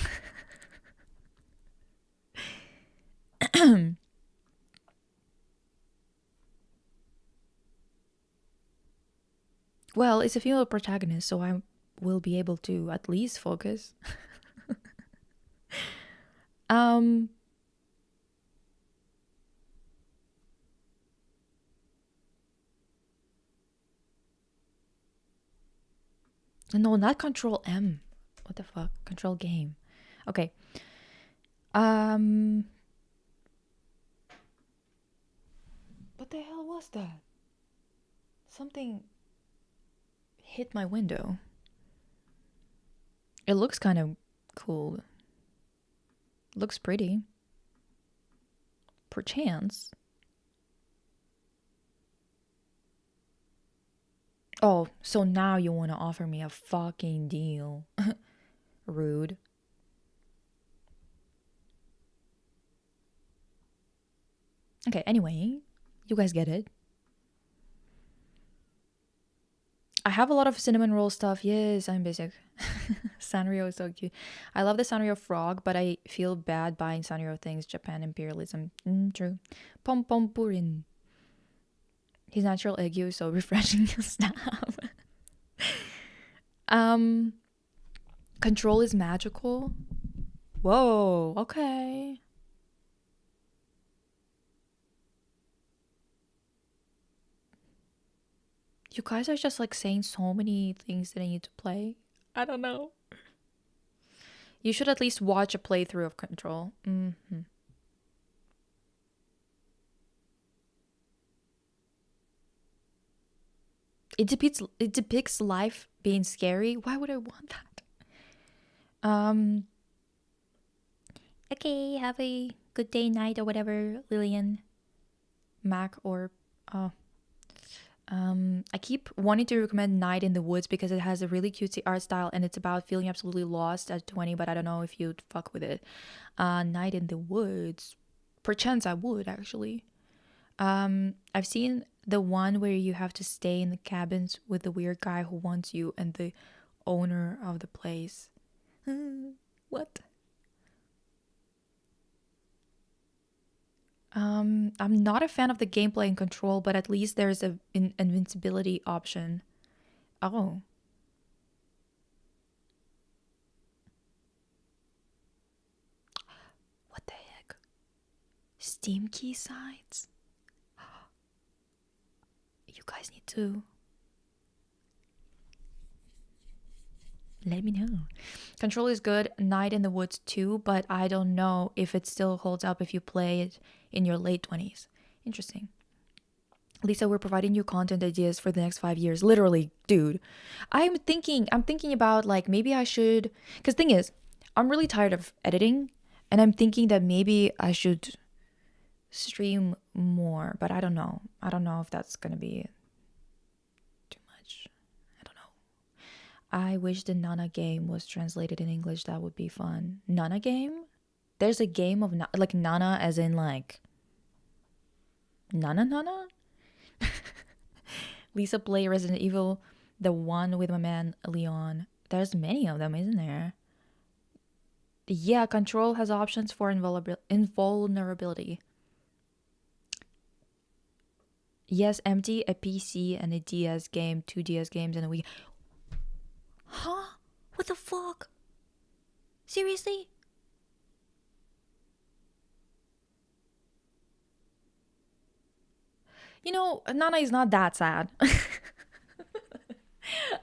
Well, it's a female protagonist, so I will be able to at least focus. No, not Control M. What the fuck? Control game. Okay. What the hell was that? Something hit my window. It looks kind of cool. Looks pretty. Perchance. Oh, so now you want to offer me a fucking deal. Rude. Okay, anyway, you guys get it. I have a lot of cinnamon roll stuff. Yes, I'm basic. Sanrio is so cute. I love the Sanrio frog, but I feel bad buying Sanrio things. Japan imperialism. True. Pom pom purin. His natural ague is so refreshing to snap. Control is magical. Whoa, okay. You guys are just like saying so many things that I need to play. I don't know. You should at least watch a playthrough of Control. It depicts life being scary. Why would I want that? Okay, have a good day, night, or whatever, Lillian, Mac, or I keep wanting to recommend Night in the Woods because it has a really cutesy art style and it's about feeling absolutely lost at 20, but I don't know if you'd fuck with it. Night in the Woods, perchance I would actually. I've seen the one where you have to stay in the cabins with the weird guy who wants you and the owner of the place. What? I'm not a fan of the gameplay and control, but at least there's an invincibility option. Oh. What the heck? Steam key sites? You guys need to let me know. Control is good. Night in the Woods too, but I don't know if it still holds up if you play it in your late 20s. Interesting. Lisa, we're providing you content ideas for the next 5 years. Literally, dude. I'm thinking about like maybe I should, because thing is, I'm really tired of editing and I'm thinking that maybe I should stream more, but I don't know. I don't know if that's going to be too much. I don't know. I wish the Nana game was translated in English. That would be fun. Nana game? There's a game of like Nana as in like Nana? Lisa play Resident Evil, the one with my man Leon. There's many of them, isn't there? Yeah, Control has options for invulnerability. Yes, empty, a PC and a DS game, 2 DS games and a Wii. Huh? What the fuck? Seriously? You know, Nana is not that sad.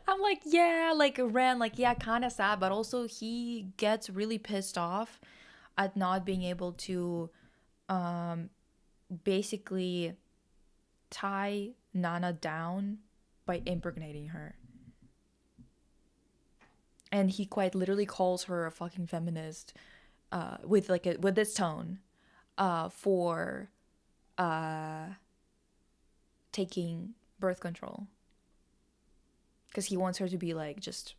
I'm like, yeah, like Ren, like, yeah, kind of sad, but also he gets really pissed off at not being able to basically tie Nana down by impregnating her. And he quite literally calls her a fucking feminist with like with this tone for taking birth control, because he wants her to be like just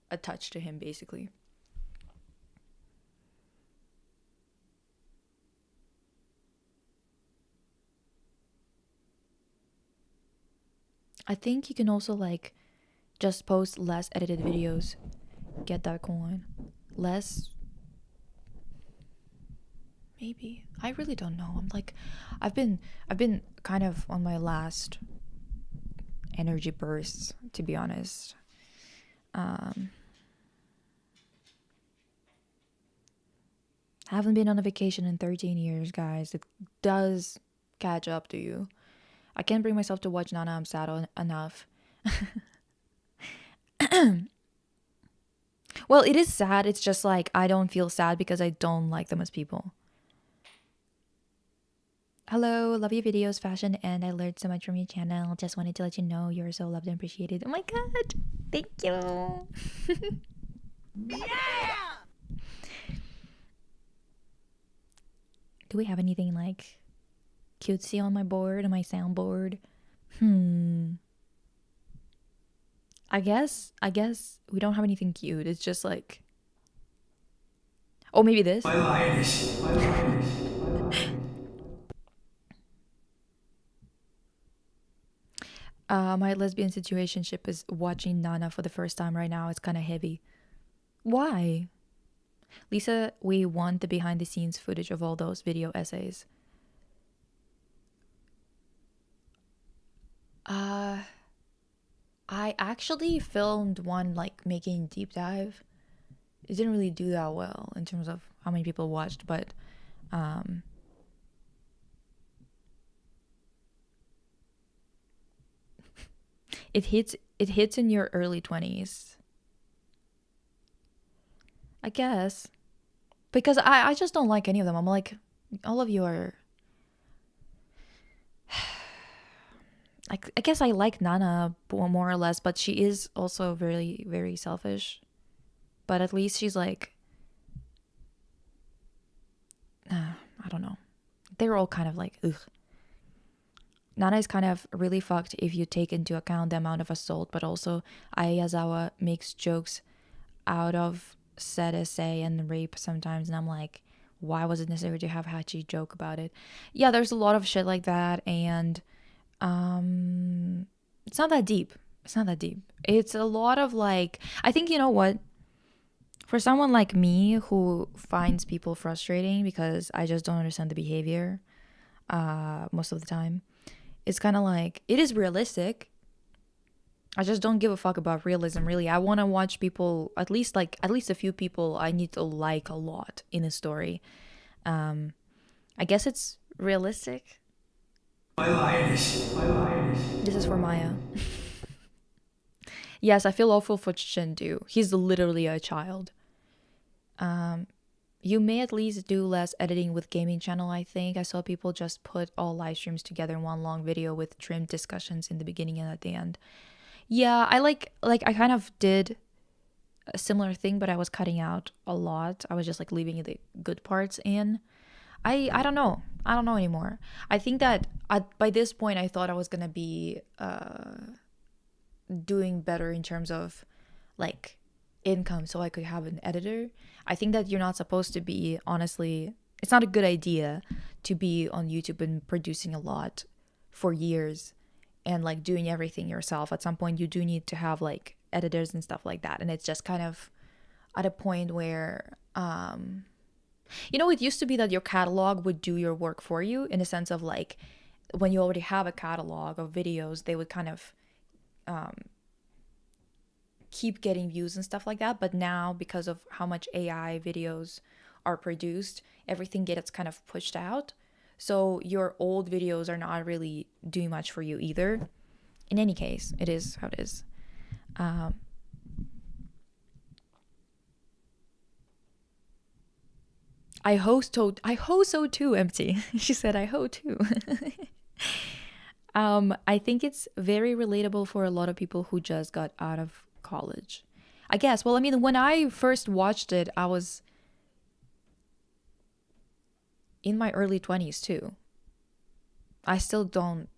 attached to him basically. I think you can also like just post less edited videos, get that coin. Less, maybe. I really don't know. I'm like, I've been kind of on my last energy bursts, to be honest. Haven't been on a vacation in 13 years, guys. It does catch up to you. I can't bring myself to watch Nana. I'm sad enough. Well, it is sad. It's just like I don't feel sad because I don't like them as people. Hello, love your videos, fashion, and I learned so much from your channel. Just wanted to let you know you're so loved and appreciated. Oh my god, thank you. Yeah! Do we have anything like cutesy on my board, on my soundboard? I guess we don't have anything cute. It's just like, oh, maybe this. My lesbian situationship is watching Nana for the first time right now. It's kind of heavy. Why? Lisa, we want the behind the scenes footage of all those video essays. I actually filmed one like making deep dive, it didn't really do that well in terms of how many people watched, but it hits in your early 20s, I guess, because I just don't like any of them. I'm like, all of you are like, I guess I like Nana more or less, but she is also very, very selfish. But at least she's like, I don't know. They're all kind of like, ugh. Nana is kind of really fucked if you take into account the amount of assault, but also Ayazawa makes jokes out of said SA and rape sometimes, and I'm like, why was it necessary to have Hachi joke about it? Yeah, there's a lot of shit like that, and it's not that deep. It's not that deep. It's a lot of like, I think, you know what? For someone like me who finds people frustrating because I just don't understand the behavior most of the time, it's kind of like, it is realistic. I just don't give a fuck about realism, really. I want to watch people, at least a few people I need to like a lot in a story. I guess it's realistic. This is for Maya. Yes, I feel awful for Shindu. He's literally a child. You may at least do less editing with gaming channel, I think. I saw people just put all live streams together in one long video with trimmed discussions in the beginning and at the end. Yeah, I like I kind of did a similar thing, but I was cutting out a lot. I was just like leaving the good parts in. I don't know. I don't know anymore. I think that by this point I thought I was going to be doing better in terms of like income so I could have an editor. I think that you're not supposed to be, honestly, it's not a good idea to be on YouTube and producing a lot for years and like doing everything yourself. At some point you do need to have like editors and stuff like that, and it's just kind of at a point where it used to be that your catalog would do your work for you, in a sense of like, when you already have a catalog of videos, they would kind of keep getting views and stuff like that. But now, because of how much AI videos are produced, everything gets kind of pushed out. So your old videos are not really doing much for you either. In any case, it is how it is. I hope so too, empty. She said, I hope too. I think it's very relatable for a lot of people who just got out of college, I guess. Well, I mean, when I first watched it, I was in my early 20s too. I still don't,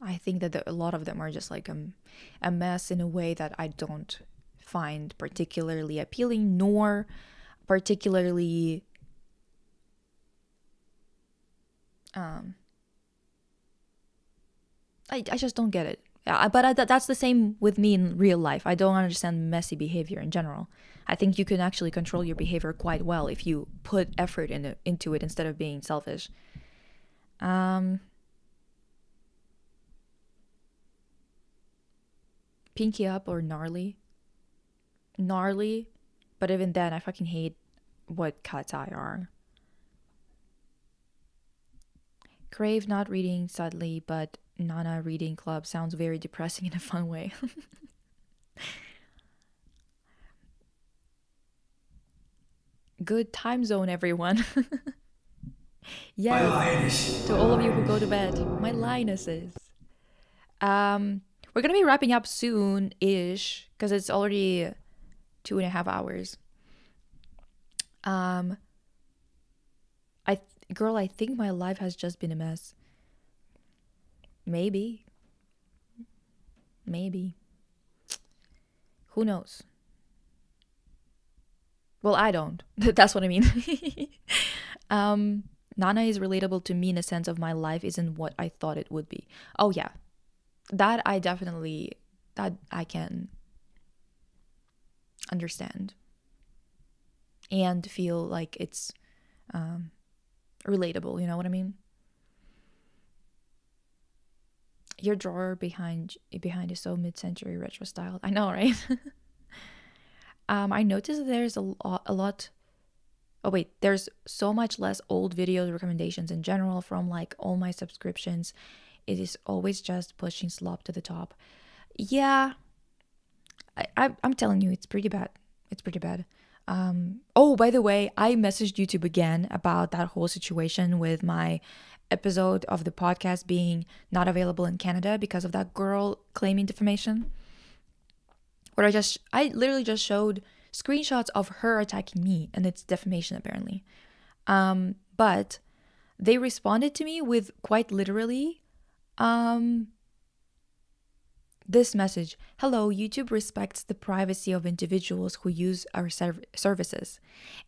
I think that a lot of them are just like a mess in a way that I don't find particularly appealing, nor particularly I just don't get it. But that's the same with me in real life. I don't understand messy behavior in general. I think you can actually control your behavior quite well if you put effort into it instead of being selfish. Pinky up or gnarly? Gnarly, but even then, I fucking hate what cat's eye are. Crave not reading, sadly, but Nana reading club sounds very depressing in a fun way. Good time zone, everyone. Yes, to all of you who go to bed, my lionesses. We're gonna be wrapping up soon-ish because it's already 2.5 hours. I think my life has just been a mess. Maybe. Who knows? Well, I don't. That's what I mean. Nana is relatable to me in a sense of my life isn't what I thought it would be. Oh yeah. That I can understand and feel like it's relatable, you know what I mean? Your drawer behind is so mid-century retro style. I know, right? I noticed that there's a lot. Oh wait, there's so much less old videos recommendations in general from like all my subscriptions. It is always just pushing slop to the top. Yeah, I'm telling you, it's pretty bad. It's pretty bad. Oh, by the way, I messaged YouTube again about that whole situation with my episode of the podcast being not available in Canada because of that girl claiming defamation. Where I literally just showed screenshots of her attacking me, and it's defamation apparently. But they responded to me with quite literally this message: hello, YouTube respects the privacy of individuals who use our services.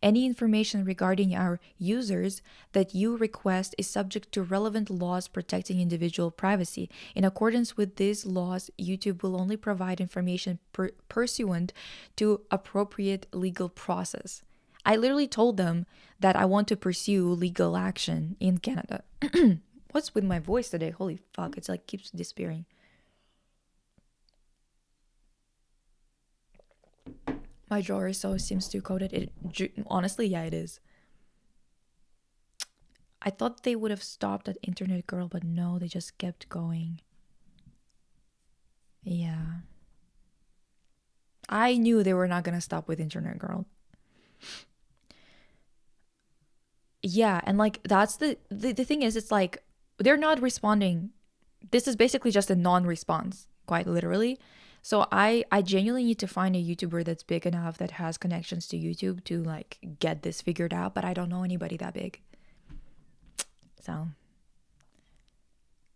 Any information regarding our users that you request is subject to relevant laws protecting individual privacy. In accordance with these laws, YouTube will only provide information pursuant to appropriate legal process. I literally told them that I want to pursue legal action in Canada. What's with my voice today? Holy fuck, it's like keeps disappearing. My drawer so seems too coated. Honestly, yeah, it is. I thought they would have stopped at Internet Girl, but no, they just kept going. Yeah. I knew they were not gonna stop with Internet Girl. Yeah, and like that's the thing is, it's like they're not responding. This is basically just a non-response, quite literally. So I genuinely need to find a YouTuber that's big enough that has connections to YouTube to like get this figured out, but I don't know anybody that big. So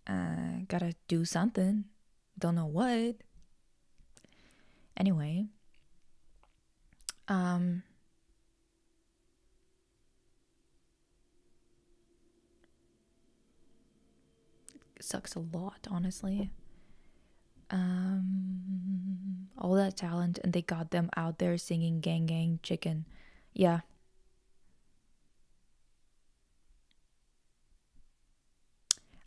gotta do something. Don't know what. Anyway. It sucks a lot, honestly. All that talent, and they got them out there singing Gang Gang Chicken. Yeah.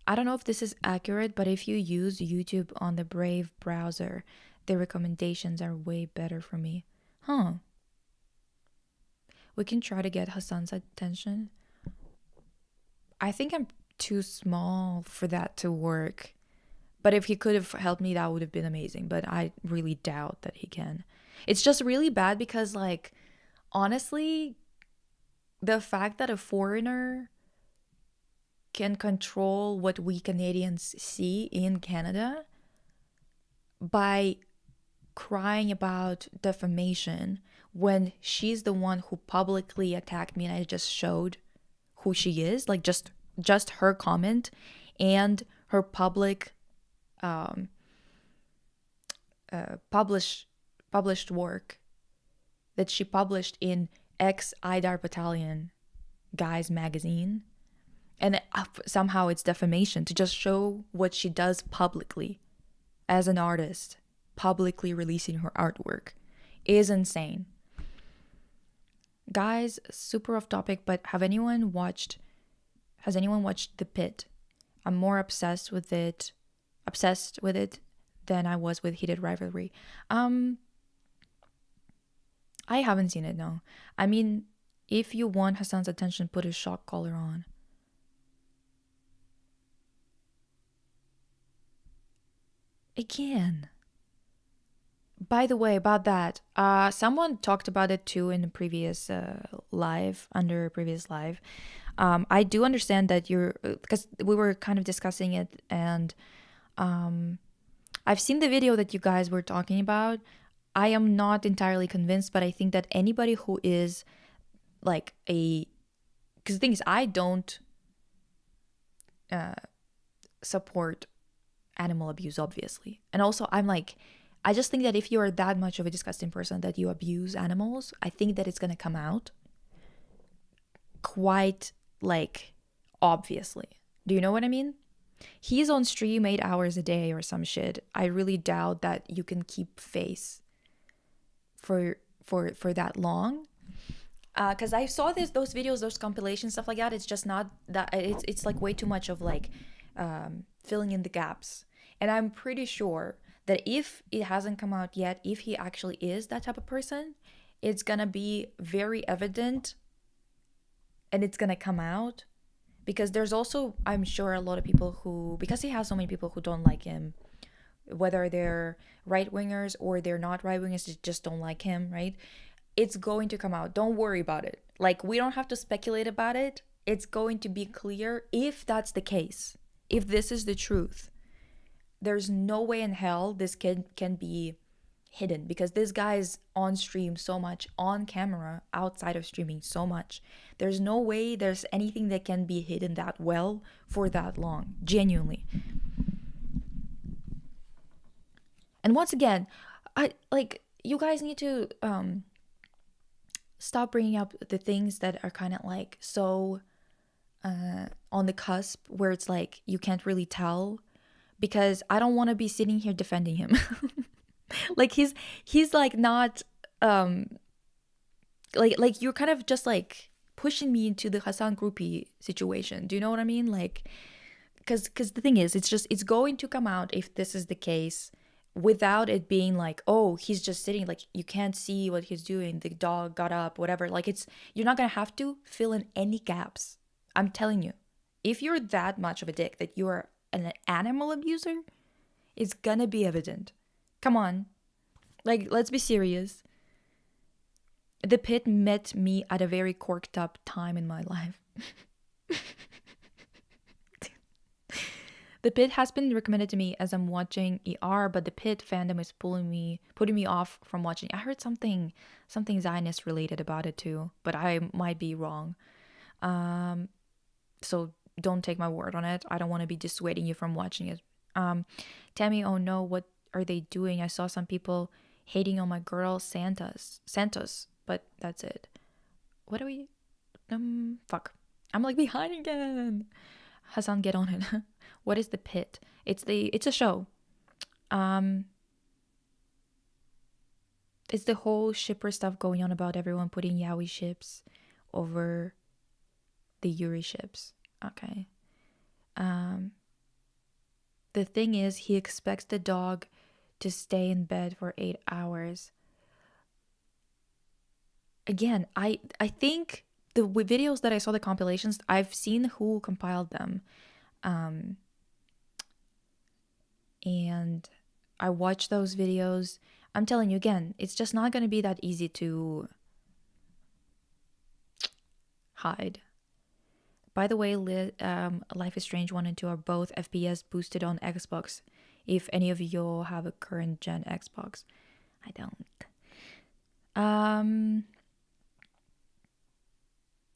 I don't know if this is accurate, but if you use YouTube on the Brave browser, the recommendations are way better for me. Huh. We can try to get Hassan's attention. I think I'm too small for that to work. But if he could have helped me, that would have been amazing. But I really doubt that he can. It's just really bad because, like, honestly, the fact that a foreigner can control what we Canadians see in Canada by crying about defamation when she's the one who publicly attacked me and I just showed who she is, like just her comment and her public published work that she published in X IDAR Battalion Guys magazine, and somehow it's defamation to just show what she does publicly as an artist, publicly releasing her artwork, is insane. Guys, super off topic, but has anyone watched The Pit? I'm more obsessed with it than I was with Heated Rivalry. I haven't seen it, no. I mean, if you want Hassan's attention, put his shock collar on. Again. By the way, about that, someone talked about it too in the previous live. I do understand that because we were kind of discussing it, and I've seen the video that you guys were talking about. I am not entirely convinced, but I think that anybody who is like because the thing is, I don't support animal abuse, obviously. And also, I just think that if you are that much of a disgusting person that you abuse animals, I think that it's going to come out quite, like, obviously. Do you know what I mean? He's on stream 8 hours a day or some shit. I really doubt that you can keep face for that long. Because I saw those videos, those compilations, stuff like that. It's just not that, it's like way too much of like filling in the gaps. And I'm pretty sure that if it hasn't come out yet, if he actually is that type of person, it's gonna be very evident and it's gonna come out, because there's also, I'm sure, a lot of people who, because he has so many people who don't like him, whether they're right wingers or they're not right wingers, they just don't like him, right? It's going to come out. Don't worry about it. Like, we don't have to speculate about it. It's going to be clear if that's the case. If this is the truth, there's no way in hell this kid can be hidden, because this guy is on stream so much, on camera, outside of streaming so much. There's no way there's anything that can be hidden that well for that long, genuinely. And once again, you guys need to stop bringing up the things that are kind of like so on the cusp, where it's like you can't really tell, because I don't want to be sitting here defending him. Like, he's like not like you're kind of just like pushing me into the Hassan groupie situation. Do you know what I mean? Like, because the thing is, it's going to come out if this is the case, without it being like, oh, he's just sitting, like you can't see what he's doing, the dog got up, whatever. Like, you're not gonna have to fill in any gaps. I'm telling you, if you're that much of a dick that you're an animal abuser, it's gonna be evident. Come on. Like, let's be serious. The pit met me at a very corked up time in my life. The pit has been recommended to me as I'm watching ER, but the pit fandom is putting me off from watching. I heard something Zionist related about it too, but I might be wrong. So don't take my word on it. I don't want to be dissuading you from watching it. Tammy, oh no, what are they doing? I saw some people hating on my girl Santos, but that's it. What are we? Fuck. I'm like behind again. Hassan, get on it. What is the pit? It's a show. It's the whole shipper stuff going on about everyone putting yaoi ships over the Yuri ships. Okay. The thing is, he expects the dog to stay in bed for 8 hours. Again, I think the videos that I saw, the compilations, I've seen who compiled them. And I watched those videos. I'm telling you again, it's just not going to be that easy to hide. By the way, Life is Strange 1 and 2 are both FPS boosted on Xbox. If any of you have a current gen Xbox. I don't.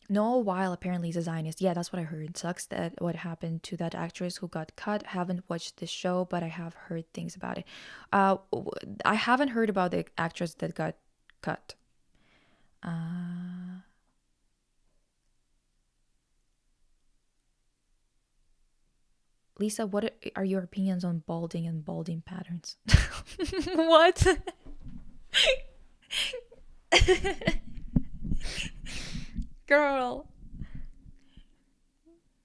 Noah Weil apparently is a Zionist. Yeah, that's what I heard. Sucks that what happened to that actress who got cut. Haven't watched the show, but I have heard things about it. I haven't heard about the actress that got cut. Lisa, what are your opinions on balding and balding patterns? What? Girl.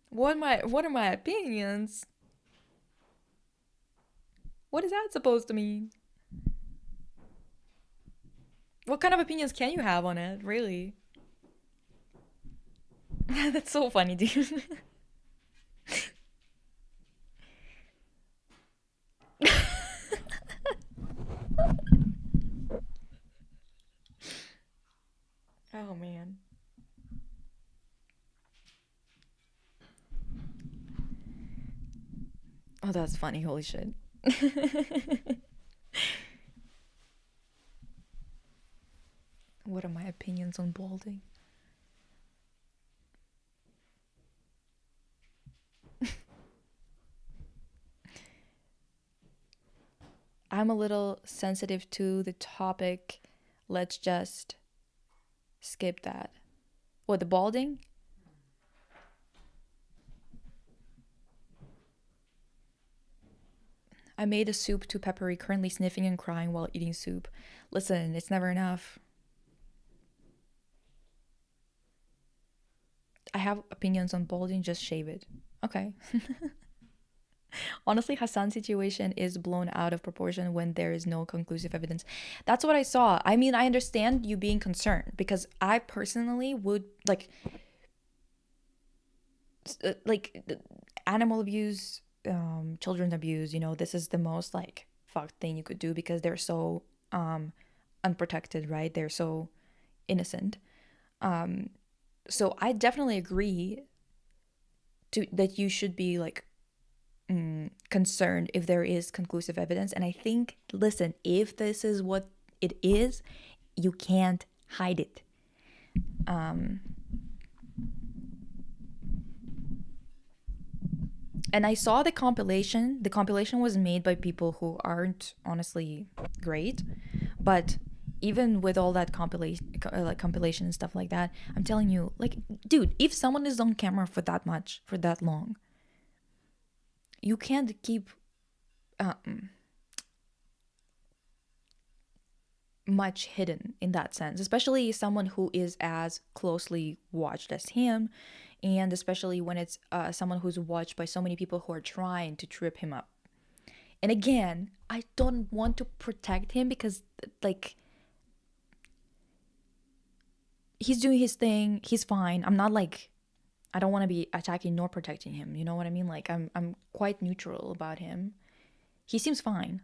What are my opinions? What is that supposed to mean? What kind of opinions can you have on it, really? That's so funny, dude. Oh man. Oh, that's funny. Holy shit. What are my opinions on balding? I'm a little sensitive to the topic. Let's just skip that. What, the balding? I made a soup too peppery, currently sniffing and crying while eating soup. Listen, it's never enough. I have opinions on balding, just shave it. Okay. Honestly, Hassan's situation is blown out of proportion when there is no conclusive evidence. That's what I saw. I mean, I understand you being concerned because I personally would like animal abuse, children abuse, this is the most like fucked thing you could do because they're so unprotected, right? They're so innocent. So I definitely agree that you should be like concerned if there is conclusive evidence. And I think, listen, if this is what it is, you can't hide it. And I saw the compilation. The compilation was made by people who aren't honestly great, but even with all that compilation and stuff like that, I'm telling you, like, dude, if someone is on camera for that long, you can't keep much hidden in that sense, especially someone who is as closely watched as him, and especially when it's someone who's watched by so many people who are trying to trip him up. And again, I don't want to protect him because, like, he's doing his thing, he's fine. I'm not like, I don't want to be attacking nor protecting him, you know what I mean? Like, I'm quite neutral about him. He seems fine.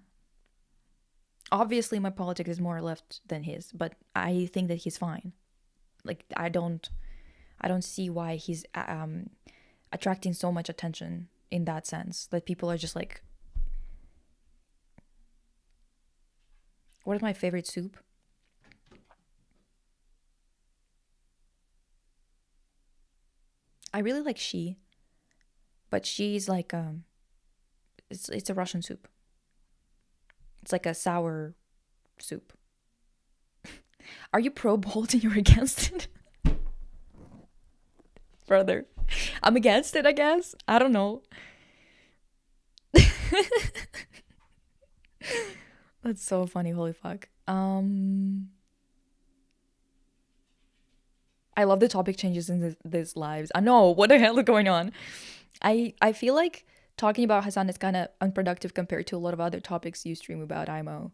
Obviously my politics is more left than his, but I think that he's fine. Like, I don't see why he's attracting so much attention in that sense, that people are just like, what is my favorite soup? I really like she, but she's like it's a Russian soup. It's like a sour soup. Are you pro Bolt and you're against it? Brother, I'm against it, I guess. I don't know. That's so funny, holy fuck. I love the topic changes in this lives. I know, what the hell is going on? I feel like talking about Hassan is kind of unproductive compared to a lot of other topics you stream about IMO.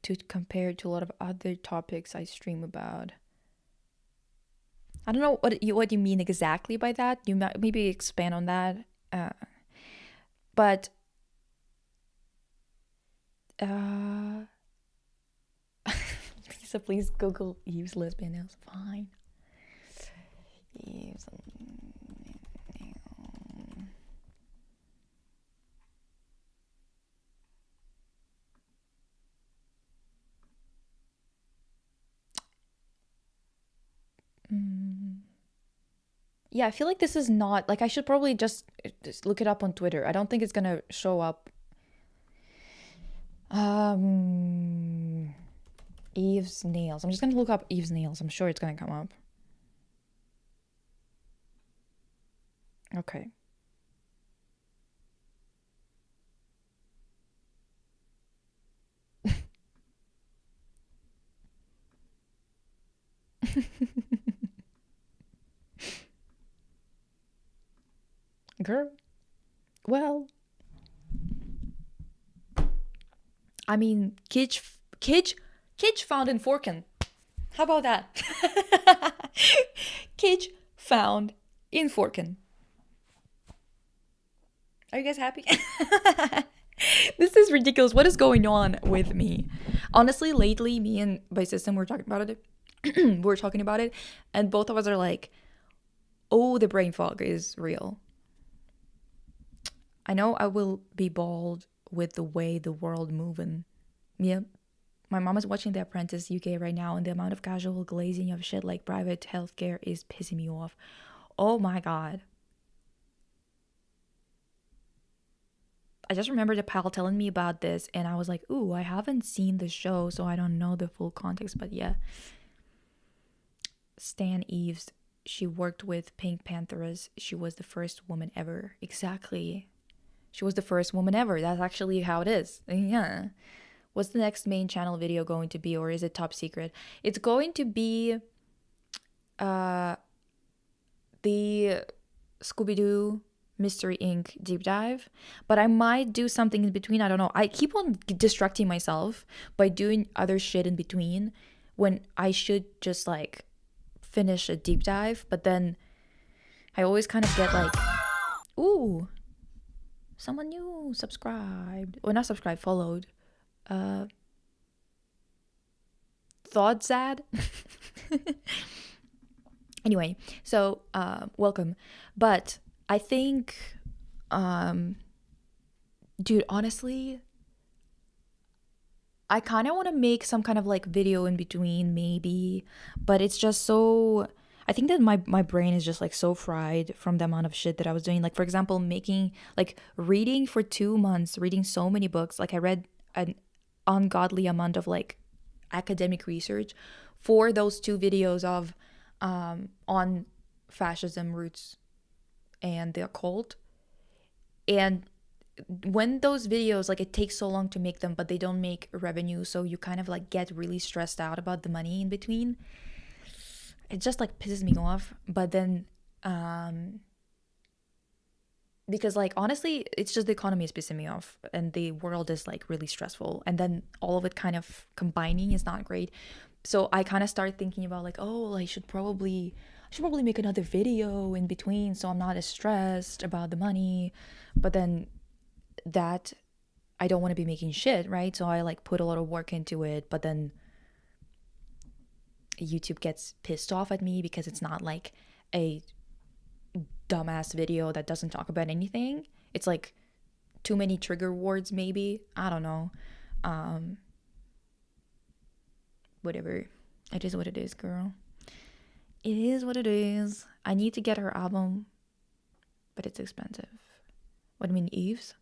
To compare to a lot of other topics I stream about. I don't know what you mean exactly by that. You might maybe expand on that. But Lisa, please Google Eve's lesbian nails. Fine. Eve's Yeah, I feel like this is not like, I should probably just look it up on Twitter. I don't think it's gonna show up. Eve's nails. I'm just gonna look up Eve's nails. I'm sure it's gonna come up. Okay. Girl. Well, I mean, Kitsch found in Forkin. How about that? Kitsch found in Forkin. Are you guys happy? This is ridiculous. What is going on with me? Honestly, lately, me and my sister were talking about it. We're talking about it, and both of us are like, oh, the brain fog is real. I know I will be bald with the way the world moving. Yeah. My mom is watching The Apprentice UK right now, and the amount of casual glazing of shit like private healthcare is pissing me off. Oh my god. I just remembered a pal telling me about this, and I was like, ooh, I haven't seen the show, so I don't know the full context, but yeah. Stan Eves, she worked with Pink Panthers. She was the first woman ever. Exactly. She was the first woman ever. That's actually how it is. Yeah. What's the next main channel video going to be, or is it top secret? It's going to be the Scooby-Doo Mystery Inc. deep dive, but I might do something in between. I don't know. I keep on distracting myself by doing other shit in between when I should just like finish a deep dive, but then I always kind of get like, ooh, someone new subscribed. Or not subscribed, followed. Thought sad. Anyway, so welcome. But I think dude, honestly, I kind of want to make some kind of like video in between maybe, but it's just so, I think that my brain is just like so fried from the amount of shit that I was doing. Like for example, making like reading for 2 months, reading so many books. Like I read an ungodly amount of like academic research for those 2 videos of on fascism, roots, and the occult. And when those videos, like it takes so long to make them, but they don't make revenue, so you kind of like get really stressed out about the money in between. It just like pisses me off. But then because like honestly, it's just the economy is pissing me off and the world is like really stressful, and then all of it kind of combining is not great. So I kind of started thinking about like, oh, I should probably make another video in between so I'm not as stressed about the money. But then that I don't want to be making shit, right? So I like put a lot of work into it, but then YouTube gets pissed off at me because it's not like a dumbass video that doesn't talk about anything. It's like too many trigger words maybe. I don't know. Whatever. It is what it is, girl. It is what it is. I need to get her album, but it's expensive. What do you mean, Eve's?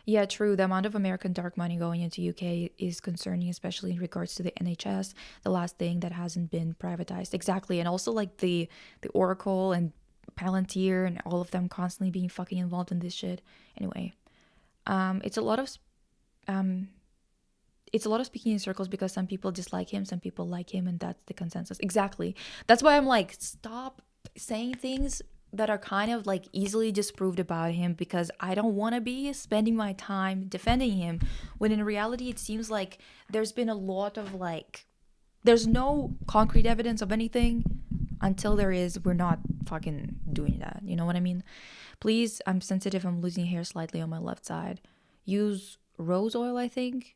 Yeah, true. The amount of American dark money going into UK is concerning, especially in regards to the NHS, the last thing that hasn't been privatized. Exactly. And also like the Oracle and Palantir and all of them constantly being fucking involved in this shit. Anyway, it's a lot of speaking in circles because some people dislike him, some people like him, and that's the consensus. Exactly. That's why I'm like, stop saying things that are kind of like easily disproved about him, because I don't want to be spending my time defending him when in reality it seems like there's been a lot of like, there's no concrete evidence of anything. Until there is, we're not fucking doing that. You know what I mean? Please, I'm sensitive. I'm losing hair slightly on my left side. Use rose oil, I think,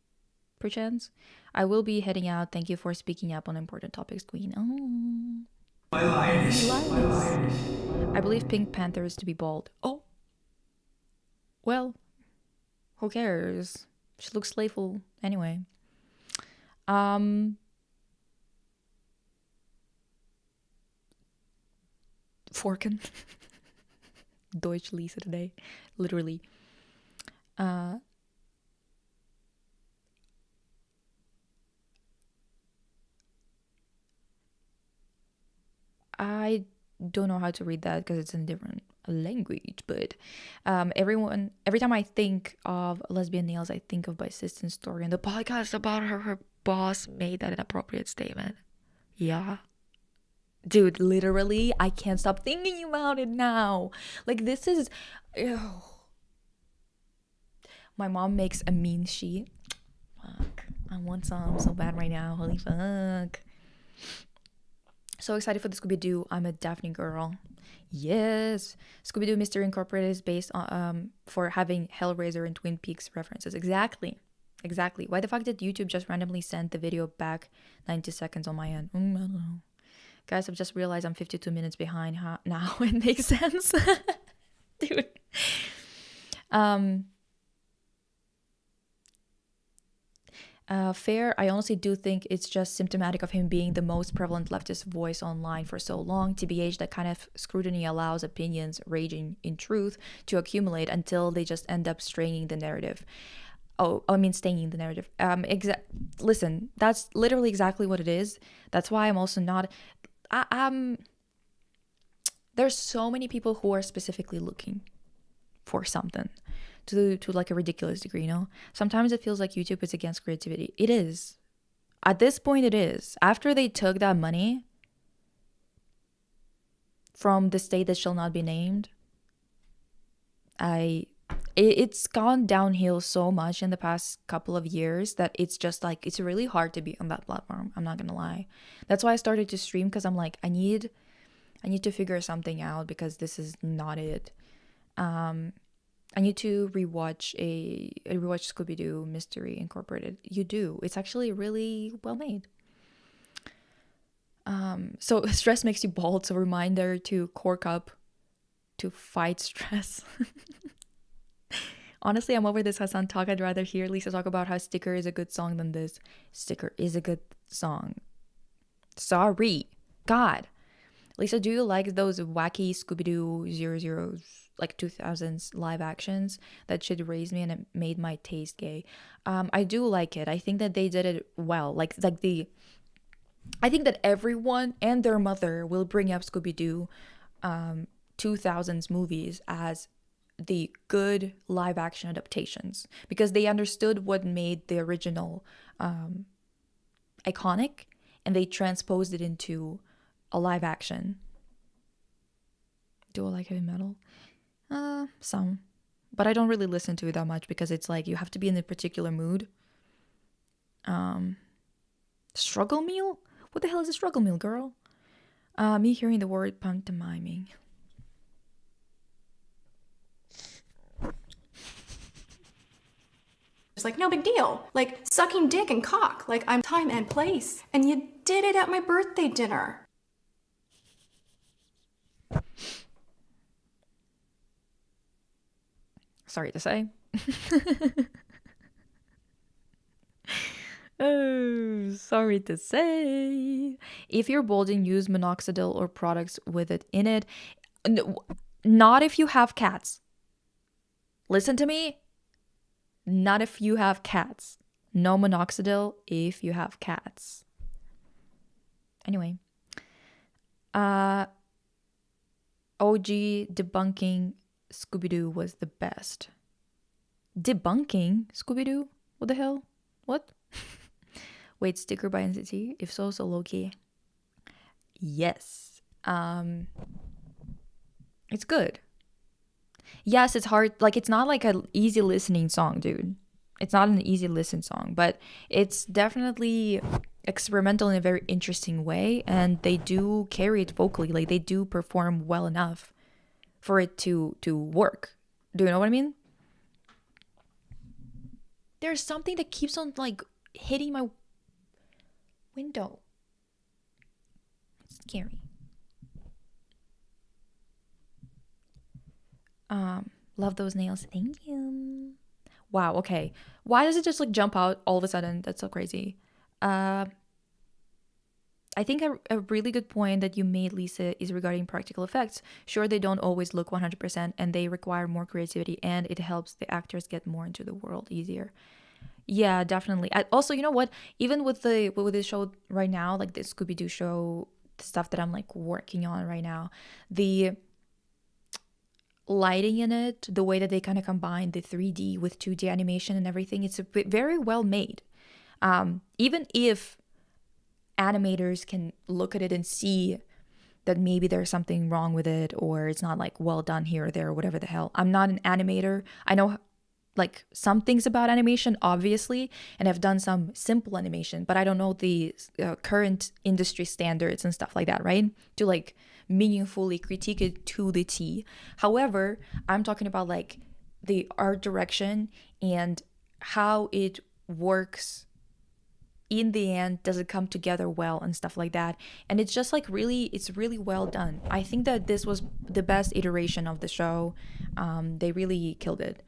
perchance. I will be heading out. Thank you for speaking up on important topics, Queen. Oh. My Irish. I believe Pink Panther is to be bald. Oh. Well, who cares? She looks slayful anyway. Forken. Deutsch Lisa today. Literally. I don't know how to read that because it's in a different language, but every time I think of lesbian nails, I think of my sister's story and the podcast about her boss made that inappropriate statement. Yeah. Dude, literally, I can't stop thinking about it now. Like, this is... Ew. My mom makes a mean sheet. Fuck. I want some so bad right now. Holy fuck. So excited for the Scooby-Doo. I'm a Daphne girl. Yes. Scooby-Doo Mystery Incorporated is based on for having Hellraiser and Twin Peaks references. Exactly. Why the fuck did YouTube just randomly send the video back 90 seconds on my end? I don't know. Guys, I've just realized I'm 52 minutes behind now. It makes sense. Dude. Fair, I honestly do think it's just symptomatic of him being the most prevalent leftist voice online for so long. TBH, that kind of scrutiny allows opinions raging in truth to accumulate until they just end up straining the narrative. Staining the narrative. Listen, that's literally exactly what it is. That's why I'm also not... There's so many people who are specifically looking for something to like a ridiculous degree, you know? Sometimes it feels like YouTube is against creativity. It is. At this point, it is. After they took that money from the state that shall not be named, it's gone downhill so much in the past couple of years that it's just like, it's really hard to be on that platform. I'm not gonna lie. That's why I started to stream, because I'm like, I need to figure something out, because this is not it. I need to rewatch Scooby-Doo Mystery Incorporated. You do. It's actually really well made. So stress makes you bald, so reminder to cork up to fight stress. Honestly, I'm over this Hassan talk. I'd rather hear Lisa talk about how Sticker is a good song than this. Sticker is a good song. Sorry. God. Lisa, do you like those wacky Scooby-Doo 00s, like 2000s live actions? That shit raised me and it made my taste gay. I do like it. I think that they did it well. I think that everyone and their mother will bring up Scooby-Doo 2000s movies as the good live action adaptations, because they understood what made the original iconic, and they transposed it into a live action. Do I like heavy metal? Some. But I don't really listen to it that much, because it's like you have to be in a particular mood. Struggle meal? What the hell is a struggle meal, girl? Me hearing the word pantomiming. It's like, no big deal. Like, sucking dick and cock. Like, I'm time and place. And you did it at my birthday dinner. Sorry to say. Oh, sorry to say. If you're balding, use minoxidil or products with it in it. Not if you have cats. Listen to me. Not if you have cats. No minoxidil if you have cats. Anyway. OG debunking Scooby-Doo was the best. Debunking Scooby-Doo? What the hell? What? Wait, Sticker by NCT? If so, so low-key. Yes. It's good. Yes, it's hard. Like, it's not like an easy listening song, dude. It's not an easy listen song, but it's definitely experimental in a very interesting way, and they do carry it vocally. Like, they do perform well enough for it to work. Do you know what I mean? There's something that keeps on like hitting my window. It's scary. Love those nails. Thank you. Wow, okay. Why does it just like jump out all of a sudden? That's so crazy. I think a really good point that you made, Lisa, is regarding practical effects. Sure, they don't always look 100% and they require more creativity, and it helps the actors get more into the world easier. Yeah, definitely. Also, you know what? Even with this show right now, like the Scooby-Doo show, the stuff that I'm like working on right now, the lighting in it, the way that they kind of combine the 3D with 2D animation and everything, it's very well made. Even if animators can look at it and see that maybe there's something wrong with it, or it's not like well done here or there or whatever the hell. I'm not an animator. I know like some things about animation, obviously, and I've done some simple animation, but I don't know the current industry standards and stuff like that, right? To like meaningfully critique it to the T. However, I'm talking about like the art direction and how it works in the end. Does it come together well and stuff like that? And it's just like it's really well done. I think that this was the best iteration of the show. They really killed it.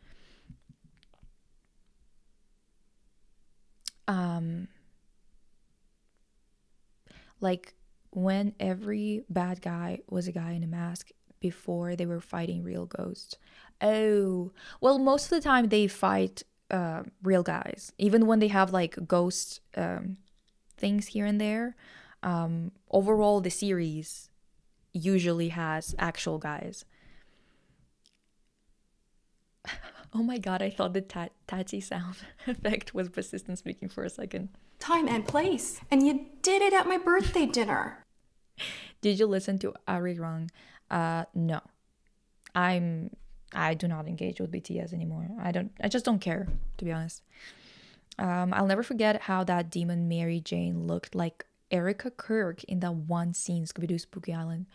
Like when every bad guy was a guy in a mask before they were fighting real ghosts. Oh, well, most of the time they fight real guys, even when they have like ghost things here and there. Overall, the series usually has actual guys. Oh my god, I thought the Tati sound effect was persistent speaking for a second. time and place, and you did it at my birthday dinner. Did you listen to Arirang? No. I do not engage with BTS anymore. I just don't care, to be honest. I'll never forget how that demon Mary Jane looked like Erica Kirk in that one scene, Scooby-Doo Spooky Island.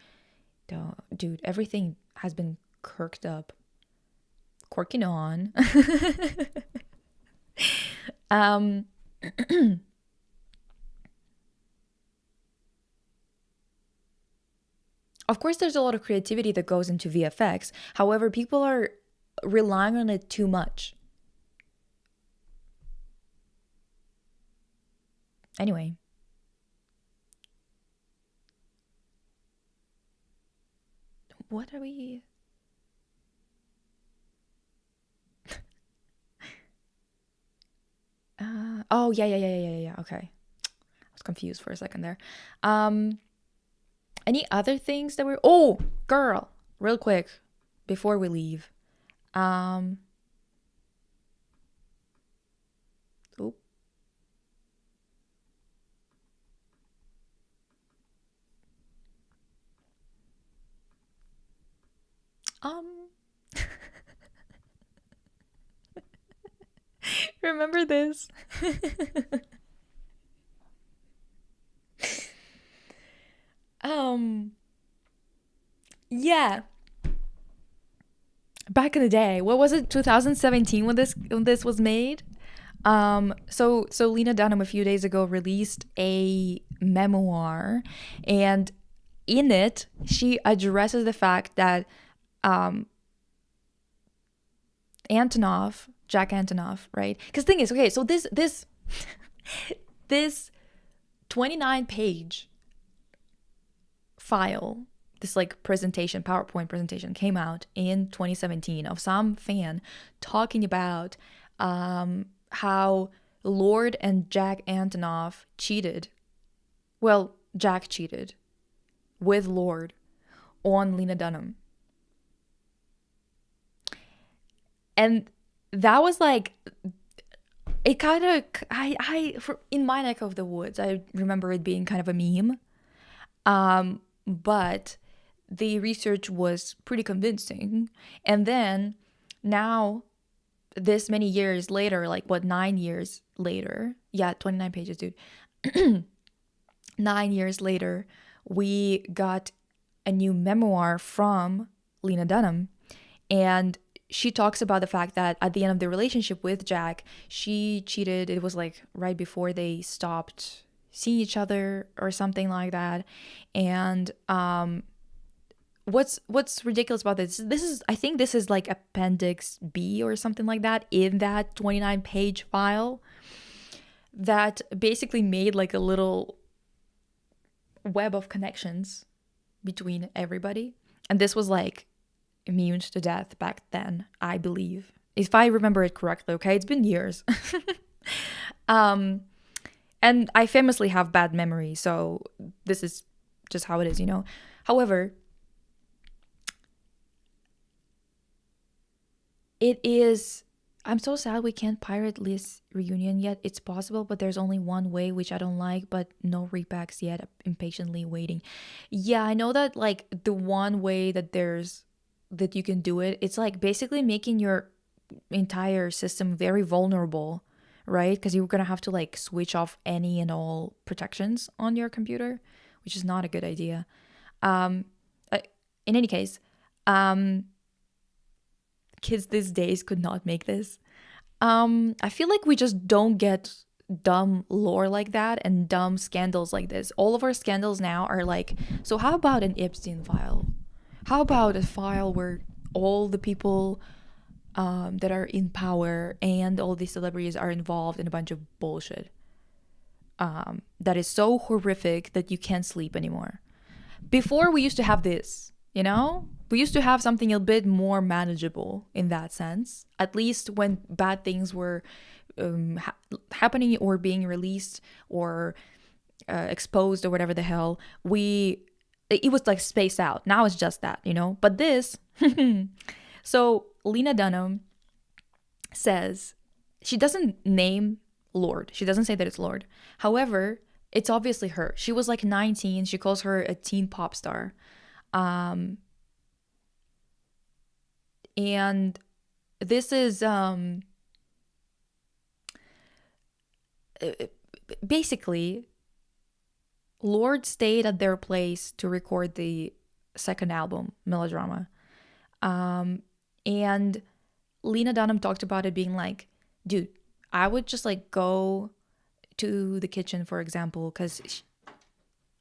Dude, everything has been kirked up. Corking on. Of course, there's a lot of creativity that goes into VFX. However, people are relying on it too much. Anyway. What are we... oh, yeah. Okay. I was confused for a second there. Any other things that were... Oh, girl, real quick, before we leave. Oop. Remember this? Yeah. Back in the day, what was it, 2017 when this was made? So Lena Dunham a few days ago released a memoir, and in it she addresses the fact that Antonoff, Jack Antonoff, right? Because thing is, okay, so this this 29-page file, this like presentation, PowerPoint presentation, came out in 2017 of some fan talking about how Lorde and Jack Antonoff cheated. Well, Jack cheated with Lorde on Lena Dunham. And that was like, it kind of, in my neck of the woods, I remember it being kind of a meme. But the research was pretty convincing. And then now, this many years later, like what, 9 years later? Yeah, 29 pages, dude. 9 years later, we got a new memoir from Lena Dunham. And she talks about the fact that at the end of the relationship with Jack, she cheated. It was like right before they stopped seeing each other or something like that. And what's ridiculous about this is I think this is like appendix B or something like that in that 29-page file that basically made like a little web of connections between everybody. And this was like immune to death back then, I believe, if I remember it correctly. Okay, it's been years. And I famously have bad memory, so this is just how it is, you know. However, it is... I'm so sad we can't pirate this reunion yet. It's possible, but there's only one way, which I don't like, but no repacks yet. Impatiently waiting. Yeah, I know that, like, the one way that you can do it, it's like basically making your entire system very vulnerable, right? Because you're gonna have to like switch off any and all protections on your computer, which is not a good idea. In any case, kids these days could not make this. I feel like we just don't get dumb lore like that and dumb scandals like this. All of our scandals now are like, so how about an Epstein file? How about a file where all the people that are in power and all these celebrities are involved in a bunch of bullshit that is so horrific that you can't sleep anymore? Before, we used to have this, you know? We used to have something a bit more manageable in that sense. At least when bad things were happening or being released or exposed or whatever the hell, it was like spaced out. Now it's just that, you know? But this... So Lena Dunham says, she doesn't name Lorde. She doesn't say that it's Lorde. However, it's obviously her. She was like 19. She calls her a teen pop star. And this is basically Lorde stayed at their place to record the second album, Melodrama. And Lena Dunham talked about it being like, dude, I would just like go to the kitchen, for example, because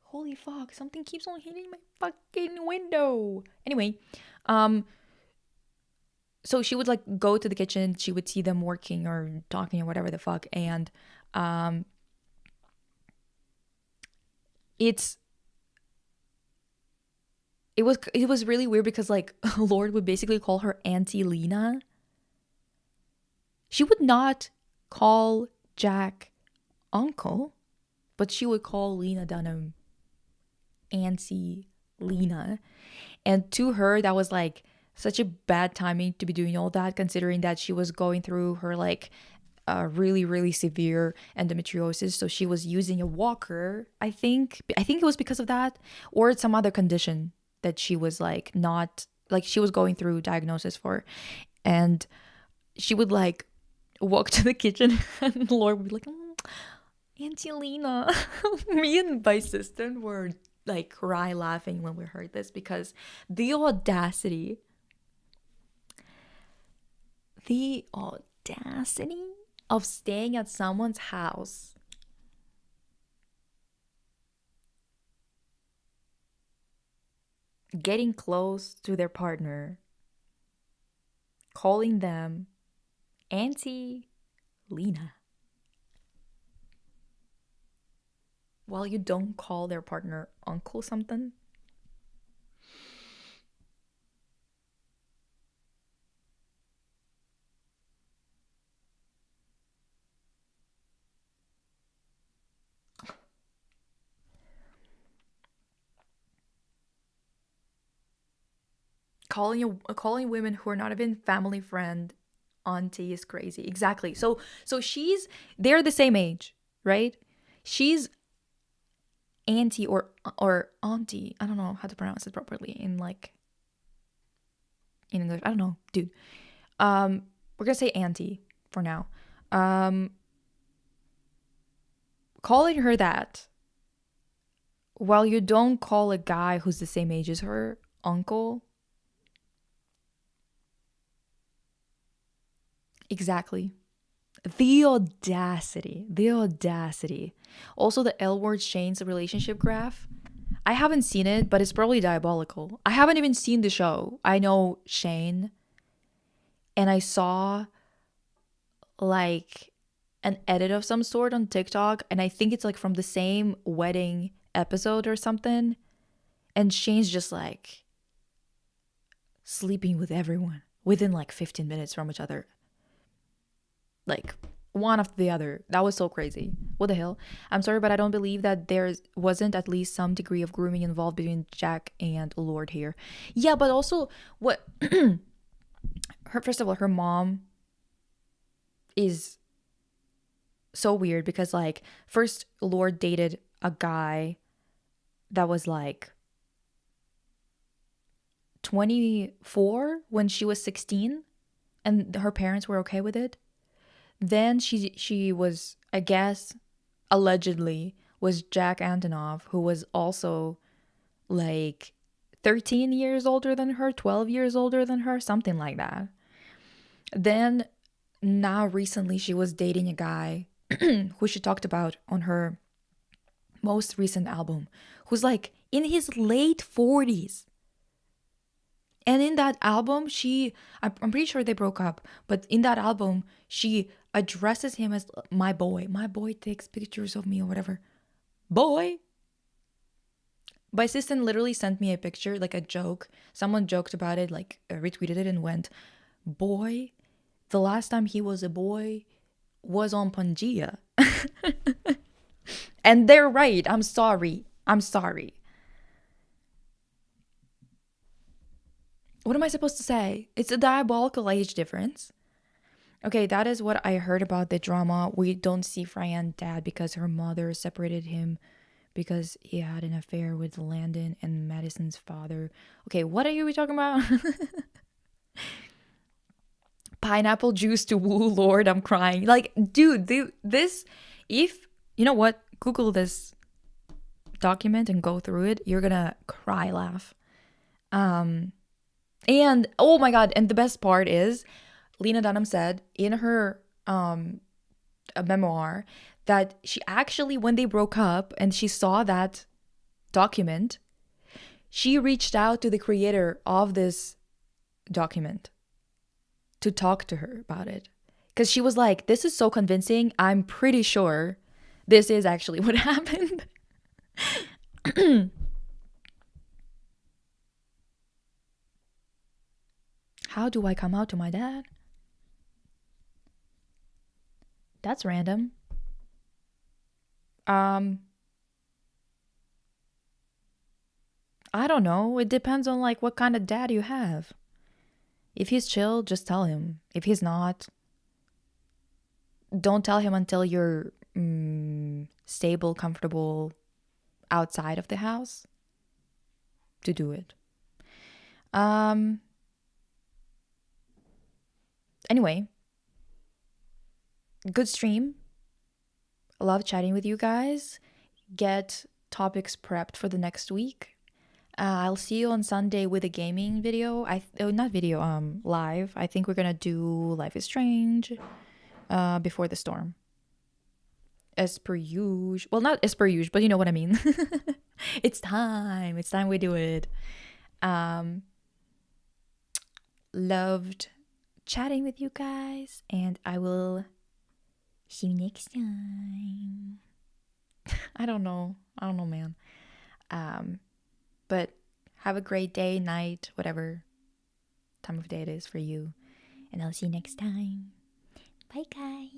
holy fuck, something keeps on hitting my fucking window. Anyway, so she would like go to the kitchen, she would see them working or talking or whatever the fuck, and it was really weird because like Lorde would basically call her Auntie Lena. She would not call Jack uncle, but she would call Lena Dunham Auntie Lena. And to her, that was like such a bad timing to be doing all that, considering that she was going through her like really, really severe endometriosis. So she was using a walker. I think it was because of that, or some other condition that she was like not like she was going through diagnosis for. And she would like walk to the kitchen and Lorde would be like, Auntie Lena. Me and my sister were like cry laughing when we heard this, because the audacity of staying at someone's house getting close to their partner, calling them Auntie Lena, while you don't call their partner uncle something. Calling women who are not even family friend auntie is crazy. Exactly. So they're the same age, right? She's auntie or auntie. I don't know how to pronounce it properly in English. I don't know, dude. We're gonna say auntie for now. Calling her that while you don't call a guy who's the same age as her uncle. Exactly. The audacity. Also, the L word Shane's relationship graph. I haven't seen it, but it's probably diabolical. I haven't even seen the show. I know Shane, and I saw like an edit of some sort on TikTok, and I think it's like from the same wedding episode or something. And Shane's just like sleeping with everyone within like 15 minutes from each other. Like one after the other. That was so crazy. What the hell? I'm sorry, but I don't believe that there wasn't at least some degree of grooming involved between Jack and Lorde here. Yeah, but also what first of all, her mom is so weird because like first Lorde dated a guy that was like 24 when she was 16, and her parents were okay with it. Then she was, I guess, allegedly was Jack Antonoff, who was also like 13 years older than her, 12 years older than her, something like that. Then now recently she was dating a guy who she talked about on her most recent album, who's like in his late 40s. And in that album, I'm pretty sure they broke up, but in that album, she addresses him as my boy. My boy takes pictures of me or whatever. Boy. My assistant literally sent me a picture, like a joke. Someone joked about it, like retweeted it and went, boy, the last time he was a boy was on Pangea. And they're right. I'm sorry. What am I supposed to say? It's a diabolical age difference. Okay, that is what I heard about the drama. We don't see Fryann's dad because her mother separated him because he had an affair with Landon and Madison's father. Okay, what are you talking about? Pineapple juice to woo Lord, I'm crying. Like, dude, this, if, you know what? Google this document and go through it. You're gonna cry laugh. And, oh my God, and the best part is, Lena Dunham said in her a memoir that she actually, when they broke up and she saw that document, she reached out to the creator of this document to talk to her about it. Because she was like, this is so convincing. I'm pretty sure this is actually what happened. How do I come out to my dad? That's random. I don't know. It depends on like what kind of dad you have. If he's chill, just tell him. If he's not, don't tell him until you're stable, comfortable outside of the house to do it. Anyway, good stream. I love chatting with you guys. Get topics prepped for the next week. I'll see you on Sunday with a gaming video. Not video, live. I think we're gonna do Life is Strange before the storm. As per usual. Well, not as per usual, but you know what I mean. It's time. It's time we do it. Loved chatting with you guys, and I will see you next time. I don't know, man. But have a great day, night, whatever time of day it is for you, and I'll see you next time. Bye, guys.